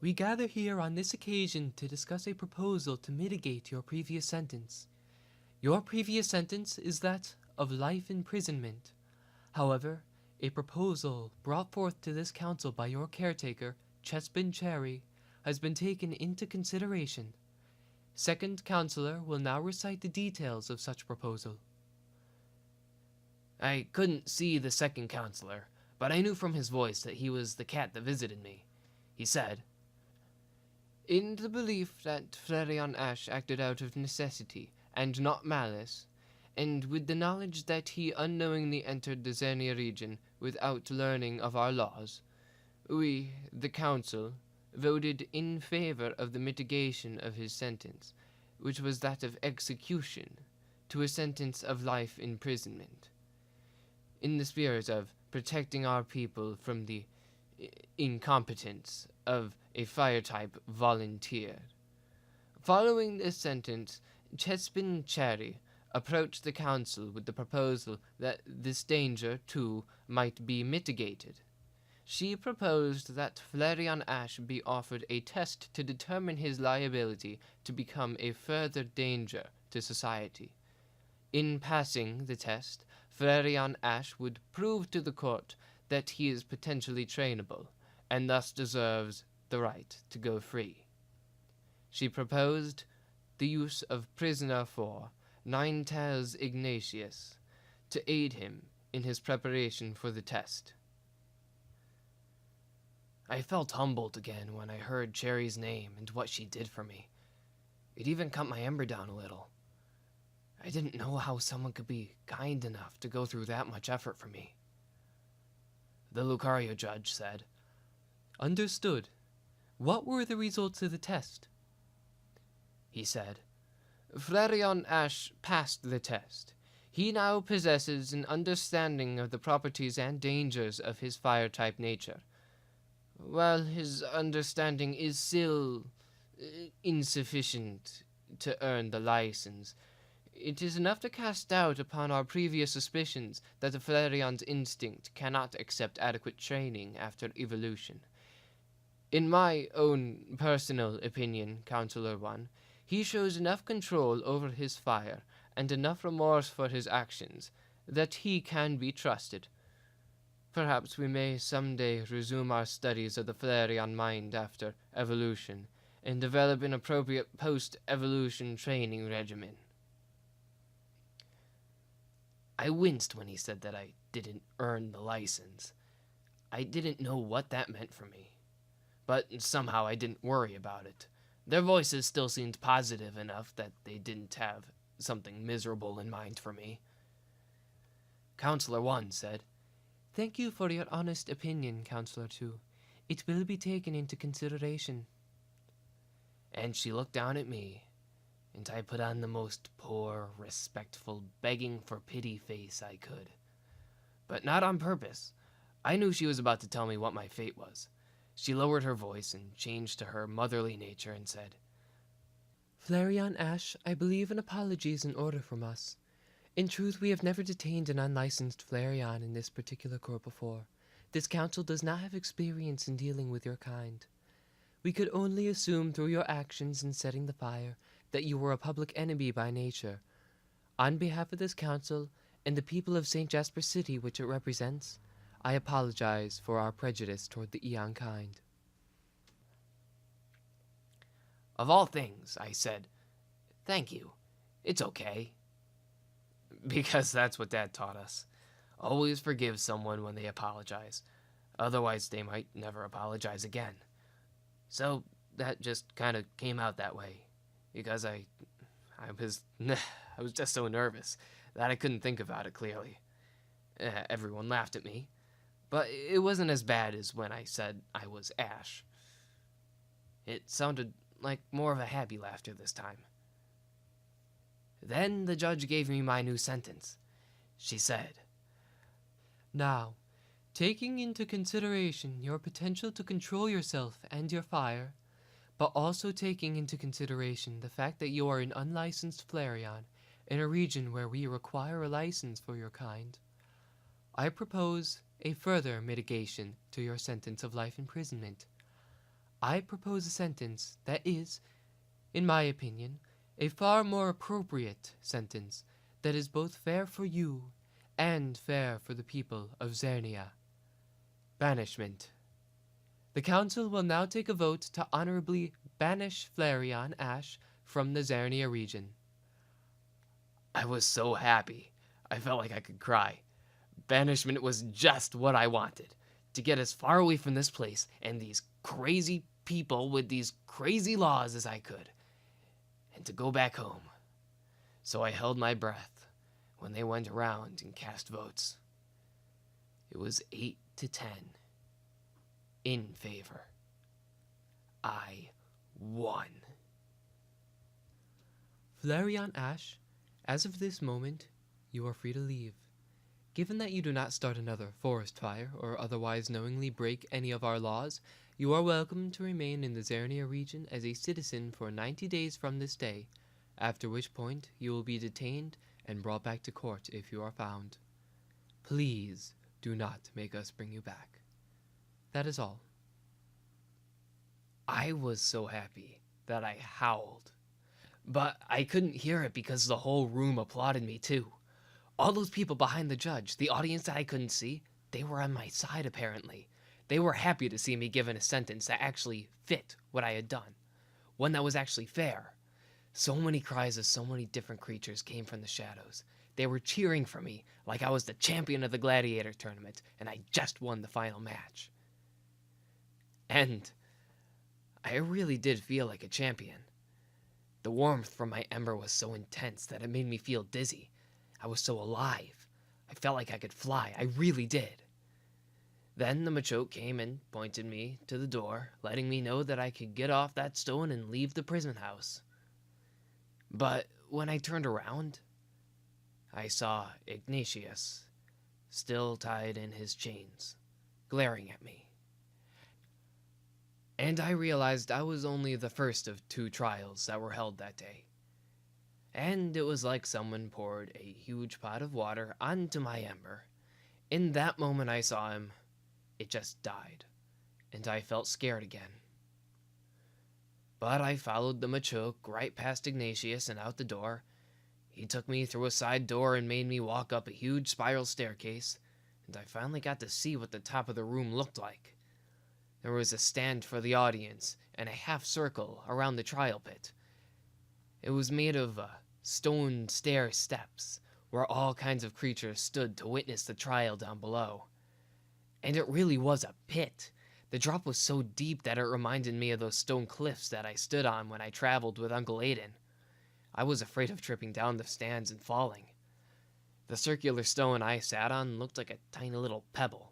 we gather here on this occasion to discuss a proposal to mitigate your previous sentence. Your previous sentence is that of life imprisonment. However, a proposal brought forth to this council by your caretaker, Chespin Cherry, has been taken into consideration. Second counselor will now recite the details of such proposal. I couldn't see the second counselor, but I knew from his voice that he was the cat that visited me. He said, In the belief that Flareon Ash acted out of necessity and not malice, and with the knowledge that he unknowingly entered the Xernia region without learning of our laws, we, the council, voted in favor of the mitigation of his sentence, which was that of execution, to a sentence of life imprisonment, in the spirit of protecting our people from the incompetence of a fire-type volunteer. Following this sentence, Chespin Cherry, approached the council with the proposal that this danger, too, might be mitigated. She proposed that Flareon Ash be offered a test to determine his liability to become a further danger to society. In passing the test, Flareon Ash would prove to the court that he is potentially trainable, and thus deserves the right to go free. She proposed the use of Prisoner 4, Ninetales Ignatius, to aid him in his preparation for the test. I felt humbled again when I heard Cherry's name and what she did for me. It even cut my ember down a little. I didn't know how someone could be kind enough to go through that much effort for me. The Lucario judge said, Understood. What were the results of the test? He said, Flareon Ash passed the test. He now possesses an understanding of the properties and dangers of his fire-type nature. While his understanding is still insufficient to earn the license, it is enough to cast doubt upon our previous suspicions that the Flareon's instinct cannot accept adequate training after evolution. In my own personal opinion, Counselor 1, he shows enough control over his fire and enough remorse for his actions that he can be trusted. Perhaps we may someday resume our studies of the Flareon mind after evolution and develop an appropriate post-evolution training regimen. I winced when he said that I didn't earn the license. I didn't know what that meant for me. But somehow I didn't worry about it. Their voices still seemed positive enough that they didn't have something miserable in mind for me. Counselor 1 said, Thank you for your honest opinion, Counselor 2. It will be taken into consideration. And she looked down at me, and I put on the most poor, respectful, begging for pity face I could. But not on purpose. I knew she was about to tell me what my fate was. She lowered her voice and changed to her motherly nature and said, Flareon Ash, I believe an apology is in order from us. In truth, we have never detained an unlicensed Flareon in this particular court before. This council does not have experience in dealing with your kind. We could only assume through your actions in setting the fire that you were a public enemy by nature. On behalf of this council and the people of St. Jasper City which it represents, I apologize for our prejudice toward the Eon kind. Of all things, I said, thank you. It's okay. Because that's what Dad taught us. Always forgive someone when they apologize. Otherwise, they might never apologize again. So that just kind of came out that way. Because I was just so nervous that I couldn't think about it clearly. Everyone laughed at me. But it wasn't as bad as when I said I was Ash. It sounded like more of a happy laughter this time. Then the judge gave me my new sentence. She said, Now, taking into consideration your potential to control yourself and your fire, but also taking into consideration the fact that you are an unlicensed Flareon in a region where we require a license for your kind, I propose a further mitigation to your sentence of life imprisonment. I propose a sentence that is, in my opinion, a far more appropriate sentence that is both fair for you and fair for the people of Zernia. Banishment. The council will now take a vote to honorably banish Flareon Ash from the Zernia region. I was so happy. I felt like I could cry. Banishment was just what I wanted. To get as far away from this place and these crazy people with these crazy laws as I could. And to go back home. So I held my breath when they went around and cast votes. It was 8-10 in favor. I won. Flareon Ash, as of this moment, you are free to leave. Given that you do not start another forest fire or otherwise knowingly break any of our laws, you are welcome to remain in the Zernia region as a citizen for 90 days from this day, after which point you will be detained and brought back to court if you are found. Please do not make us bring you back. That is all." I was so happy that I howled. But I couldn't hear it because the whole room applauded me too. All those people behind the judge, the audience that I couldn't see, they were on my side apparently. They were happy to see me given a sentence that actually fit what I had done. One that was actually fair. So many cries of so many different creatures came from the shadows. They were cheering for me like I was the champion of the gladiator tournament and I just won the final match. And I really did feel like a champion. The warmth from my ember was so intense that it made me feel dizzy. I was so alive. I felt like I could fly. I really did. Then the Machoke came and pointed me to the door, letting me know that I could get off that stone and leave the prison house. But when I turned around, I saw Ignatius, still tied in his chains, glaring at me. And I realized I was only the first of 2 trials that were held that day. And it was like someone poured a huge pot of water onto my ember. In that moment I saw him, it just died, and I felt scared again. But I followed the Machoke right past Ignatius and out the door. He took me through a side door and made me walk up a huge spiral staircase, and I finally got to see what the top of the room looked like. There was a stand for the audience and a half circle around the trial pit. It was made of stone stair steps where all kinds of creatures stood to witness the trial down below. And it really was a pit. The drop was so deep that it reminded me of those stone cliffs that I stood on when I traveled with Uncle Aiden. I was afraid of tripping down the stands and falling. The circular stone I sat on looked like a tiny little pebble.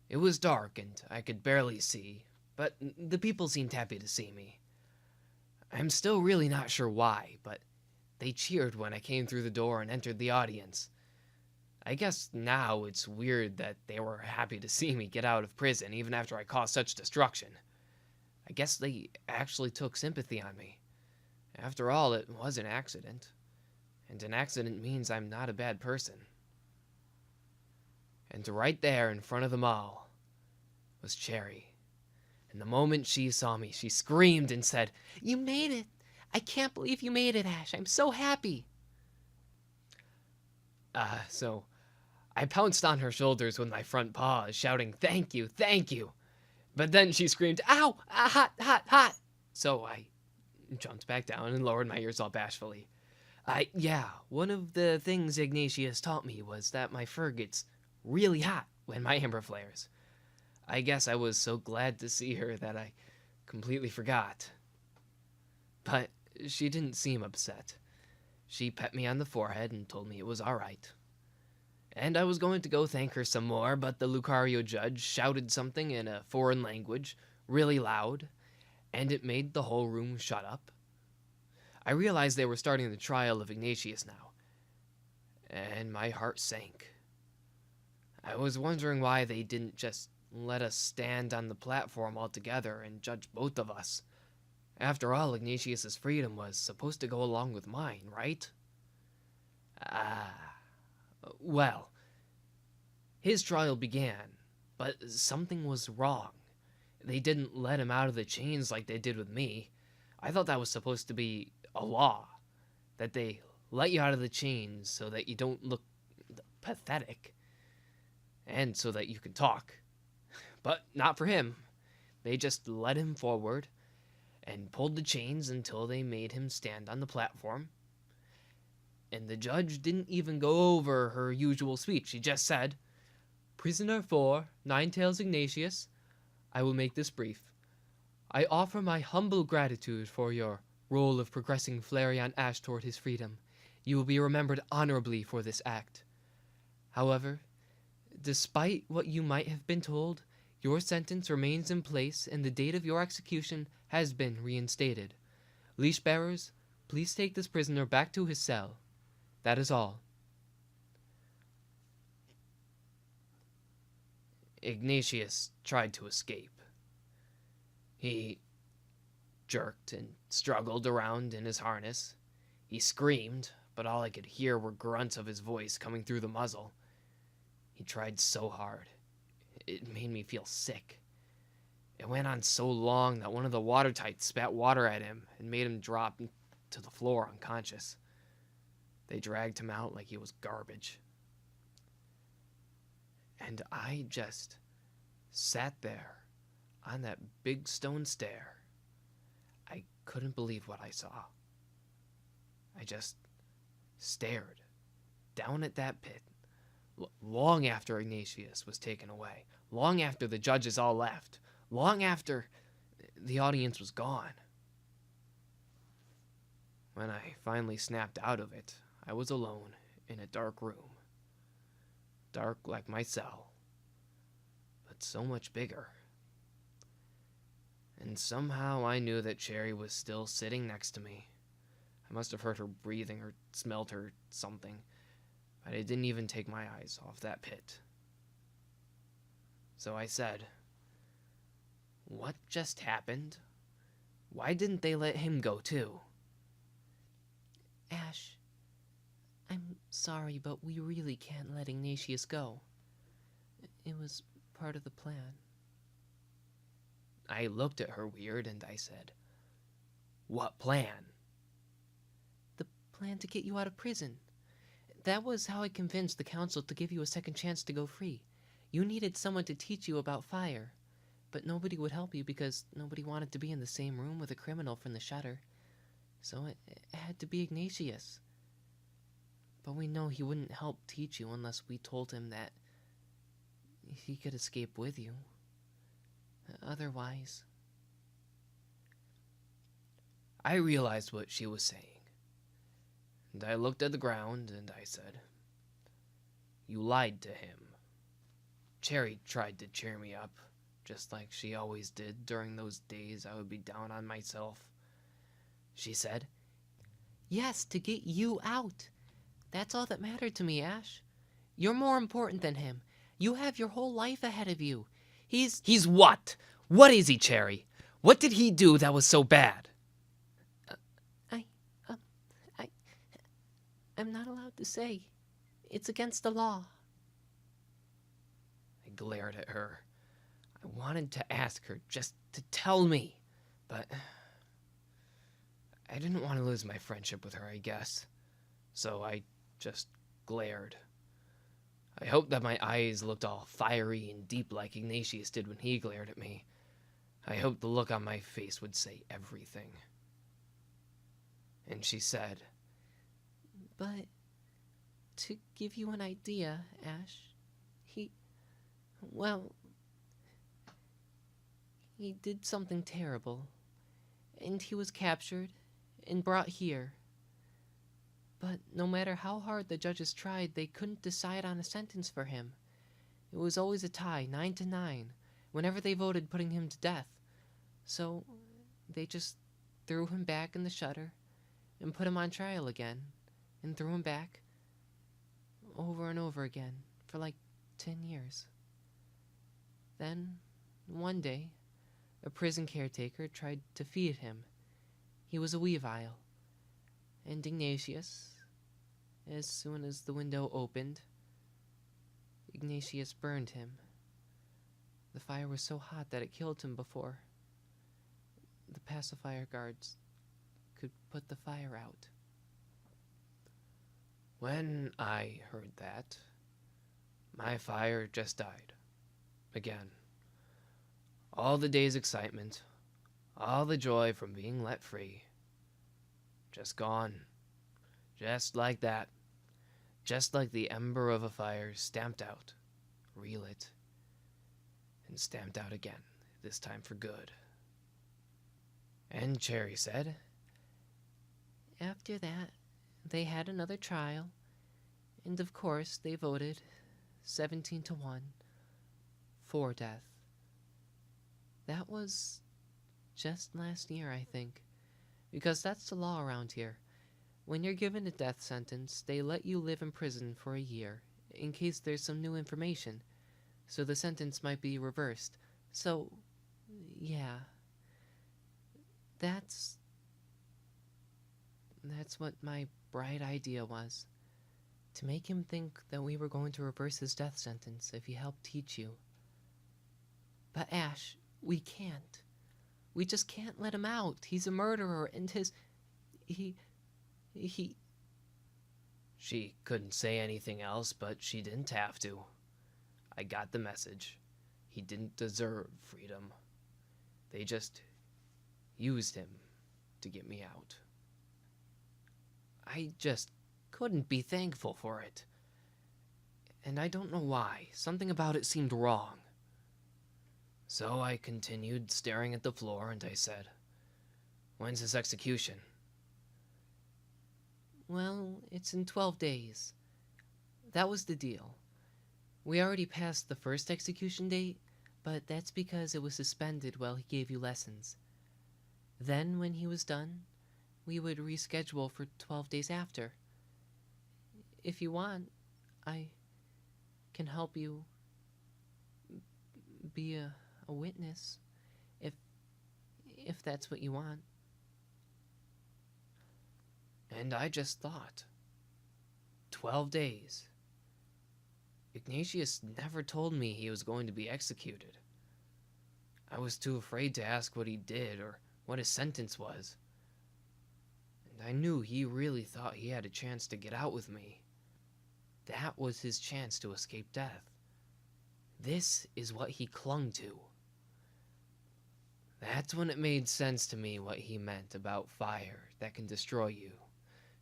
It was dark and I could barely see, but the people seemed happy to see me. I'm still really not sure why, but they cheered when I came through the door and entered the audience. I guess now it's weird that they were happy to see me get out of prison even after I caused such destruction. I guess they actually took sympathy on me. After all, it was an accident. And an accident means I'm not a bad person. And right there in front of them all was Cherry. And the moment she saw me, she screamed and said, "You made it! I can't believe you made it, Ash. I'm so happy." So I pounced on her shoulders with my front paws, shouting, "Thank you, thank you." But then she screamed, "Ow! Hot, hot, hot!" So I jumped back down and lowered my ears all bashfully. Yeah, one of the things Ignatius taught me was that my fur gets really hot when my ember flares. I guess I was so glad to see her that I completely forgot. But she didn't seem upset. She pet me on the forehead and told me it was all right. And I was going to go thank her some more, but the Lucario judge shouted something in a foreign language, really loud, and it made the whole room shut up. I realized they were starting the trial of Ignatius now, and my heart sank. I was wondering why they didn't just let us stand on the platform altogether and judge both of us. After all, Ignatius's freedom was supposed to go along with mine, right? Well, his trial began, but something was wrong. They didn't let him out of the chains like they did with me. I thought that was supposed to be a law, that they let you out of the chains so that you don't look pathetic, and so that you can talk. But not for him. They just led him forward and pulled the chains until they made him stand on the platform. And the judge didn't even go over her usual speech. She just said, "Prisoner 4, Ninetails Ignatius, I will make this brief. I offer my humble gratitude for your role of progressing Flareon Ash toward his freedom. You will be remembered honorably for this act. However, despite what you might have been told, your sentence remains in place and the date of your execution has been reinstated. Leash bearers, please take this prisoner back to his cell. That is all." Ignatius tried to escape. He jerked and struggled around in his harness. He screamed, but all I could hear were grunts of his voice coming through the muzzle. He tried so hard. It made me feel sick. It went on so long that one of the watertights spat water at him and made him drop to the floor unconscious. They dragged him out like he was garbage. And I just sat there on that big stone stair. I couldn't believe what I saw. I just stared down at that pit long after Ignatius was taken away, long after the judges all left, long after the audience was gone. When I finally snapped out of it, I was alone in a dark room. Dark like my cell, but so much bigger. And somehow I knew that Cherry was still sitting next to me. I must have heard her breathing or smelled her something, but I didn't even take my eyes off that pit. So I said, "What just happened? Why didn't they let him go too?" Ash, I'm sorry, but we really can't let Ignatius go. It was part of the plan. I looked at her weird and I said, "What plan?" The plan to get you out of prison. That was how I convinced the council to give you a second chance to go free. You needed someone to teach you about fire, but nobody would help you because nobody wanted to be in the same room with a criminal from the shutter. So it had to be Ignatius. But we know he wouldn't help teach you unless we told him that he could escape with you. Otherwise... I realized what she was saying. And I looked at the ground and I said, "You lied to him." Cherry tried to cheer me up, just like she always did during those days I would be down on myself. She said, Yes, to get you out. That's all that mattered to me, Ash. You're more important than him. You have your whole life ahead of you. He's what? What is he, Cherry? What did he do that was so bad?" I'm not allowed to say. It's against the law. I glared at her. I wanted to ask her just to tell me, but I didn't want to lose my friendship with her, I guess. So I just glared. I hoped that my eyes looked all fiery and deep like Ignatius did when he glared at me. I hoped the look on my face would say everything. And she said, But to give you an idea, Ash, he did something terrible, and he was captured and brought here. But no matter how hard the judges tried, they couldn't decide on a sentence for him. It was always a tie, 9-9, whenever they voted putting him to death. So they just threw him back in the shutter and put him on trial again, and threw him back over and over again for like 10 years. Then, one day, a prison caretaker tried to feed him. He was a Weavile. And Ignatius, as soon as the window opened, Ignatius burned him. The fire was so hot that it killed him before the pacifier guards could put the fire out. When I heard that, my fire just died. Again. All the day's excitement, all the joy from being let free, just gone. Just like that. Just like the ember of a fire stamped out, relit, and stamped out again, this time for good. And Cherry said, After that, they had another trial, and of course they voted 17-1 for death. That was just last year, I think, because that's the law around here. When you're given a death sentence, they let you live in prison for a year, in case there's some new information, so the sentence might be reversed. So, yeah, that's what my bright idea was to make him think that we were going to reverse his death sentence if he helped teach you. But Ash, we can't. We just can't let him out. He's a murderer, and he... She couldn't say anything else, but she didn't have to. I got the message. He didn't deserve freedom. They just used him to get me out. I just couldn't be thankful for it. And I don't know why. Something about it seemed wrong. So I continued staring at the floor and I said, "When's his execution?" Well, it's in 12 days. That was the deal. We already passed the first execution date, but that's because it was suspended while he gave you lessons. Then, when he was done, we would reschedule for 12 days after. If you want, I can help you be a witness, if that's what you want. And I just thought, 12 days. Ignatius never told me he was going to be executed. I was too afraid to ask what he did or what his sentence was. And I knew he really thought he had a chance to get out with me. That was his chance to escape death. This is what he clung to. That's when it made sense to me what he meant about fire that can destroy you,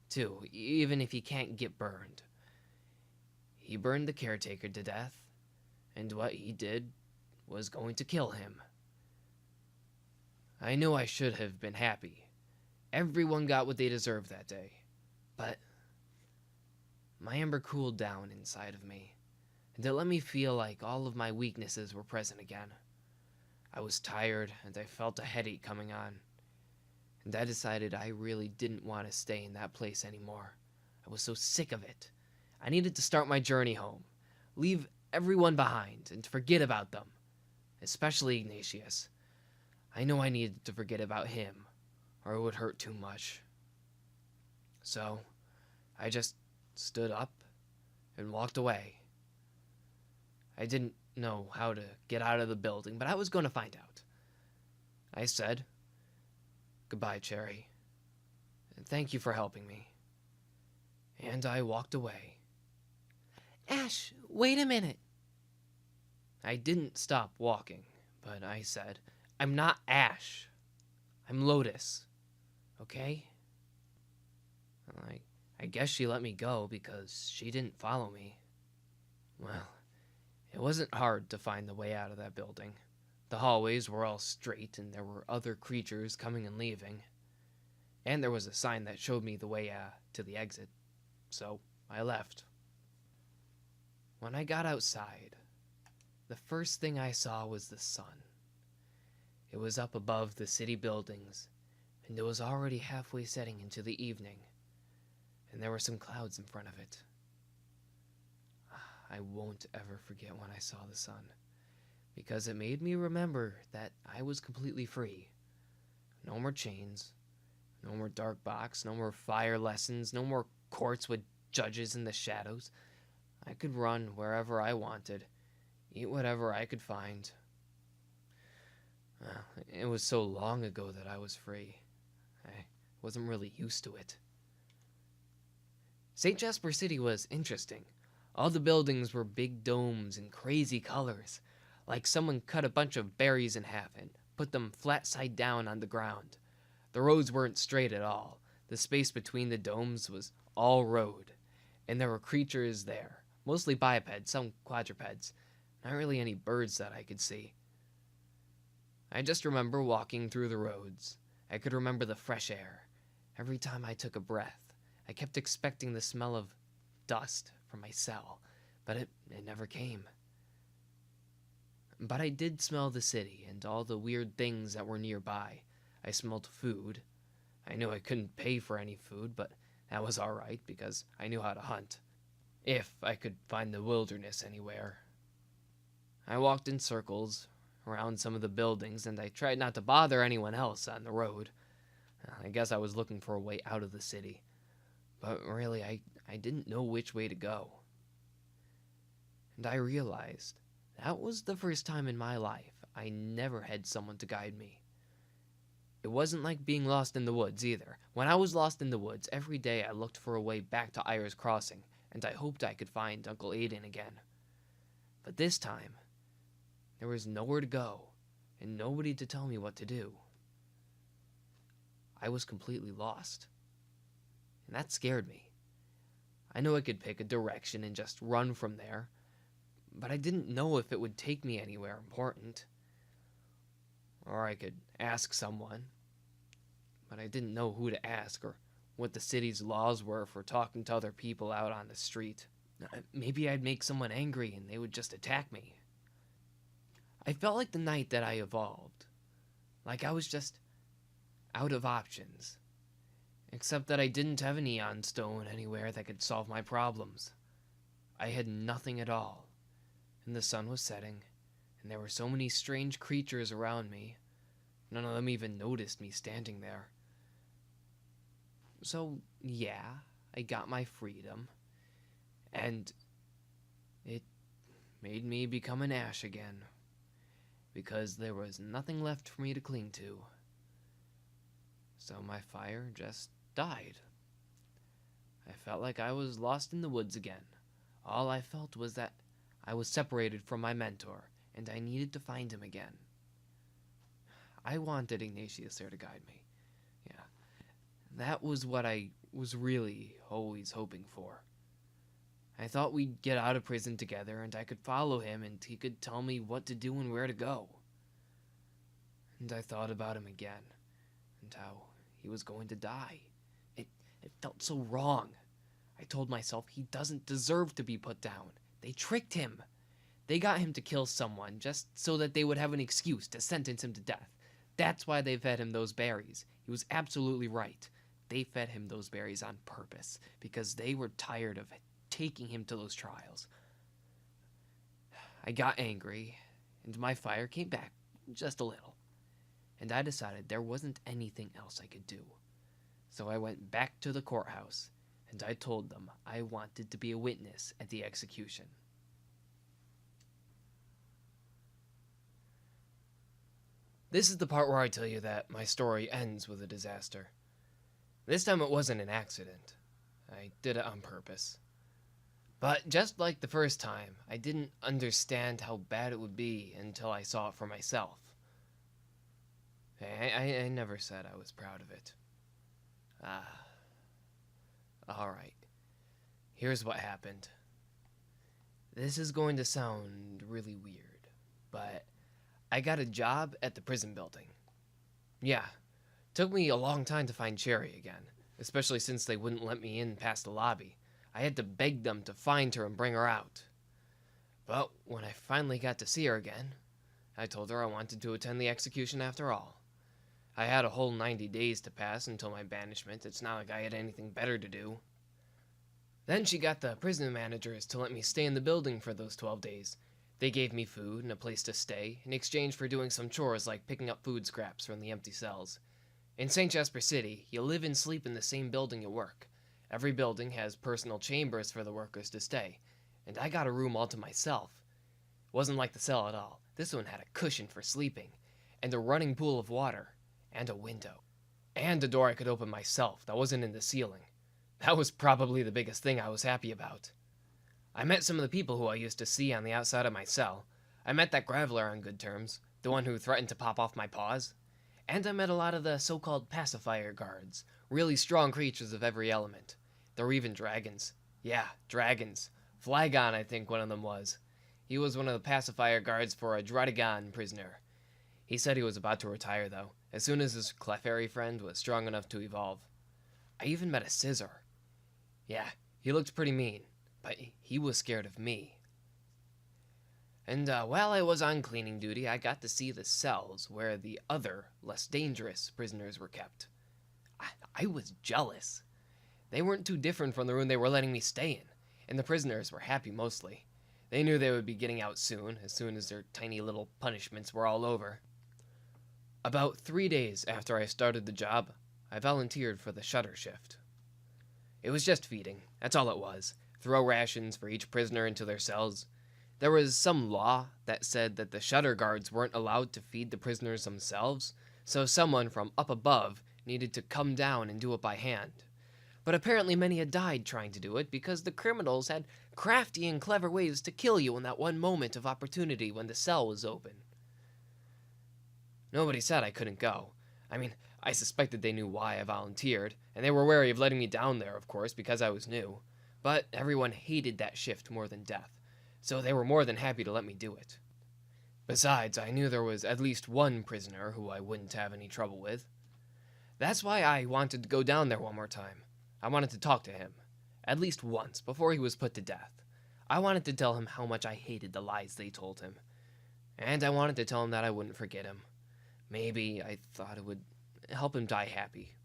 too, even if you can't get burned. He burned the caretaker to death, and what he did was going to kill him. I knew I should have been happy. Everyone got what they deserved that day. But my ember cooled down inside of me, and it let me feel like all of my weaknesses were present again. I was tired, and I felt a headache coming on. And I decided I really didn't want to stay in that place anymore. I was so sick of it. I needed to start my journey home, leave everyone behind, and forget about them. Especially Ignatius. I know I needed to forget about him, or it would hurt too much. So, I just stood up and walked away. I didn't know how to get out of the building, but I was going to find out. I said, "Goodbye, Cherry, and thank you for helping me." And I walked away. Ash, wait a minute. I didn't stop walking, but I said, "I'm not Ash. I'm Lotus. Okay?" I guess she let me go because she didn't follow me. Well, it wasn't hard to find the way out of that building. The hallways were all straight, and there were other creatures coming and leaving. And there was a sign that showed me the way to the exit. So I left. When I got outside, the first thing I saw was the sun. It was up above the city buildings, and it was already halfway setting into the evening, and there were some clouds in front of it. I won't ever forget when I saw the sun, because it made me remember that I was completely free. No more chains, no more dark box, no more fire lessons, no more courts with judges in the shadows. I could run wherever I wanted, eat whatever I could find. It was so long ago that I was free. I wasn't really used to it. St. Jasper City was interesting. All the buildings were big domes and crazy colors, like someone cut a bunch of berries in half and put them flat side down on the ground. The roads weren't straight at all. The space between the domes was all road, and there were creatures there, mostly bipeds, some quadrupeds, not really any birds that I could see. I just remember walking through the roads. I could remember the fresh air. Every time I took a breath, I kept expecting the smell of dust from my cell, but it never came. But I did smell the city and all the weird things that were nearby. I smelled food. I knew I couldn't pay for any food, but that was all right because I knew how to hunt, if I could find the wilderness anywhere. I walked in circles around some of the buildings, and I tried not to bother anyone else on the road. I guess I was looking for a way out of the city. But really, I didn't know which way to go. And I realized that was the first time in my life I never had someone to guide me. It wasn't like being lost in the woods either. When I was lost in the woods, every day I looked for a way back to Ayers Crossing, and I hoped I could find Uncle Aiden again. But this time, there was nowhere to go, and nobody to tell me what to do. I was completely lost, and that scared me. I knew I could pick a direction and just run from there, but I didn't know if it would take me anywhere important. Or I could ask someone, but I didn't know who to ask or what the city's laws were for talking to other people out on the street. Maybe I'd make someone angry and they would just attack me. I felt like the night that I evolved, like I was just out of options, except that I didn't have an Eon Stone anywhere that could solve my problems. I had nothing at all, and the sun was setting, and there were so many strange creatures around me. None of them even noticed me standing there. So, yeah, I got my freedom, and it made me become an ash again, because there was nothing left for me to cling to. So my fire just died. I felt like I was lost in the woods again. All I felt was that I was separated from my mentor, and I needed to find him again. I wanted Ignatius there to guide me. Yeah, that was what I was really always hoping for. I thought we'd get out of prison together, and I could follow him, and he could tell me what to do and where to go. And I thought about him again, and how he was going to die. It felt so wrong. I told myself he doesn't deserve to be put down. They tricked him. They got him to kill someone just so that they would have an excuse to sentence him to death. That's why they fed him those berries. He was absolutely right. They fed him those berries on purpose, because they were tired of taking him to those trials. I got angry, and my fire came back just a little. And I decided there wasn't anything else I could do. So I went back to the courthouse, and I told them I wanted to be a witness at the execution. This is the part where I tell you that my story ends with a disaster. This time it wasn't an accident. I did it on purpose. But just like the first time, I didn't understand how bad it would be until I saw it for myself. I never said I was proud of it. Alright. Here's what happened. This is going to sound really weird, but I got a job at the prison building. Yeah, took me a long time to find Cherry again, especially since they wouldn't let me in past the lobby. I had to beg them to find her and bring her out. But when I finally got to see her again, I told her I wanted to attend the execution after all. I had a whole 90 days to pass until my banishment. It's not like I had anything better to do. Then she got the prison managers to let me stay in the building for those 12 days. They gave me food and a place to stay in exchange for doing some chores like picking up food scraps from the empty cells. In St. Jasper City, you live and sleep in the same building you work. Every building has personal chambers for the workers to stay, and I got a room all to myself. It wasn't like the cell at all. This one had a cushion for sleeping, and a running pool of water, and a window, and a door I could open myself that wasn't in the ceiling. That was probably the biggest thing I was happy about. I met some of the people who I used to see on the outside of my cell. I met that Graveler on good terms, the one who threatened to pop off my paws. And I met a lot of the so-called pacifier guards, really strong creatures of every element. There were even dragons. Yeah, dragons. Flareon, I think one of them was. He was one of the pacifier guards for a Draudigan prisoner. He said he was about to retire, though, as soon as his Clefairy friend was strong enough to evolve. I even met a Scissor. Yeah, he looked pretty mean, but he was scared of me. And while I was on cleaning duty, I got to see the cells where the other, less dangerous prisoners were kept. I was jealous. They weren't too different from the room they were letting me stay in, and the prisoners were happy mostly. They knew they would be getting out soon as their tiny little punishments were all over. About 3 days after I started the job, I volunteered for the shutter shift. It was just feeding. That's all it was. Throw rations for each prisoner into their cells. There was some law that said that the shutter guards weren't allowed to feed the prisoners themselves, so someone from up above needed to come down and do it by hand. But apparently many had died trying to do it because the criminals had crafty and clever ways to kill you in that one moment of opportunity when the cell was open. Nobody said I couldn't go. I mean, I suspected they knew why I volunteered, and they were wary of letting me down there, of course, because I was new. But everyone hated that shift more than death, so they were more than happy to let me do it. Besides, I knew there was at least one prisoner who I wouldn't have any trouble with. That's why I wanted to go down there one more time. I wanted to talk to him, at least once, before he was put to death. I wanted to tell him how much I hated the lies they told him. And I wanted to tell him that I wouldn't forget him. Maybe I thought it would help him die happy.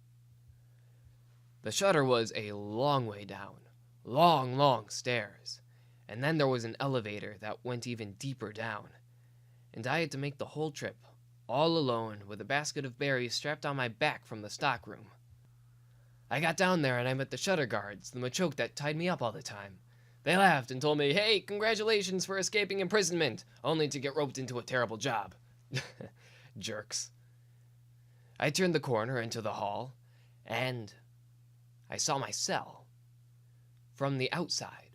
The shutter was a long way down. Long, long stairs. And then there was an elevator that went even deeper down. And I had to make the whole trip, all alone, with a basket of berries strapped on my back from the stockroom. I got down there and I met the shutter guards, the machoke that tied me up all the time. They laughed and told me, "Hey, congratulations for escaping imprisonment," only to get roped into a terrible job. Jerks. I turned the corner into the hall, and I saw my cell. From the outside.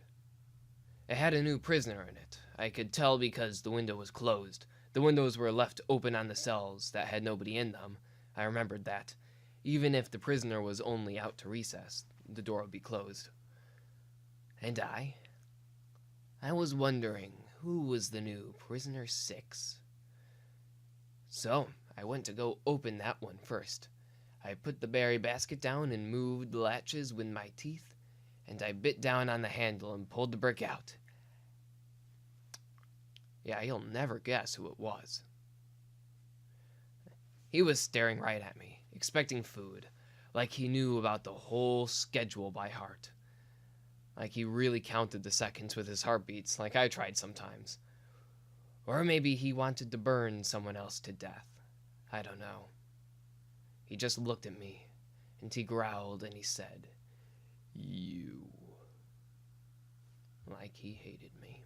It had a new prisoner in it. I could tell because the window was closed. The windows were left open on the cells that had nobody in them. I remembered that. Even if the prisoner was only out to recess, the door would be closed. And I was wondering who was the new prisoner 6. So, I went to go open that one first. I put the berry basket down and moved the latches with my teeth, and I bit down on the handle and pulled the brick out. Yeah, you'll never guess who it was. He was staring right at me, expecting food, like he knew about the whole schedule by heart. Like he really counted the seconds with his heartbeats, like I tried sometimes. Or maybe he wanted to burn someone else to death. I don't know. He just looked at me, and he growled and he said, "You." Like he hated me.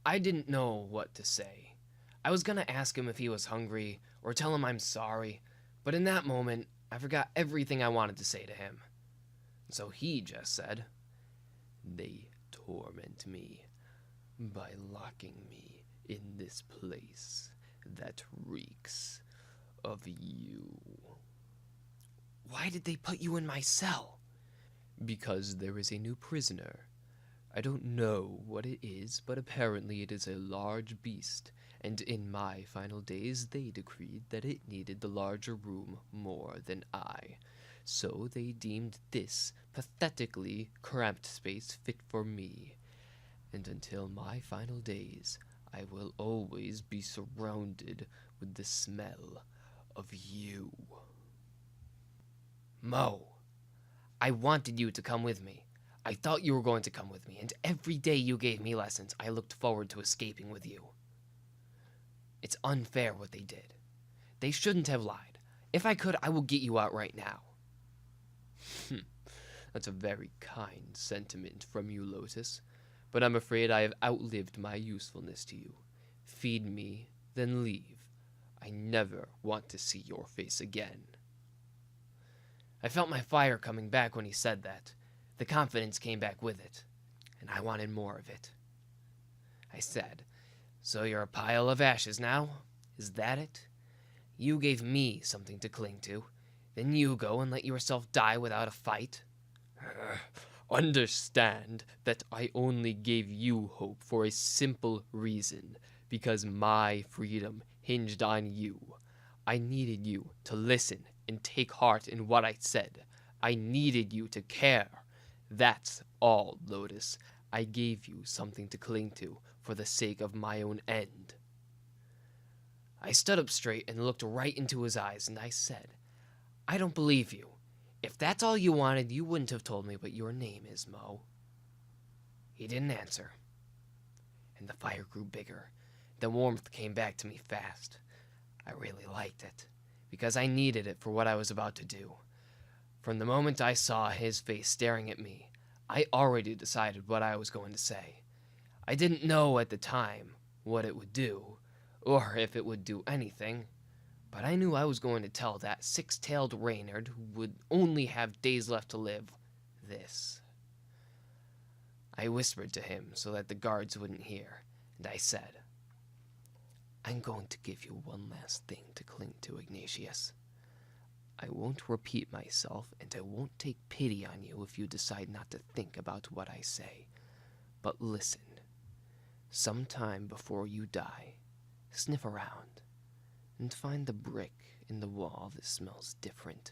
I didn't know what to say. I was gonna ask him if he was hungry, or tell him I'm sorry, but in that moment, I forgot everything I wanted to say to him. So he just said, "They torment me by locking me in this place that reeks of you." Why did they put you in my cell? Because there is a new prisoner. I don't know what it is, but apparently it is a large beast, and in my final days they decreed that it needed the larger room more than I. So they deemed this pathetically cramped space fit for me. And until my final days, I will always be surrounded with the smell of you. Mo, I wanted you to come with me. I thought you were going to come with me, and every day you gave me lessons, I looked forward to escaping with you. It's unfair what they did. They shouldn't have lied. If I could, I will get you out right now. That's a very kind sentiment from you, Lotus, but I'm afraid I have outlived my usefulness to you. Feed me, then leave. I never want to see your face again. I felt my fire coming back when he said that. The confidence came back with it, and I wanted more of it. I said, "So you're a pile of ashes now? Is that it? You gave me something to cling to. Then you go and let yourself die without a fight?" Understand that I only gave you hope for a simple reason, because my freedom hinged on you. I needed you to listen and take heart in what I said. I needed you to care. That's all, Lotus. I gave you something to cling to for the sake of my own end. I stood up straight and looked right into his eyes, and I said, "I don't believe you. If that's all you wanted, you wouldn't have told me what your name is, Mo." He didn't answer, and the fire grew bigger. The warmth came back to me fast. I really liked it, because I needed it for what I was about to do. From the moment I saw his face staring at me, I already decided what I was going to say. I didn't know at the time what it would do, or if it would do anything, but I knew I was going to tell that six-tailed Reynard, who would only have days left to live, this. I whispered to him so that the guards wouldn't hear, and I said, "I'm going to give you one last thing to cling to, Ignatius. I won't repeat myself, and I won't take pity on you if you decide not to think about what I say. But listen, sometime before you die, sniff around, and find the brick in the wall that smells different.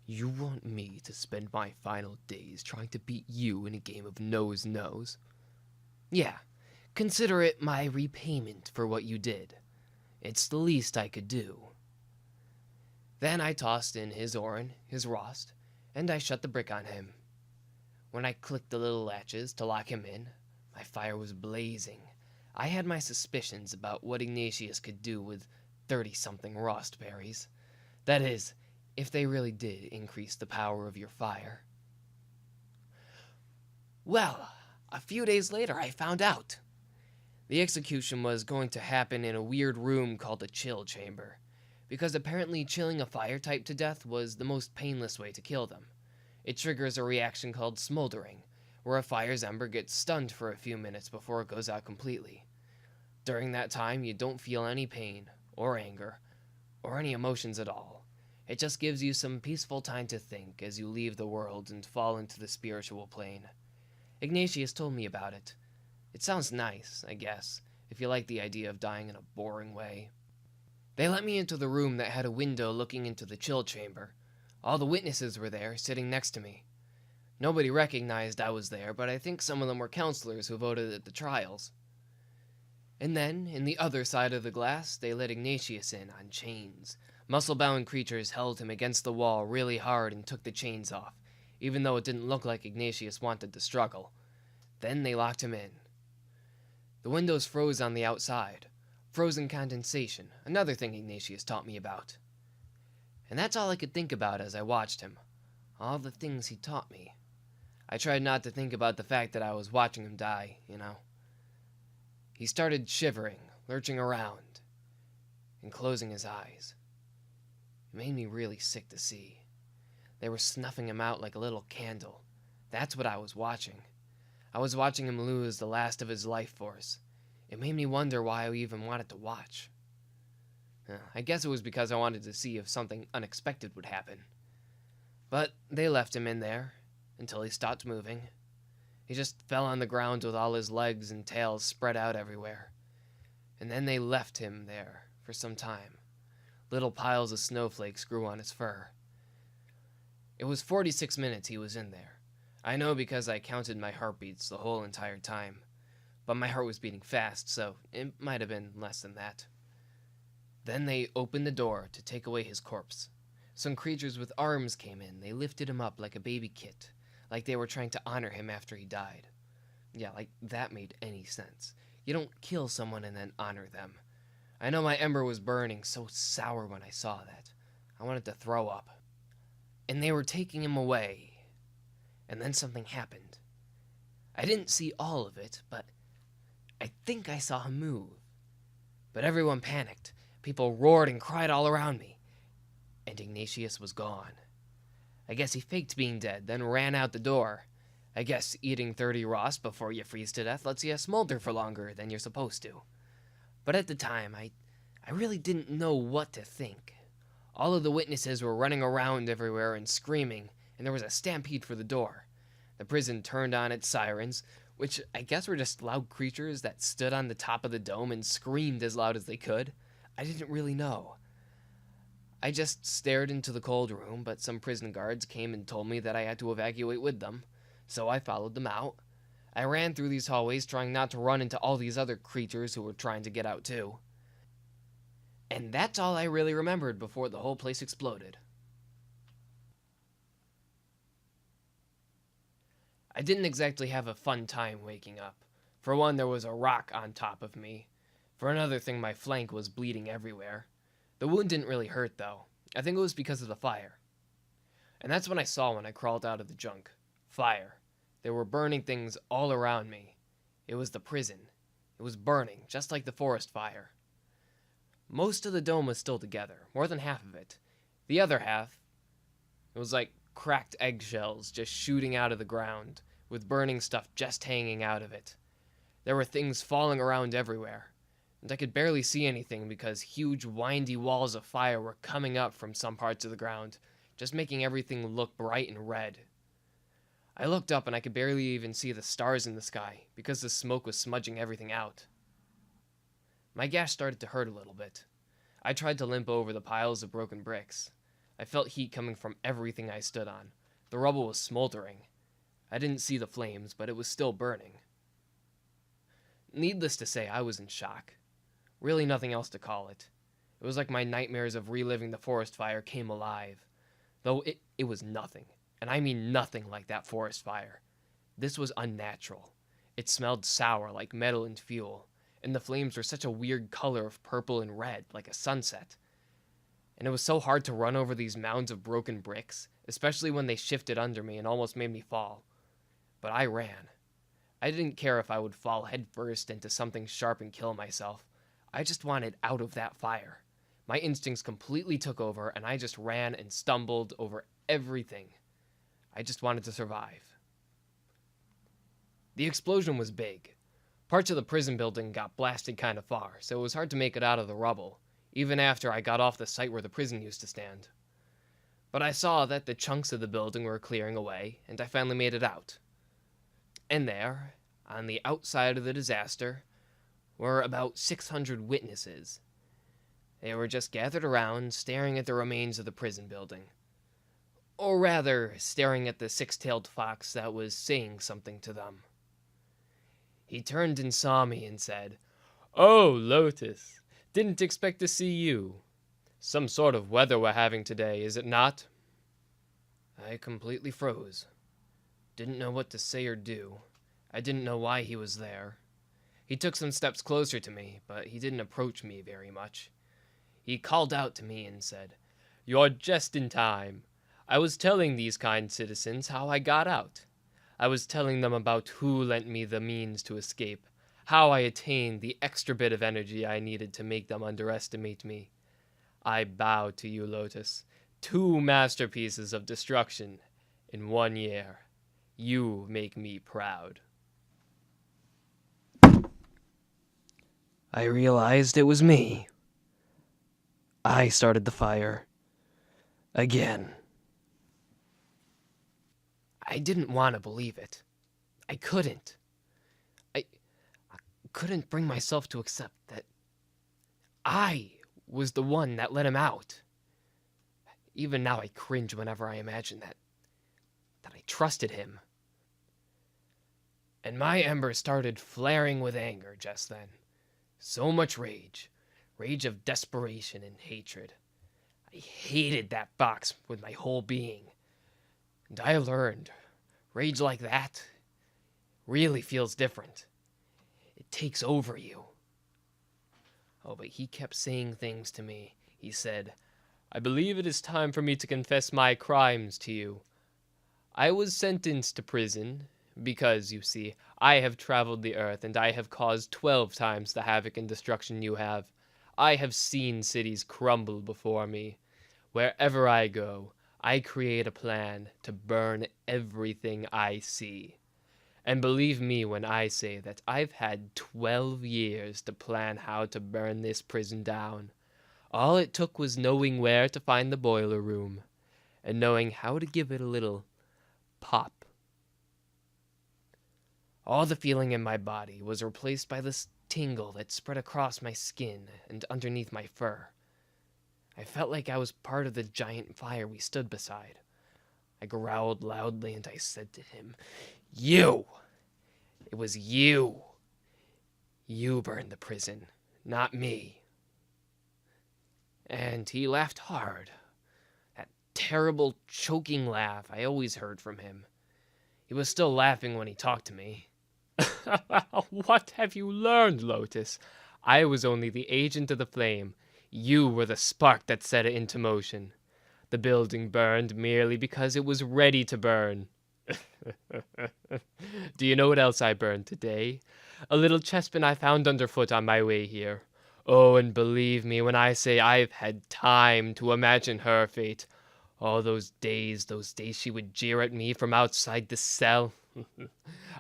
You want me to spend my final days trying to beat you in a game of nose-nose? Yeah, consider it my repayment for what you did. It's the least I could do." Then I tossed in his Orin, his Rost, and I shut the brick on him. When I clicked the little latches to lock him in, my fire was blazing. I had my suspicions about what Ignatius could do with 30-something Rost berries. That is, if they really did increase the power of your fire. Well, a few days later I found out. The execution was going to happen in a weird room called a chill chamber, because apparently chilling a fire type to death was the most painless way to kill them. It triggers a reaction called smoldering, where a fire's ember gets stunned for a few minutes before it goes out completely. During that time, you don't feel any pain, or anger, or any emotions at all. It just gives you some peaceful time to think as you leave the world and fall into the spiritual plane. Ignatius told me about it. It sounds nice, I guess, if you like the idea of dying in a boring way. They let me into the room that had a window looking into the chill chamber. All the witnesses were there, sitting next to me. Nobody recognized I was there, but I think some of them were counselors who voted at the trials. And then, in the other side of the glass, they let Ignatius in on chains. Muscle-bound creatures held him against the wall really hard and took the chains off, even though it didn't look like Ignatius wanted to struggle. Then they locked him in. The windows froze on the outside. Frozen condensation, another thing Ignatius taught me about. And that's all I could think about as I watched him. All the things he taught me. I tried not to think about the fact that I was watching him die, you know. He started shivering, lurching around, and closing his eyes. It made me really sick to see. They were snuffing him out like a little candle. That's what I was watching. I was watching him lose the last of his life force. It made me wonder why I even wanted to watch. I guess it was because I wanted to see if something unexpected would happen. But they left him in there until he stopped moving. He just fell on the ground with all his legs and tails spread out everywhere. And then they left him there for some time. Little piles of snowflakes grew on his fur. It was 46 minutes he was in there. I know because I counted my heartbeats the whole entire time. But my heart was beating fast, so it might have been less than that. Then they opened the door to take away his corpse. Some creatures with arms came in. They lifted him up like a baby kit, like they were trying to honor him after he died. Yeah, like that made any sense. You don't kill someone and then honor them. I know my ember was burning so sour when I saw that. I wanted to throw up. And they were taking him away. And then something happened. I didn't see all of it, but I think I saw him move. But everyone panicked. People roared and cried all around me. And Ignatius was gone. I guess he faked being dead, then ran out the door. I guess eating 30 Ross before you freeze to death lets you smolder for longer than you're supposed to. But at the time, I really didn't know what to think. All of the witnesses were running around everywhere and screaming, and there was a stampede for the door. The prison turned on its sirens, which I guess were just loud creatures that stood on the top of the dome and screamed as loud as they could. I didn't really know. I just stared into the cold room, but some prison guards came and told me that I had to evacuate with them, so I followed them out. I ran through these hallways trying not to run into all these other creatures who were trying to get out too. And that's all I really remembered before the whole place exploded. I didn't exactly have a fun time waking up. For one, there was a rock on top of me. For another thing, my flank was bleeding everywhere. The wound didn't really hurt, though. I think it was because of the fire. And that's when I crawled out of the junk. Fire. There were burning things all around me. It was the prison. It was burning, just like the forest fire. Most of the dome was still together, more than half of it. The other half, it was like cracked eggshells just shooting out of the ground, with burning stuff just hanging out of it. There were things falling around everywhere, and I could barely see anything because huge windy walls of fire were coming up from some parts of the ground, just making everything look bright and red. I looked up and I could barely even see the stars in the sky because the smoke was smudging everything out. My gash started to hurt a little bit. I tried to limp over the piles of broken bricks. I felt heat coming from everything I stood on. The rubble was smoldering. I didn't see the flames, but it was still burning. Needless to say, I was in shock. Really nothing else to call it. It was like my nightmares of reliving the forest fire came alive. Though it was nothing, and I mean nothing like that forest fire. This was unnatural. It smelled sour like metal and fuel, and the flames were such a weird color of purple and red, like a sunset. And it was so hard to run over these mounds of broken bricks, especially when they shifted under me and almost made me fall. But I ran. I didn't care if I would fall headfirst into something sharp and kill myself. I just wanted out of that fire. My instincts completely took over, and I just ran and stumbled over everything. I just wanted to survive. The explosion was big. Parts of the prison building got blasted kind of far, so it was hard to make it out of the rubble, even after I got off the site where the prison used to stand. But I saw that the chunks of the building were clearing away, and I finally made it out. And there, on the outside of the disaster, were about 600 witnesses. They were just gathered around, staring at the remains of the prison building. Or rather, staring at the six-tailed fox that was saying something to them. He turned and saw me and said, "Oh, Lotus, didn't expect to see you. Some sort of weather we're having today, is it not?" I completely froze. Didn't know what to say or do. I didn't know why he was there. He took some steps closer to me, but he didn't approach me very much. He called out to me and said, "You're just in time. I was telling these kind citizens how I got out. I was telling them about who lent me the means to escape, how I attained the extra bit of energy I needed to make them underestimate me. I bow to you, Lotus. 2 masterpieces of destruction in 1 year. You make me proud." I realized it was me. I started the fire. Again. I didn't want to believe it. I couldn't. I couldn't bring myself to accept that I was the one that let him out. Even now I cringe whenever I imagine that I trusted him. And my ember started flaring with anger just then. So much rage. Rage of desperation and hatred. I hated that fox with my whole being. And I learned, rage like that really feels different. It takes over you. Oh, but he kept saying things to me. He said, "I believe it is time for me to confess my crimes to you. I was sentenced to prison because, you see, I have traveled the earth and I have caused 12 times the havoc and destruction you have. I have seen cities crumble before me. Wherever I go, I create a plan to burn everything I see. And believe me when I say that I've had 12 years to plan how to burn this prison down. All it took was knowing where to find the boiler room, and knowing how to give it a little pop." All the feeling in my body was replaced by this tingle that spread across my skin and underneath my fur. I felt like I was part of the giant fire we stood beside. I growled loudly and I said to him, "You! It was you! You burned the prison, not me." And he laughed hard. That terrible, choking laugh I always heard from him. He was still laughing when he talked to me. "What have you learned, Lotus? I was only the agent of the flame. You were the spark that set it into motion. The building burned merely because it was ready to burn. Do you know what else I burned today? A little chestpin I found underfoot on my way here. Oh, and believe me when I say I've had time to imagine her fate. All those days she would jeer at me from outside the cell.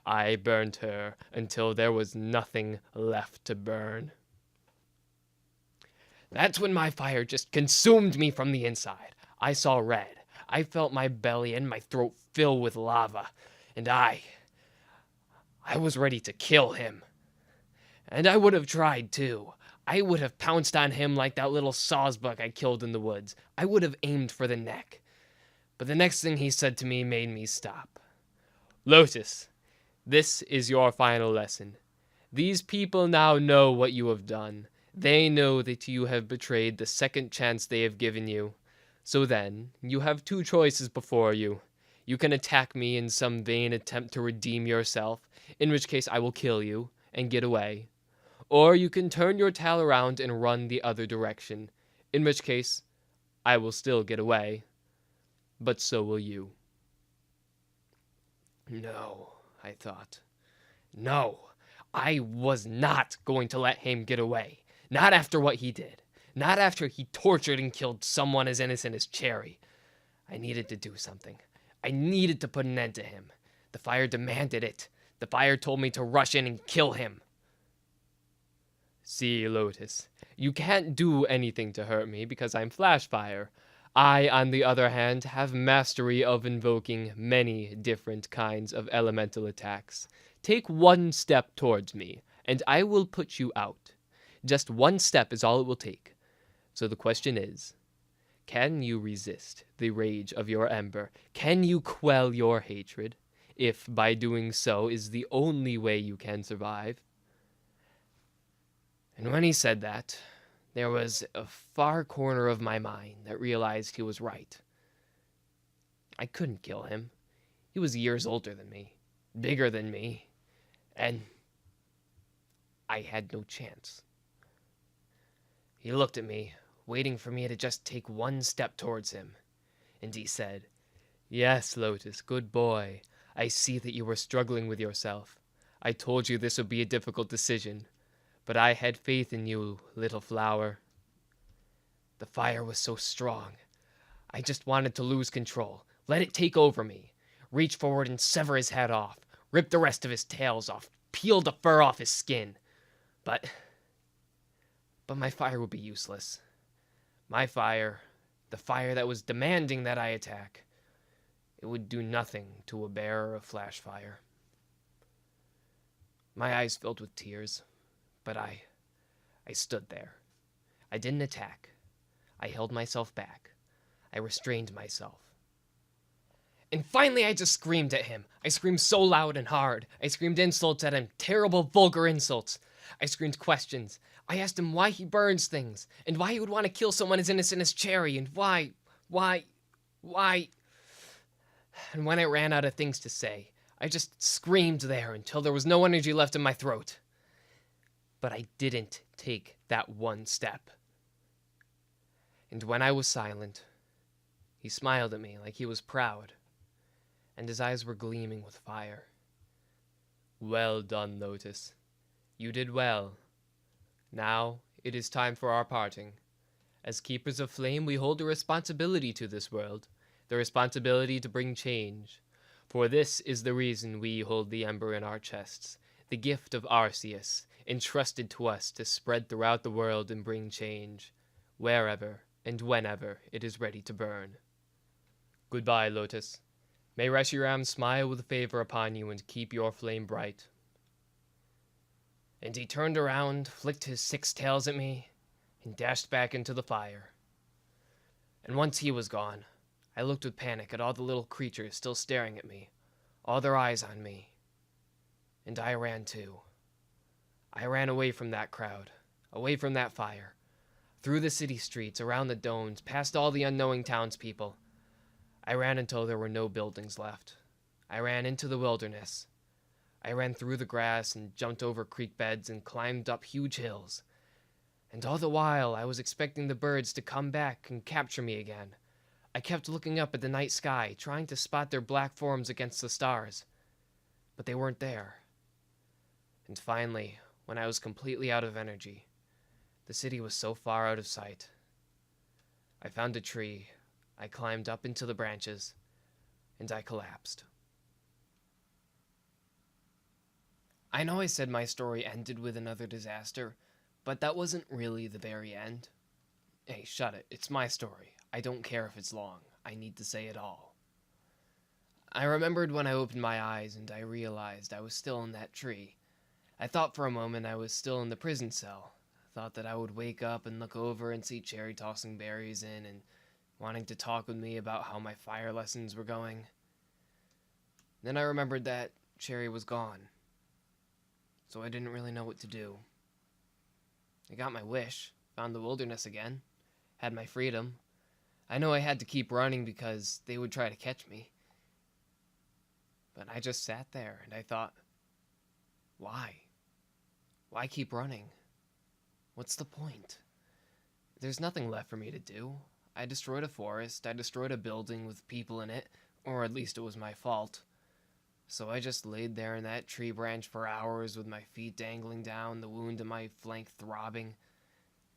I burned her until there was nothing left to burn. That's when my fire just consumed me from the inside. I saw red. I felt my belly and my throat fill with lava. And I was ready to kill him. And I would have tried too. I would have pounced on him like that little sawsbuck I killed in the woods. I would have aimed for the neck. But the next thing he said to me made me stop. Lotus, this is your final lesson. These people now know what you have done. They know that you have betrayed the second chance they have given you. So then, you have two choices before you. You can attack me in some vain attempt to redeem yourself, in which case I will kill you and get away. Or you can turn your tail around and run the other direction, in which case I will still get away. But so will you. No, I thought. No, I was not going to let him get away. Not after what he did. Not after he tortured and killed someone as innocent as Cherry. I needed to do something. I needed to put an end to him. The fire demanded it. The fire told me to rush in and kill him. See, Lotus, you can't do anything to hurt me because I'm Flashfire. I, on the other hand, have mastery of invoking many different kinds of elemental attacks. Take one step towards me, and I will put you out. Just one step is all it will take. So the question is, can you resist the rage of your ember? Can you quell your hatred, if by doing so is the only way you can survive? And when he said that, there was a far corner of my mind that realized he was right. I couldn't kill him. He was years older than me, bigger than me, and I had no chance. He looked at me, waiting for me to just take one step towards him, and he said, "Yes, Lotus, good boy. I see that you were struggling with yourself. I told you this would be a difficult decision, but I had faith in you, little flower." The fire was so strong. I just wanted to lose control, let it take over me, reach forward and sever his head off, rip the rest of his tails off, peel the fur off his skin. But my fire would be useless. My fire, the fire that was demanding that I attack, it would do nothing to a bearer of flash fire. My eyes filled with tears, but I stood there. I didn't attack. I held myself back. I restrained myself. And finally I just screamed at him. I screamed so loud and hard. I screamed insults at him, terrible, vulgar insults. I screamed questions. I asked him why he burns things, and why he would want to kill someone as innocent as Cherry, and why. And when I ran out of things to say, I just screamed there until there was no energy left in my throat. But I didn't take that one step. And when I was silent, he smiled at me like he was proud, and his eyes were gleaming with fire. "Well done, Lotus. You did well. Now it is time for our parting. As keepers of flame, we hold a responsibility to this world, the responsibility to bring change. For this is the reason we hold the ember in our chests, the gift of Arceus, entrusted to us to spread throughout the world and bring change, wherever and whenever it is ready to burn. Goodbye, Lotus. May Reshiram smile with favor upon you and keep your flame bright." And he turned around, flicked his 6 tails at me, and dashed back into the fire. And once he was gone, I looked with panic at all the little creatures still staring at me, all their eyes on me. And I ran too. I ran away from that crowd, away from that fire, through the city streets, around the domes, past all the unknowing townspeople. I ran until there were no buildings left. I ran into the wilderness. I ran through the grass and jumped over creek beds and climbed up huge hills. And all the while I was expecting the birds to come back and capture me again. I kept looking up at the night sky, trying to spot their black forms against the stars, but they weren't there. And finally, when I was completely out of energy, the city was so far out of sight, I found a tree, I climbed up into the branches, and I collapsed. I know I said my story ended with another disaster, but that wasn't really the very end. Hey, shut it. It's my story. I don't care if it's long. I need to say it all. I remembered when I opened my eyes and I realized I was still in that tree. I thought for a moment I was still in the prison cell. I thought that I would wake up and look over and see Cherry tossing berries in and wanting to talk with me about how my fire lessons were going. Then I remembered that Cherry was gone, so I didn't really know what to do. I got my wish, found the wilderness again, had my freedom. I know I had to keep running because they would try to catch me. But I just sat there and I thought, why? Why keep running? What's the point? There's nothing left for me to do. I destroyed a forest, I destroyed a building with people in it, or at least it was my fault. So I just laid there in that tree branch for hours with my feet dangling down, the wound in my flank throbbing,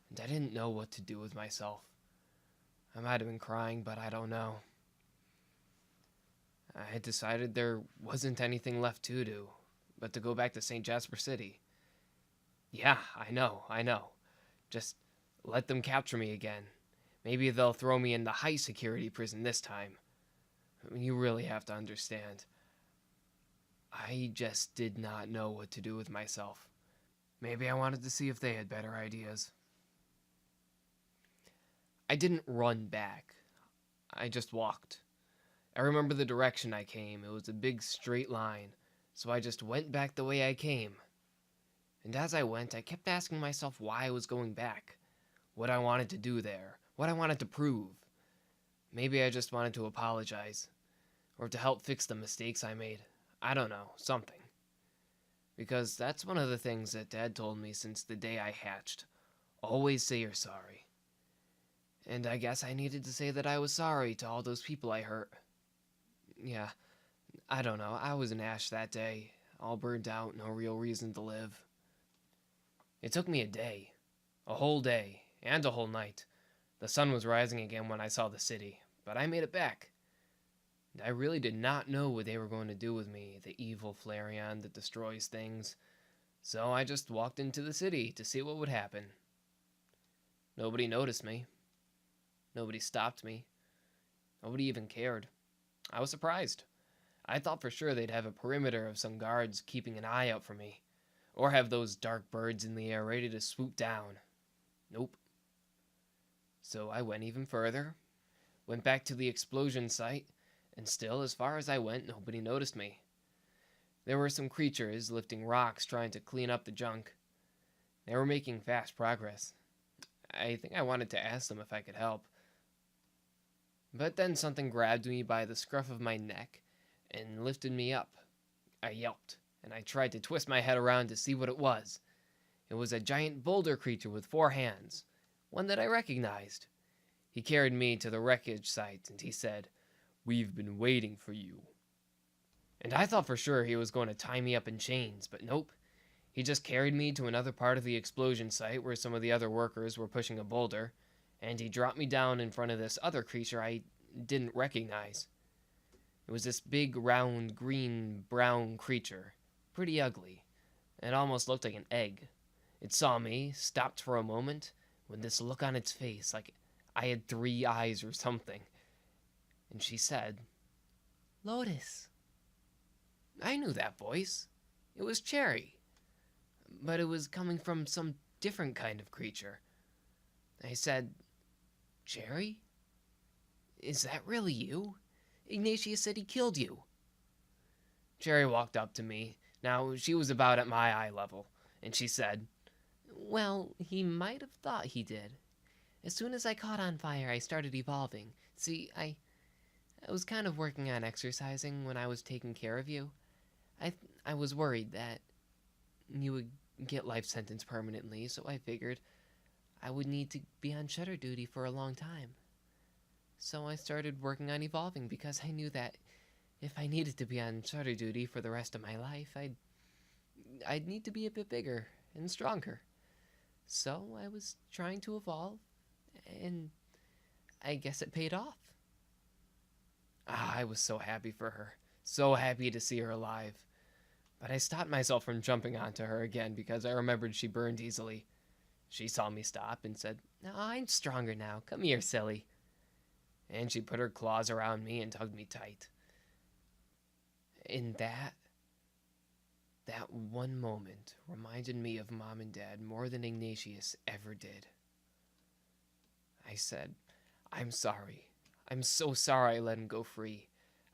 and I didn't know what to do with myself. I might have been crying, but I don't know. I had decided there wasn't anything left to do, but to go back to St. Jasper City. Yeah, I know. Just let them capture me again. Maybe they'll throw me in the high security prison this time. You really have to understand. I just did not know what to do with myself. Maybe I wanted to see if they had better ideas. I didn't run back. I just walked. I remember the direction I came. It was a big straight line, so I just went back the way I came. And as I went, I kept asking myself why I was going back, what I wanted to do there, what I wanted to prove. Maybe I just wanted to apologize, or to help fix the mistakes I made. I don't know, something. Because that's one of the things that Dad told me since the day I hatched. Always say you're sorry. And I guess I needed to say that I was sorry to all those people I hurt. Yeah, I don't know, I was an ash that day, all burned out, no real reason to live. It took me a day, a whole day, and a whole night. The sun was rising again when I saw the city, but I made it back. I really did not know what they were going to do with me, the evil Flareon that destroys things, so I just walked into the city to see what would happen. Nobody noticed me. Nobody stopped me. Nobody even cared. I was surprised. I thought for sure they'd have a perimeter of some guards keeping an eye out for me, or have those dark birds in the air ready to swoop down. Nope. So I went even further, went back to the explosion site, and still, as far as I went, nobody noticed me. There were some creatures lifting rocks trying to clean up the junk. They were making fast progress. I think I wanted to ask them if I could help. But then something grabbed me by the scruff of my neck and lifted me up. I yelped, and I tried to twist my head around to see what it was. It was a giant boulder creature with 4 hands, one that I recognized. He carried me to the wreckage site, and he said, "We've been waiting for you." And I thought for sure he was going to tie me up in chains, but nope. He just carried me to another part of the explosion site where some of the other workers were pushing a boulder, and he dropped me down in front of this other creature I didn't recognize. It was this big, round, green-brown creature. Pretty ugly. It almost looked like an egg. It saw me, stopped for a moment, with this look on its face like I had 3 eyes or something. And she said, "Lotus." I knew that voice. It was Cherry. But it was coming from some different kind of creature. I said, "Cherry? Is that really you? Ignatius said he killed you." Cherry walked up to me. Now, she was about at my eye level, and she said, "Well, he might have thought he did. As soon as I caught on fire, I started evolving. See, I was kind of working on exercising when I was taking care of you. I was worried that you would get life sentence permanently, so I figured I would need to be on shutter duty for a long time. So I started working on evolving because I knew that if I needed to be on shutter duty for the rest of my life, I'd need to be a bit bigger and stronger. So I was trying to evolve, and I guess it paid off. Ah, I was so happy for her. So happy to see her alive. But I stopped myself from jumping onto her again because I remembered she burned easily. She saw me stop and said, No, I'm stronger now. Come here, silly. and she put her claws around me and tugged me tight. In that one moment reminded me of Mom and Dad more than Ignatius ever did. I said, I'm sorry. I'm so sorry I let him go free.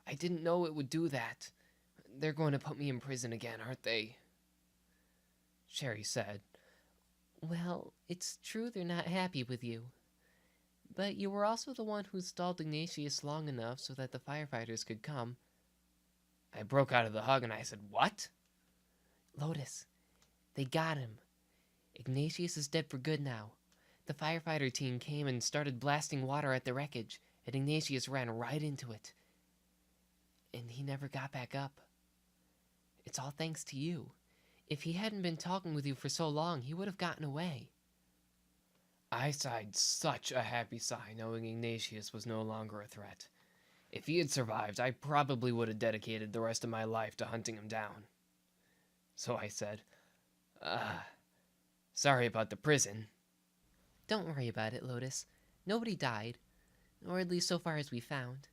I didn't know it would do that. They're going to put me in prison again, aren't they? Sherry said, Well, it's true they're not happy with you. But you were also the one who stalled Ignatius long enough so that the firefighters could come. I broke out of the hug and I said, What? Lotus, they got him. Ignatius is dead for good now. The firefighter team came and started blasting water at the wreckage, and Ignatius ran right into it. And he never got back up. It's all thanks to you. If he hadn't been talking with you for so long, he would have gotten away. I sighed such a happy sigh knowing Ignatius was no longer a threat. If he had survived, I probably would have dedicated the rest of my life to hunting him down. So I said, sorry about the prison. Don't worry about it, Lotus. Nobody died, or at least so far as we found.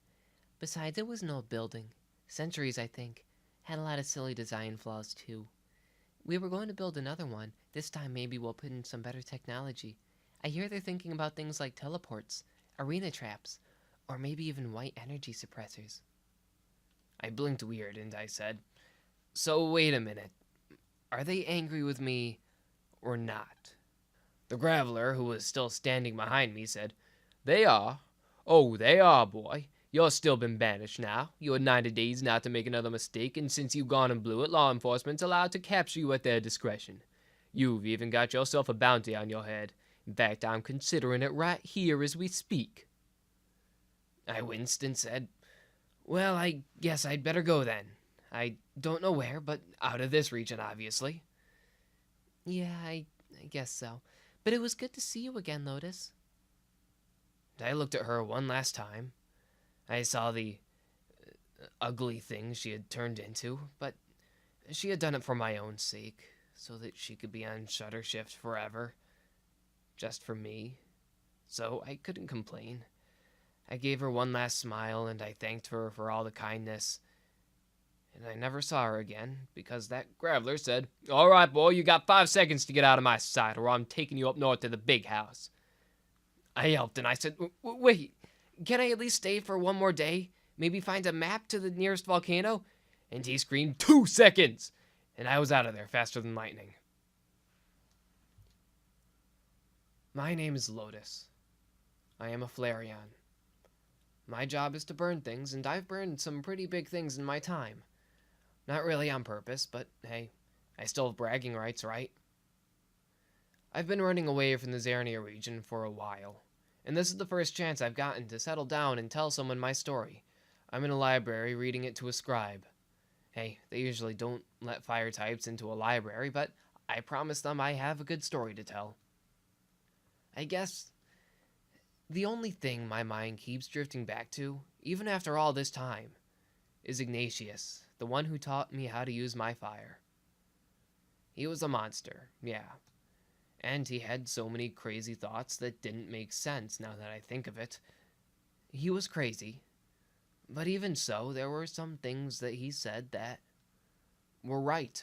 Besides, it was an old building. Centuries, I think. Had a lot of silly design flaws, too. We were going to build another one. This time maybe we'll put in some better technology. I hear they're thinking about things like teleports, arena traps, or maybe even white energy suppressors. I blinked weird and I said, So wait a minute. Are they angry with me or not? The Graveler, who was still standing behind me, said, They are. Oh, they are, boy. You're still been banished now. You had 90 days not to make another mistake, and since you've gone and blew it, law enforcement's allowed to capture you at their discretion. You've even got yourself a bounty on your head. In fact, I'm considering it right here as we speak. I winced and said, Well, I guess I'd better go then. I don't know where, but out of this region, obviously. Yeah, I guess so. But it was good to see you again, Lotus. I looked at her one last time. I saw the ugly thing she had turned into, but she had done it for my own sake, so that she could be on shutter shift forever. Just for me. So I couldn't complain. I gave her one last smile, and I thanked her for all the kindness. And I never saw her again, because that Graveler said, All right, boy, you got 5 seconds to get out of my sight, or I'm taking you up north to the big house. I yelped, and I said, Wait, can I at least stay for one more day? Maybe find a map to the nearest volcano? And he screamed, 2 seconds! And I was out of there faster than lightning. My name is Lotus. I am a Flareon. My job is to burn things, and I've burned some pretty big things in my time. Not really on purpose, but hey, I still have bragging rights, right? I've been running away from the Zernia region for a while, and this is the first chance I've gotten to settle down and tell someone my story. I'm in a library reading it to a scribe. Hey, they usually don't let fire types into a library, but I promise them I have a good story to tell. I guess the only thing my mind keeps drifting back to, even after all this time, is Ignatius, the one who taught me how to use my fire. He was a monster, yeah. And he had so many crazy thoughts that didn't make sense now that I think of it. He was crazy. But even so, there were some things that he said that were right.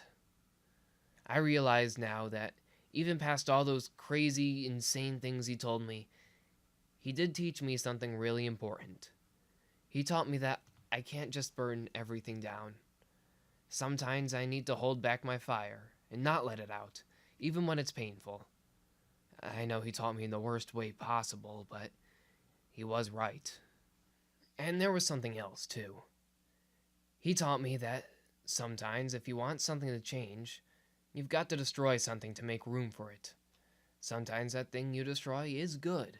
I realize now that even past all those crazy, insane things he told me, he did teach me something really important. He taught me that I can't just burn everything down. Sometimes I need to hold back my fire and not let it out, even when it's painful. I know he taught me in the worst way possible, but he was right. And there was something else, too. He taught me that sometimes if you want something to change, you've got to destroy something to make room for it. Sometimes that thing you destroy is good.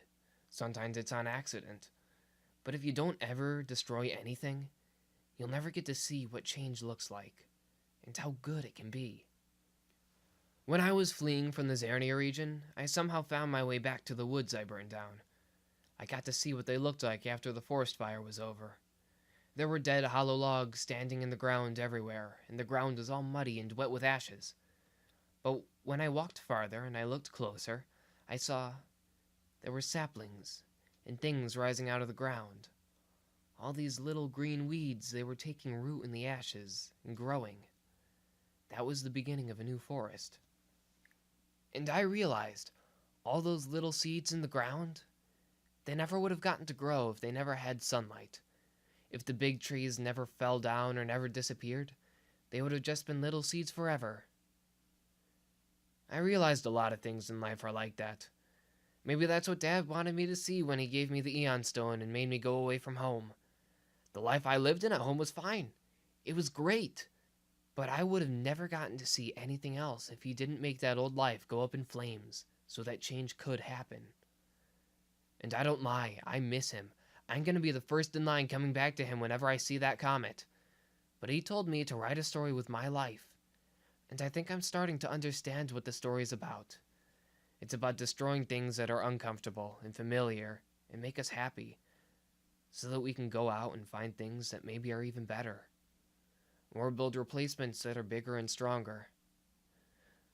Sometimes it's on accident. But if you don't ever destroy anything, you'll never get to see what change looks like and how good it can be. When I was fleeing from the Zernia region, I somehow found my way back to the woods I burned down. I got to see what they looked like after the forest fire was over. There were dead hollow logs standing in the ground everywhere, and the ground was all muddy and wet with ashes. But when I walked farther and I looked closer, I saw there were saplings and things rising out of the ground. All these little green weeds, they were taking root in the ashes and growing. That was the beginning of a new forest. And I realized all those little seeds in the ground, they never would have gotten to grow if they never had sunlight. If the big trees never fell down or never disappeared, they would have just been little seeds forever. I realized a lot of things in life are like that. Maybe that's what Dad wanted me to see when he gave me the Eon Stone and made me go away from home. The life I lived in at home was fine. It was great. But I would have never gotten to see anything else if he didn't make that old life go up in flames so that change could happen. And I don't lie, I miss him. I'm going to be the first in line coming back to him whenever I see that comet. But he told me to write a story with my life. And I think I'm starting to understand what the story's about. It's about destroying things that are uncomfortable and familiar and make us happy, so that we can go out and find things that maybe are even better. Or build replacements that are bigger and stronger.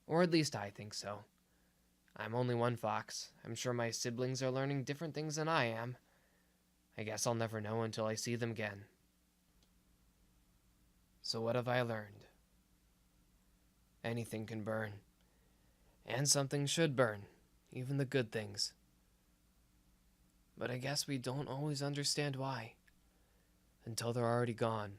Or at least I think so. I'm only one fox. I'm sure my siblings are learning different things than I am. I guess I'll never know until I see them again. So what have I learned? Anything can burn. And something should burn, even the good things. But I guess we don't always understand why, until they're already gone.